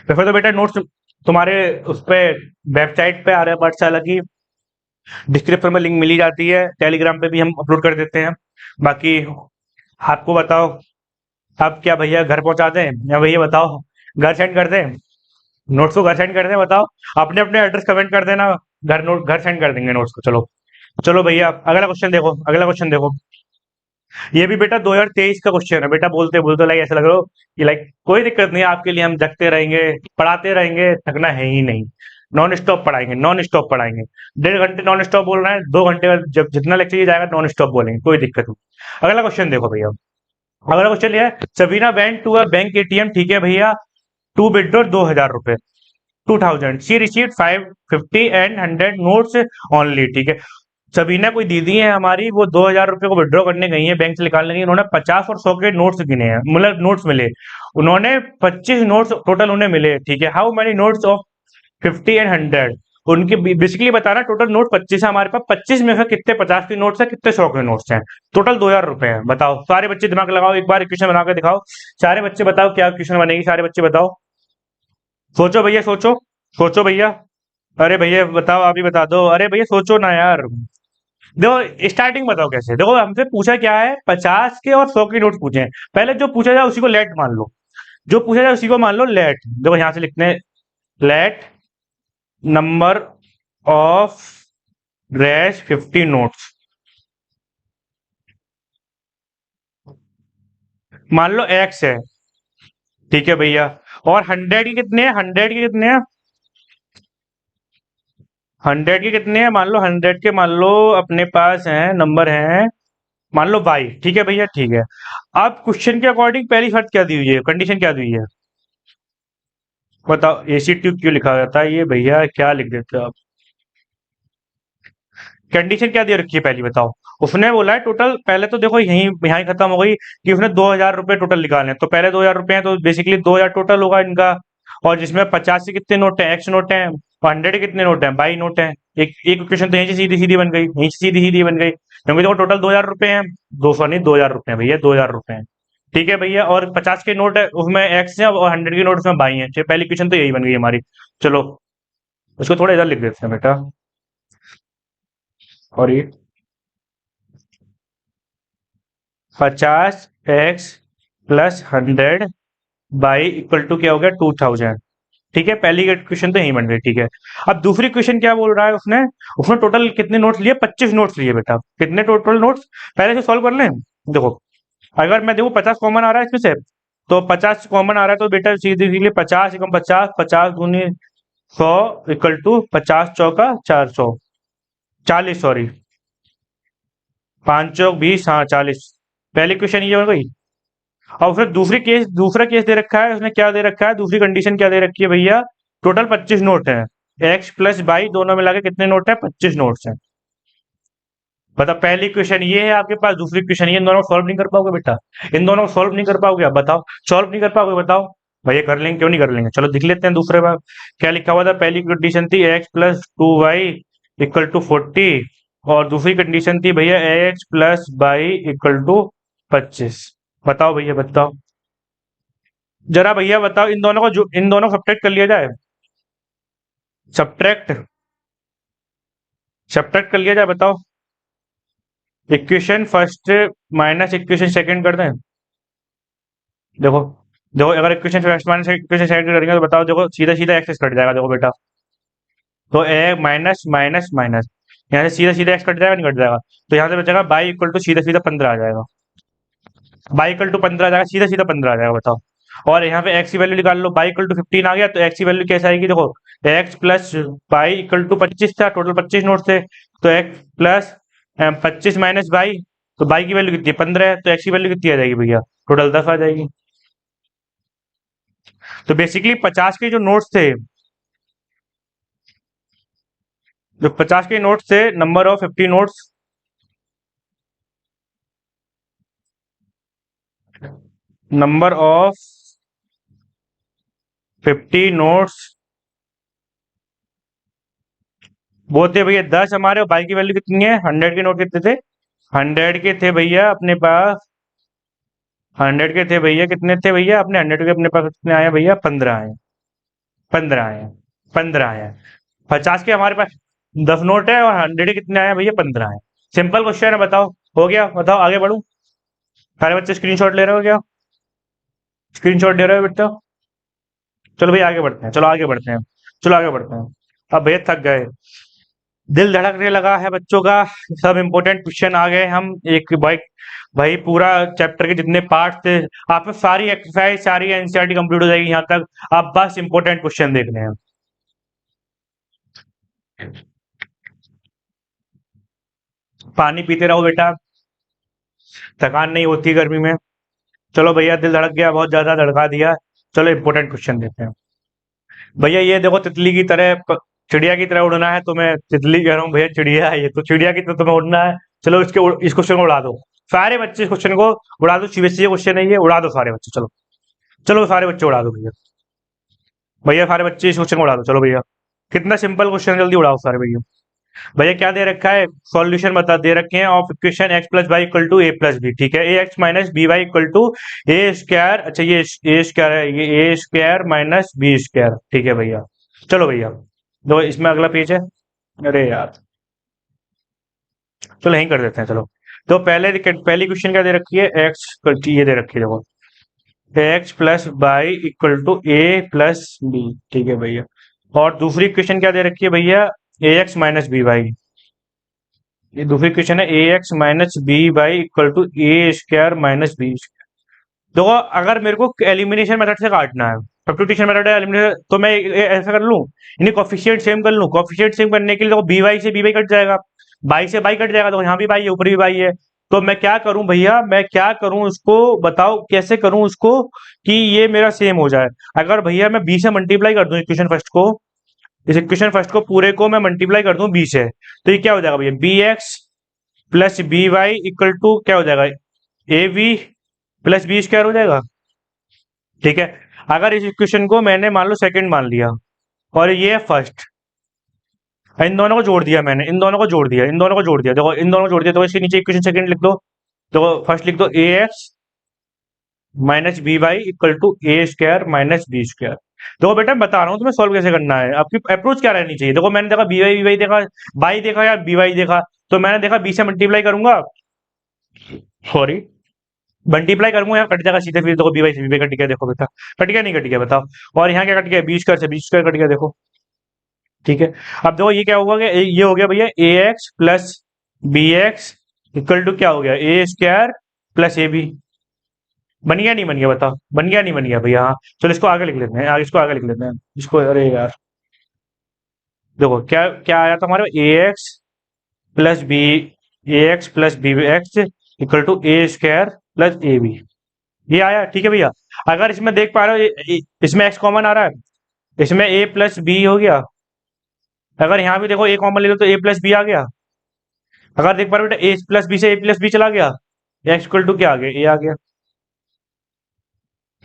फिर तो बेटा नोट्स तुम्हारे उस पे वेबसाइट पे आ रहे हैं पाठशाला की, डिस्क्रिप्शन में लिंक मिली जाती है, टेलीग्राम पे भी हम अपलोड कर देते हैं, बाकी आपको बताओ, आप क्या भैया घर पहुंचा दें, या भैया बताओ घर सेंड कर दें, नोट्स को घर सेंड कर दें, बताओ, अपने अपने एड्रेस कमेंट कर देना, घर सेंड कर देंगे नोट्स को, चलो चलो भैया अगला क्वेश्चन देखो, अगला क्वेश्चन देखो, ये भी बेटा 2023 का क्वेश्चन है बेटा, बोलते बोलते लाइक ऐसा लग रहा हो कि लाइक कोई दिक्कत नहीं है आपके लिए, हम जगते रहेंगे, पढ़ाते रहेंगे, थकना है ही नहीं, नॉन स्टॉप पढ़ाएंगे, नॉन स्टॉप पढ़ाएंगे। 1.5 घंटे नॉन स्टॉप बोल रहे हैं, 2 घंटे का जब जितना लेक्चर ये जाएगा नॉन स्टॉप बोलेंगे, कोई दिक्कत नहीं। अगला क्वेश्चन देखो भैया, अगला क्वेश्चन ये है, Sabina went to a bank ATM, ठीक है भैया, टू विड्रॉ 2,000 रुपए, 2000, she received 550 and 100 notes only, ठीक है। सबीना कोई दीदी है हमारी, वो 2,000 रुपए को विड्रॉ करने गई है, बैंक से निकालने गई, उन्होंने 50 और 100 के नोट्स गिने हैं, मतलब नोट्स मिले, उन्होंने 25 नोट्स टोटल उन्हें मिले, ठीक है। How many notes of 50 and 100, उनके बेसिकली बताना टोटल नोट 25 है हमारे पास, 25 में से कितने 50 के नोट्स है, कितने 100 के नोट्स हैं, टोटल 2,000 रुपए हैं। बताओ सारे बच्चे दिमाग लगाओ, एक बार इक्वेशन बना के दिखाओ, सारे बच्चे बताओ क्या इक्वेशन बनेगी, सारे बच्चे बताओ, सोचो भैया सोचो, सोचो भैया, अरे भैया बताओ, आप ही बता दो, अरे भैया सोचो ना यार। देखो स्टार्टिंग बताओ कैसे, देखो हमसे पूछा क्या है, 50 के और 100 के नोट पूछे हैं, पहले जो पूछा जाए उसी को लेट मान लो, जो पूछा जाए उसी को मान लो लेट। देखो यहां से लिखते हैं, लेट नंबर ऑफ रेश 50 नोट्स, मान लो एक्स है, ठीक है भैया, और 100 के कितने हैं, 100 के कितने हैं, 100 के कितने हैं, मान लो 100 के, मान लो अपने पास है नंबर है, मान लो बाई, ठीक है भैया, ठीक है। अब क्वेश्चन के अकॉर्डिंग पहली शर्त क्या दी हुई है, कंडीशन क्या दी हुई है, बताओ। एसी ट्यूब क्यों लिखा जाता है ये भैया, क्या लिख देते हो आप, कंडीशन क्या दे रखी है पहली बताओ। उसने बोला है टोटल, पहले तो देखो यहीं यहीं खत्म हो गई कि उसने 2,000 रुपए टोटल निकालने हैं, तो पहले 2,000 रुपए हैं, तो बेसिकली 2,000 टोटल होगा इनका, और जिसमें 50 से कितने नोट है, एक्स नोट है, 100 के कितने नोट है, बाई नोट है। एक एक इक्वेशन तो यहीं से सीधी सीधी बन गई, यहीं से सीधी सीधी बन गई, क्योंकि देखो टोटल 2,000 रुपए हैं, 200 नहीं 2,000 रुपए हैं भैया, 2,000 रुपए हैं, ठीक है भैया। और 50 के नोट है उसमें एक्स है, और 100 के नोट उसमें बाई है, पहली क्वेश्चन तो यही बन गई हमारी। चलो उसको थोड़ा इधर लिख देते हैं बेटा, और ये 50x plus 100 by equal to क्या हो गया, 2,000, ठीक है। पहली क्वेश्चन तो यही बन गई, ठीक है। अब दूसरी क्वेश्चन क्या बोल रहा है उसने, उसने टोटल कितने नोट्स लिए, 25 नोट्स लिए बेटा, कितने टोटल नोट्स, पहले से सॉल्व कर लें। देखो अगर मैं देखो 50 कॉमन आ रहा है इसमें से, तो 50 कॉमन आ रहा है, तो बेटा सीधे सीधे 50 एकम 50, 50 दूनी 100 इक्वल टू 50 चौका 400, 40, सॉरी 5 चौक 20, हाँ 40, पहली क्वेश्चन ये हो गई। और फिर दूसरा केस दे रखा है उसने, क्या दे रखा है, दूसरी कंडीशन क्या दे रखी है भैया, टोटल 25 नोट है, एक्स प्लस बाई दोनों मिला के कितने नोट है, 25 नोट्स हैं। बताओ पहली क्वेश्चन ये है आपके पास, दूसरी क्वेश्चन ये, इन दोनों को सॉल्व नहीं कर पाओगे बेटा, इन दोनों को सॉल्व नहीं कर पाओगे आप, बताओ सॉल्व नहीं कर पाओगे, बताओ भैया कर लेंगे, क्यों नहीं कर लेंगे, चलो देख लेते हैं दूसरे बार क्या लिखा हुआ था। पहली कंडीशन थी x plus 2y equal to 40, और दूसरी कंडीशन थी भैया x plus y equal to 25। बताओ भैया बताओ, जरा भैया बताओ, इन दोनों को, जो इन दोनों को सब्ट्रैक्ट कर लिया जाए, सब्ट्रैक्ट सब्ट्रैक्ट कर लिया जाए, बताओ। Equation first minus equation second कर दें, देखो देखो अगर equation first minus equation second करेंगे तो बताओ, देखो सीधा सीधा एक्सेस कट जाएगा, देखो बेटा, तो ए माइनस माइनस माइनस, यहाँ से सीधा सीधा एक्स कट जाएगा, नहीं कट जाएगा, तो यहाँ से बचेगा बाई इक्वल टू सीधा सीधा 15 आ जाएगा, बाई इक्वल टू 15 आ जाएगा, सीधा सीधा 15 आ जाएगा, बताओ। और यहाँ पे एक्स की वैल्यू निकाल लो, बाई इक्वल टू 15 आ गया, तो एक्स की वैल्यू कैसे आएगी, देखो x plus y equal to 25 था, टोटल 25 नोट थे, तो एक्स प्लस 25 माइनस बाई, तो बाई की वैल्यू कितनी है, 15 है, तो एक्स की वैल्यू कितनी आ जाएगी भैया, टोटल 10 आ जाएगी। तो बेसिकली 50 के जो नोट्स थे, जो 50 के नोट्स थे, number of 50 notes, number of 50 notes वो थे भैया 10 हमारे, और बाई की वैल्यू कितनी है, 100 के नोट कितने थे, 100 के थे भैया अपने पास, 100 के थे भैया, कितने थे भैया अपने 100 के अपने पास कितने आए भैया, 15 आए, 15 आए, 15 आए। 50 के हमारे पास 10 नोट है, और 100 के कितने आए भैया, 15 आए। सिंपल क्वेश्चन है, बताओ हो गया, बताओ आगे बढ़ू, सारे बच्चे स्क्रीनशॉट ले रहे हो क्या, स्क्रीनशॉट ले रहे हो बेटा, चलो भैया आगे बढ़ते हैं, चलो आगे बढ़ते हैं, चलो आगे बढ़ते हैं। अब भैया थक गए, दिल धड़कने लगा है बच्चों का, सब इंपॉर्टेंट क्वेश्चन आ गए, हम एक भाई भाई पूरा चैप्टर के जितने पार्ट थे, आप सारी एक्सरसाइज सारी एनसीईआरटी कंप्लीट हो जाएगी यहाँ तक, आप बस इंपॉर्टेंट क्वेश्चन देखने हैं। पानी पीते रहो बेटा, थकान नहीं होती गर्मी में। चलो भैया, दिल धड़क गया, बहुत ज्यादा धड़का दिया। चलो इंपॉर्टेंट क्वेश्चन देते हैं। भैया ये देखो, तितली की तरह चिड़िया की तरह उड़ना है तुम्हें, तितली कह रहा हूँ भैया, चिड़िया है ये तो, चिड़िया की तरह तुम्हें उड़ना है। चलो इस क्वेश्चन को उड़ा दो। सारे बच्चे इस क्वेश्चन को उड़ा दो, सीबीएसई क्वेश्चन है ये, उड़ा दो सारे बच्चे, चलो। चलो सारे बच्चे उड़ा दो भैया। भैया सारे बच्चे इस क्वेश्चन को उड़ा दो, चलो भैया। कितना सिंपल क्वेश्चन, जल्दी उड़ाओ सारे भैया। भैया क्या दे रखा है, सॉल्यूशन बता दे रखे हैं of equation x plus y equal to A plus B, ठीक है। A x minus b y equal to a square, अच्छा ये ए स्क्वायर है, ये a square minus b square, ठीक है भैया। चलो भैया, दो इसमें अगला पेज है। अरे यार, चलो यहीं कर देते हैं, चलो। तो पहली क्वेश्चन क्या दे रखी है, एक्स, ये दे रखी है देखो, x plus y equal to A plus B, ठीक है भैया। और दूसरी क्वेश्चन क्या दे रखी है भैया, a x minus b y. ये दूसरी क्वेश्चन है, a x minus b y equal to a square minus b. देखो, अगर मेरे को एलिमिनेशन मेथड से काटना है, सब्स्टिट्यूशन मेथड है एलिमिनेशन, तो मैं ऐसा कर लूं, इन्हें कोफिशिएंट सेम कर लूं। कोफिशिएंट सेम करने के लिए देखो, बी वाई से बी वाई कट जाएगा, बाई से बाई कट जाएगा, तो यहाँ भी बाई है, ऊपर भी बाई है। तो मैं क्या करूं भैया, मैं क्या करूं उसको बताओ, कैसे करूं उसको कि ये मेरा सेम हो जाए। अगर भैया मैं बी से मल्टीप्लाई कर दूं इक्वेशन फर्स्ट को, इस इक्वेशन फर्स्ट को पूरे को मैं मल्टीप्लाई कर दूं बी से, तो ये क्या हो जाएगा भैया, B x plus B y equal to क्या हो जाएगा, A B plus B square हो जाएगा, ठीक है। अगर इस इक्वेशन को मैंने मान लो सेकंड मान लिया, और ये है फर्स्ट, इन दोनों को जोड़ दिया मैंने, इन दोनों को जोड़ दिया, इन दोनों को जोड़ दिया, देखो इन दोनों को जोड़ दिया, तो इसके नीचे इक्वेशन सेकंड लिख दो। तो फर्स्ट लिख दो, a x minus b y equal to a square minus b square. देखो बेटा, मैं बता रहा हूँ तुम्हें सॉल्व कैसे करना है, आपकी अप्रोच क्या रहनी चाहिए। देखो मैंने देखा बी वाई देखा, बाई देखा या बी वाई देखा, तो मैंने देखा बी से मल्टीप्लाई करूंगा, सॉरी मल्टीप्लाई करूंगा, यहाँ कट जाएगा सीधे, फिर देखो बी वाई से बी वाई कट गया, देखो बेटा कट गया नहीं कट गया बताओ। और यहाँ क्या कट गया, बी स्क्वायर से बी स्क्वायर कट गया, देखो, ठीक है। अब देखो ये क्या हुआ, ये हो गया भैया a x plus b x equal to क्या हो गया, a square plus a b. बन गया नहीं बन गया बताओ, बन गया नहीं बन गया भैया, हाँ। चलो इसको आगे लिख लेते हैं, इसको आगे लिख लेते हैं इसको, अरे यार देखो क्या क्या आया था हमारे, a x plus b, a x plus b x equal to a square plus a b, ये आया, ठीक है भैया। अगर इसमें देख पा रहे हो, इसमें एक्स कॉमन आ रहा है, इसमें ए प्लस बी हो गया। अगर यहाँ भी देखो ए कॉमन ले लो, तो ए प्लस बी आ गया। अगर देख पा रहे हो बेटा, ए प्लस बी से ए प्लस बी चला गया, एक्स इक्वल टू क्या आ गया, ए आ गया।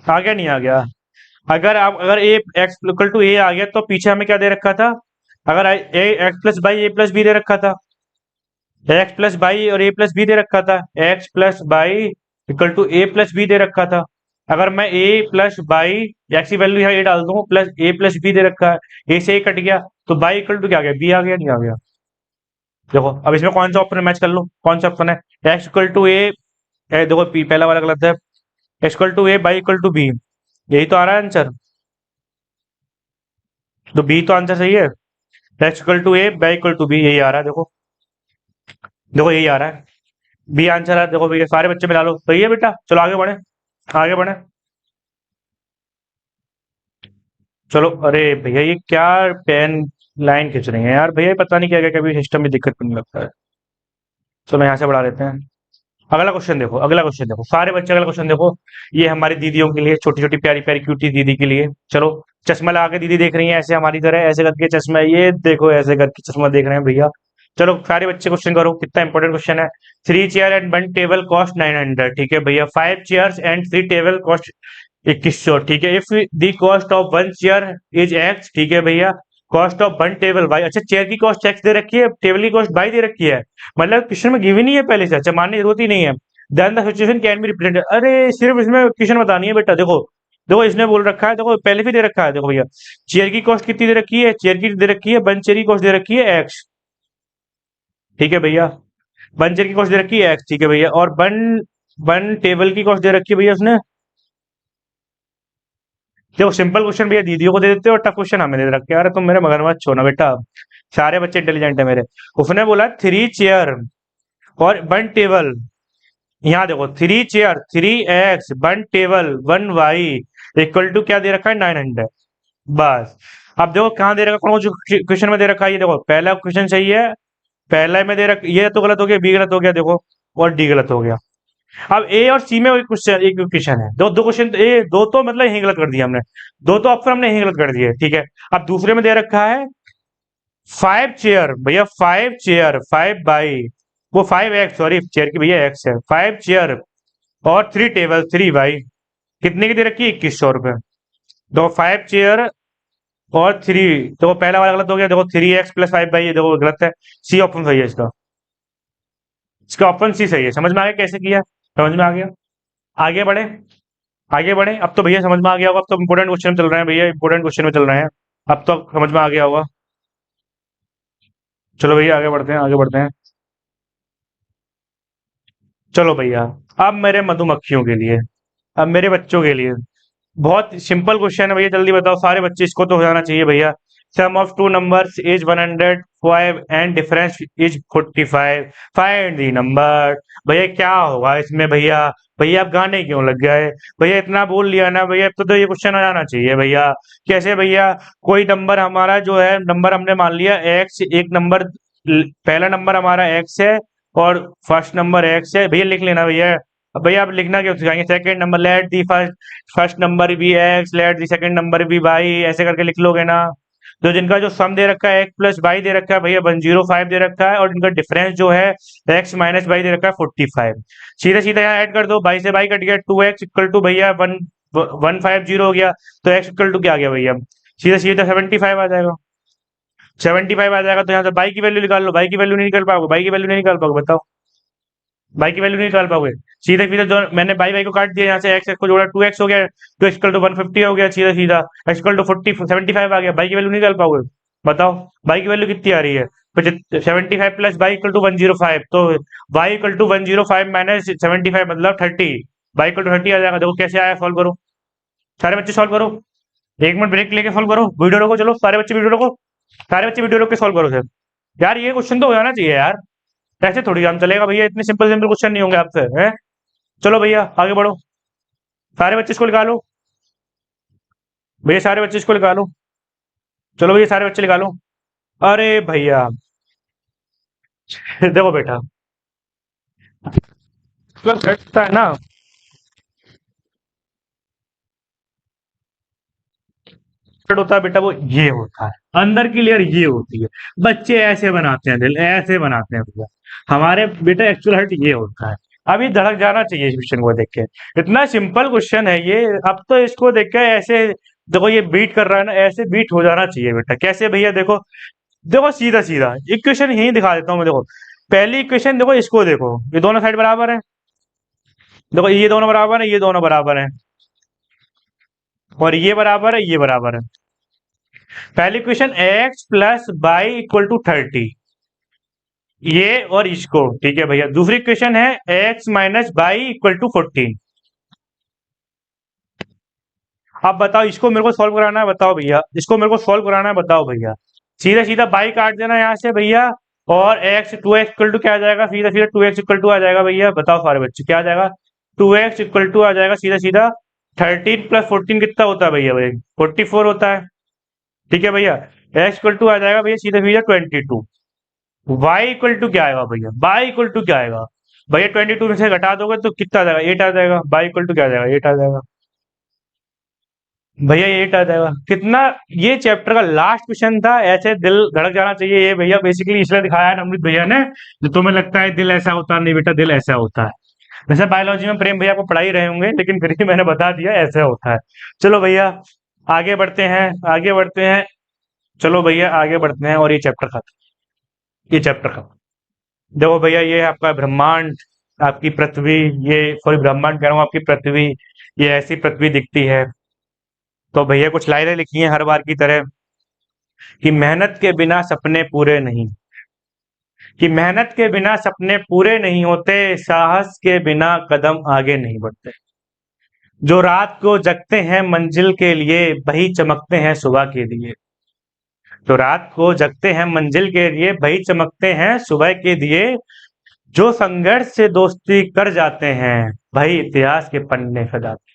आ गया नहीं आ गया। अगर a x equal to a आ गया, तो पीछे हमें क्या दे रखा था, अगर a x plus y a plus b दे रखा था, एक्स प्लस बाई और ए प्लस बी दे रखा था, x plus y equal to A plus b दे रखा था। अगर मैं ए प्लस बाई, एक्स की वैल्यू यहाँ ए डाल दूं, प्लस ए प्लस बी दे रखा है, ए से ए कट गया, तो बाई इक्वल टू क्या आ गया, बी आ गया नहीं आ गया। देखो अब इसमें कौन सा ऑप्शन मैच कर लो, कौन सा ऑप्शन है, एक्स इक्वल टू ए, देखो पी पहला वाला गलत है, x equal to A y equal to B, यही तो आ रहा है आंसर, तो बी तो आंसर सही है, x equal to A y equal to B, यही आ रहा है, देखो देखो यही आ रहा है, बी आंसर है। देखो भैया सारे बच्चे मिला लो, सही है बेटा, चलो आगे बढ़े, आगे बढ़े। चलो, अरे भैया ये क्या पेन लाइन खींच रही है यार भैया, ये पता नहीं क्या क्या, कभी सिस्टम में दिक्कत करने लगता है। चलो यहाँ से बढ़ा लेते हैं। अगला क्वेश्चन देखो, अगला क्वेश्चन देखो सारे बच्चे, अगला क्वेश्चन देखो, ये हमारी दीदियों के लिए, छोटी छोटी प्यारी प्यारी क्यूटी दीदी के लिए। चलो, चश्मा लगा के दीदी देख रही है ऐसे हमारी तरह, ऐसे करके चश्मा, ये देखो ऐसे करके चश्मा देख रहे हैं भैया। चलो सारे बच्चे क्वेश्चन करो, कितना इंपॉर्टेंट क्वेश्चन है। 3 चेयर एंड 1 टेबल कॉस्ट 900, ठीक है भैया। 5 चेयर्स एंड 3 टेबल कॉस्ट 2100, ठीक है। If the cost of 1 chair is x, ठीक है भैया, कॉस्ट ऑफ 1 टेबल वाई, अच्छा चेयर की कॉस्ट एक्स दे रखी है, टेबल की कॉस्ट वाई दे रखी है, मतलब क्वेश्चन में गिवन ही है पहले से, अच्छा मानने की जरूरत ही नहीं है। Then the situation can be represented, अरे सिर्फ इसमें क्वेश्चन बतानी है बेटा, देखो देखो इसने बोल रखा है, देखो पहले भी दे रखा है, देखो भैया चेयर की कॉस्ट कितनी दे रखी है, चेयर की दे रखी है 1 चेयर की कॉस्ट दे रखी है एक्स, ठीक है भैया। 1 चेयर की कॉस्ट दे रखी है एक्स, ठीक है भैया, और वन वन टेबल की कॉस्ट दे रखी है भैया उसने। देखो सिंपल क्वेश्चन भैया दीदियों को दे देते हो, और टफ क्वेश्चन हमें दे रखे हैं, अरे तुम मेरे मगरमच्छ हो ना बेटा, सारे बच्चे इंटेलिजेंट है मेरे। उसने बोला 3 चेयर और 1 टेबल, यहाँ देखो 3 chair 3 x 1 table 1 y equal to क्या दे रखा है 900, बस। अब देखो कहाँ दे रखा, कौन जो क्वेश्चन में दे रखा है, ये देखो पहला क्वेश्चन सही है, पहला में दे रखा, ये तो गलत हो गया, बी गलत हो गया देखो, और डी गलत हो गया। अब ए और सी में वही क्वेश्चन, एक क्वेश्चन है, दो दो क्वेश्चन, ए दो तो मतलब यही गलत कर दिया हमने, दो तो ऑप्शन हमने यही गलत कर दिए, ठीक है। अब दूसरे में दे रखा है 5 चेयर, भैया 5 चेयर, 5 बाई, वो 5x, सॉरी चेयर की भैया x है, 5 चेयर और 3 टेबल, 3 बाई, कितने की दे रखी है, 2100 रुपए। तो 5 चेयर और 3, देखो पहला वाला गलत हो गया, देखो 3x + 5 बाई, ये देखो गलत है, सी ऑप्शन सही है इसका, इसका ऑप्शन सी सही है। समझ में आ गया कैसे किया, समझ में आ गया। आगे बढ़े, आगे बढ़े, अब तो भैया समझ में आ गया होगा, अब तो इंपोर्टेंट क्वेश्चन चल रहे हैं भैया, इंपोर्टेंट क्वेश्चन में चल रहे हैं, अब तो समझ में आ गया होगा। चलो भैया आगे बढ़ते हैं, आगे बढ़ते हैं। चलो भैया, अब मेरे मधुमक्खियों के लिए, अब मेरे बच्चों के लिए बहुत सिंपल क्वेश्चन है भैया, जल्दी बताओ, सारे बच्चे इसको तो हो जाना चाहिए भैया। Sum of two numbers is 105 and difference is 45, find the number. भैया क्या होगा इसमें भैया, भैया आप गाने क्यों लग गए, भैया इतना बोल लिया ना भैया, तो ये क्वेश्चन आ जाना चाहिए भैया। कैसे भैया, कोई नंबर हमारा जो है, नंबर हमने मान लिया एक्स, एक नंबर, पहला नंबर हमारा एक्स है और फर्स्ट नंबर एक्स है, भैया लिख लेना भैया। अब भैया आप लिखना क्यों सिखाएंगे, second number let the first number be x, let the second number be y, ऐसे करके लिख लोगे ना। तो जिनका जो सम दे रखा है x + y दे रखा है भैया 105 दे रखा है, और इनका डिफरेंस जो है x - y दे रखा है 45, सीधे सीधे यहाँ ऐड कर दो, बाई से बाई कट गया, 2x = भैया 150 हो गया, तो x = क्या आ गया भैया, सीधे सीधे 75 आ जाएगा, 75 आ जाएगा। तो यहाँ से बाई की वैल्यू निकाल लो, बाई की वैल्यू नहीं निकाल पाओगे, बाई की वैल्यू नहीं निकाल पाओगे, बताओ बाई की वैल्यू नहीं निकाल पाओगे। सीधे सीधे जो मैंने बाई बाई को काट दिया, यहाँ से एक्स को जोड़ा 2x हो गया, तो x = 150 हो गया, सीधा सीधा x = 75 आ गया, बाई की वैल्यू नहीं निकाल पाओगे, बताओ बाई की वैल्यू कितनी आ रही है, तो 75 + बाई = 105, तो y = 105 माइनस 75 मतलब 30, बाई = 30 आ जाएगा। देखो कैसे आया, सॉल्व करो, सारे बच्चे सॉल्व करो, 1 मिनट ब्रेक लेके सॉल्व करो, वीडियो रोको, चलो सारे बच्चे वीडियो रोको, सारे बच्चे वीडियो रोक के सॉल्व करो सर। यार ये क्वेश्चन तो हो जाना चाहिए यार, ऐसे थोड़ी काम चलेगा भैया, इतने सिंपल सिंपल क्वेश्चन नहीं होंगे आपसे हैं। चलो भैया आगे बढ़ो, सारे बच्चे इसको निकालो, भैया सारे बच्चे इसको निकालो, चलो भैया सारे बच्चे निकालो। अरे भैया देखो बेटा, जो घटता है ना, होता है बेटा, वो ये होता है, अंदर की लेयर ये होती है, बच्चे ऐसे बनाते हैं, दिल ऐसे बनाते हैं भैया, हमारे बेटा एक्चुअल हर्ट ये होता है। अभी धड़क जाना चाहिए इस क्वेश्चन को देख के, इतना सिंपल क्वेश्चन है ये, अब तो इसको देख के ऐसे, देखो ये बीट कर रहा है ना, ऐसे बीट हो जाना चाहिए बेटा। कैसे भैया, देखो देखो सीधा सीधा इक्वेशन यही दिखा देता हूँ मैं, देखो पहली इक्वेशन देखो, इसको देखो, ये दोनों साइड बराबर है, देखो ये दोनों बराबर है, ये दोनों बराबर है, और ये बराबर है, ये बराबर है। पहली इक्वेशन x + y = 30, ये और इसको, ठीक है भैया। दूसरी इक्वेशन है x - y = 14। अब बताओ इसको मेरे को सॉल्व कराना है, बताओ भैया, इसको मेरे को सॉल्व कराना है, बताओ भैया। सीधा सीधा बाई काट देना यहाँ से भैया, और x 2x = क्या आ जाएगा, सीधा सीधा 2x = आ जाएगा भैया, बताओ सारे बच्चे क्या आ जाएगा, 2x = आ जाएगा सीधा सीधा, 13 + 14 कितना होता है भैया, भाई 44 होता है, ठीक है भैया। x = आ जाएगा भैया सीधा सीधा 22, y = क्या आएगा भैया, y = क्या आएगा भैया, 22 में से घटा दोगे तो कितना आ जाएगा, 8 आ जाएगा, y = क्या आ जाएगा, 8 आ जाएगा भैया, 8 आ जाएगा कितना। ये चैप्टर का लास्ट क्वेश्चन था, ऐसे दिल धड़क जाना चाहिए ये भैया, बेसिकली इसलिए दिखाया है नवनीत भैया ने, जो तुम्हें लगता है दिल ऐसा होता नहीं बेटा, दिल ऐसा होता है। वैसे बायोलॉजी में प्रेम भैया आपको पढ़ा ही रहे होंगे, लेकिन फिर भी मैंने बता दिया ऐसा होता है। चलो भैया आगे बढ़ते हैं, आगे बढ़ते हैं, चलो भैया आगे बढ़ते हैं, और ये चैप्टर खत्म, ये चैप्टर खत्म। देखो भैया ये है आपका ब्रह्मांड, आपकी पृथ्वी, ये सॉरी ब्रह्मांड कह रहा हूँ, आपकी पृथ्वी, ये ऐसी पृथ्वी दिखती है। तो भैया कुछ लाइनें लिखी हैं हर बार की तरह, कि मेहनत के बिना सपने पूरे नहीं, कि मेहनत के बिना सपने पूरे नहीं होते, साहस के बिना कदम आगे नहीं बढ़ते, जो रात को जगते हैं मंजिल के लिए, वही चमकते हैं सुबह के लिए, जो रात को जगते हैं मंजिल के लिए, वही चमकते हैं सुबह के दिए, जो संघर्ष से दोस्ती कर जाते हैं, वही इतिहास के पन्ने सजाते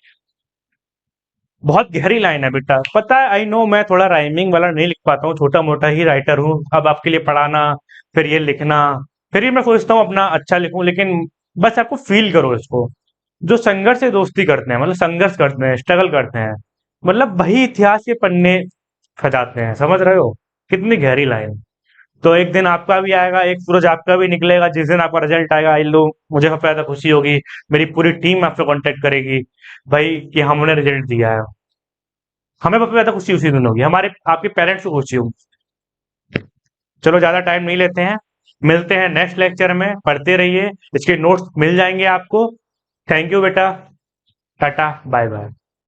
बहुत गहरी लाइन है बेटा, पता है, आई नो मैं थोड़ा राइमिंग वाला नहीं लिख पाता हूँ, छोटा मोटा ही राइटर हूँ। अब आपके लिए पढ़ाना, फिर ये लिखना, फिर ये मैं सोचता हूँ अपना अच्छा लिखूं, लेकिन बस आपको फील करो इसको। जो संघर्ष से दोस्ती करते हैं, मतलब संघर्ष करते हैं, स्ट्रगल करते हैं, मतलब वही इतिहास के पन्ने सजाते हैं, समझ रहे हो? कितनी गहरी लाइन। तो एक दिन आपका भी आएगा, एक सूरज आपका भी निकलेगा, जिस दिन आपका रिजल्ट आएगा, आई लो, मुझे सबसे ज्यादा खुशी होगी, मेरी पूरी टीम आपसे कांटेक्ट करेगी भाई कि हमने रिजल्ट दिया है। हमें सबसे ज्यादा खुशी उसी दिन होगी, हमारे आपके पेरेंट्स को खुशी होगी। चलो ज्यादा टाइम नहीं लेते हैं, मिलते हैं नेक्स्ट लेक्चर में, पढ़ते रहिए, इसके नोट्स मिल जाएंगे आपको। थैंक यू बेटा, टाटा बाय बाय।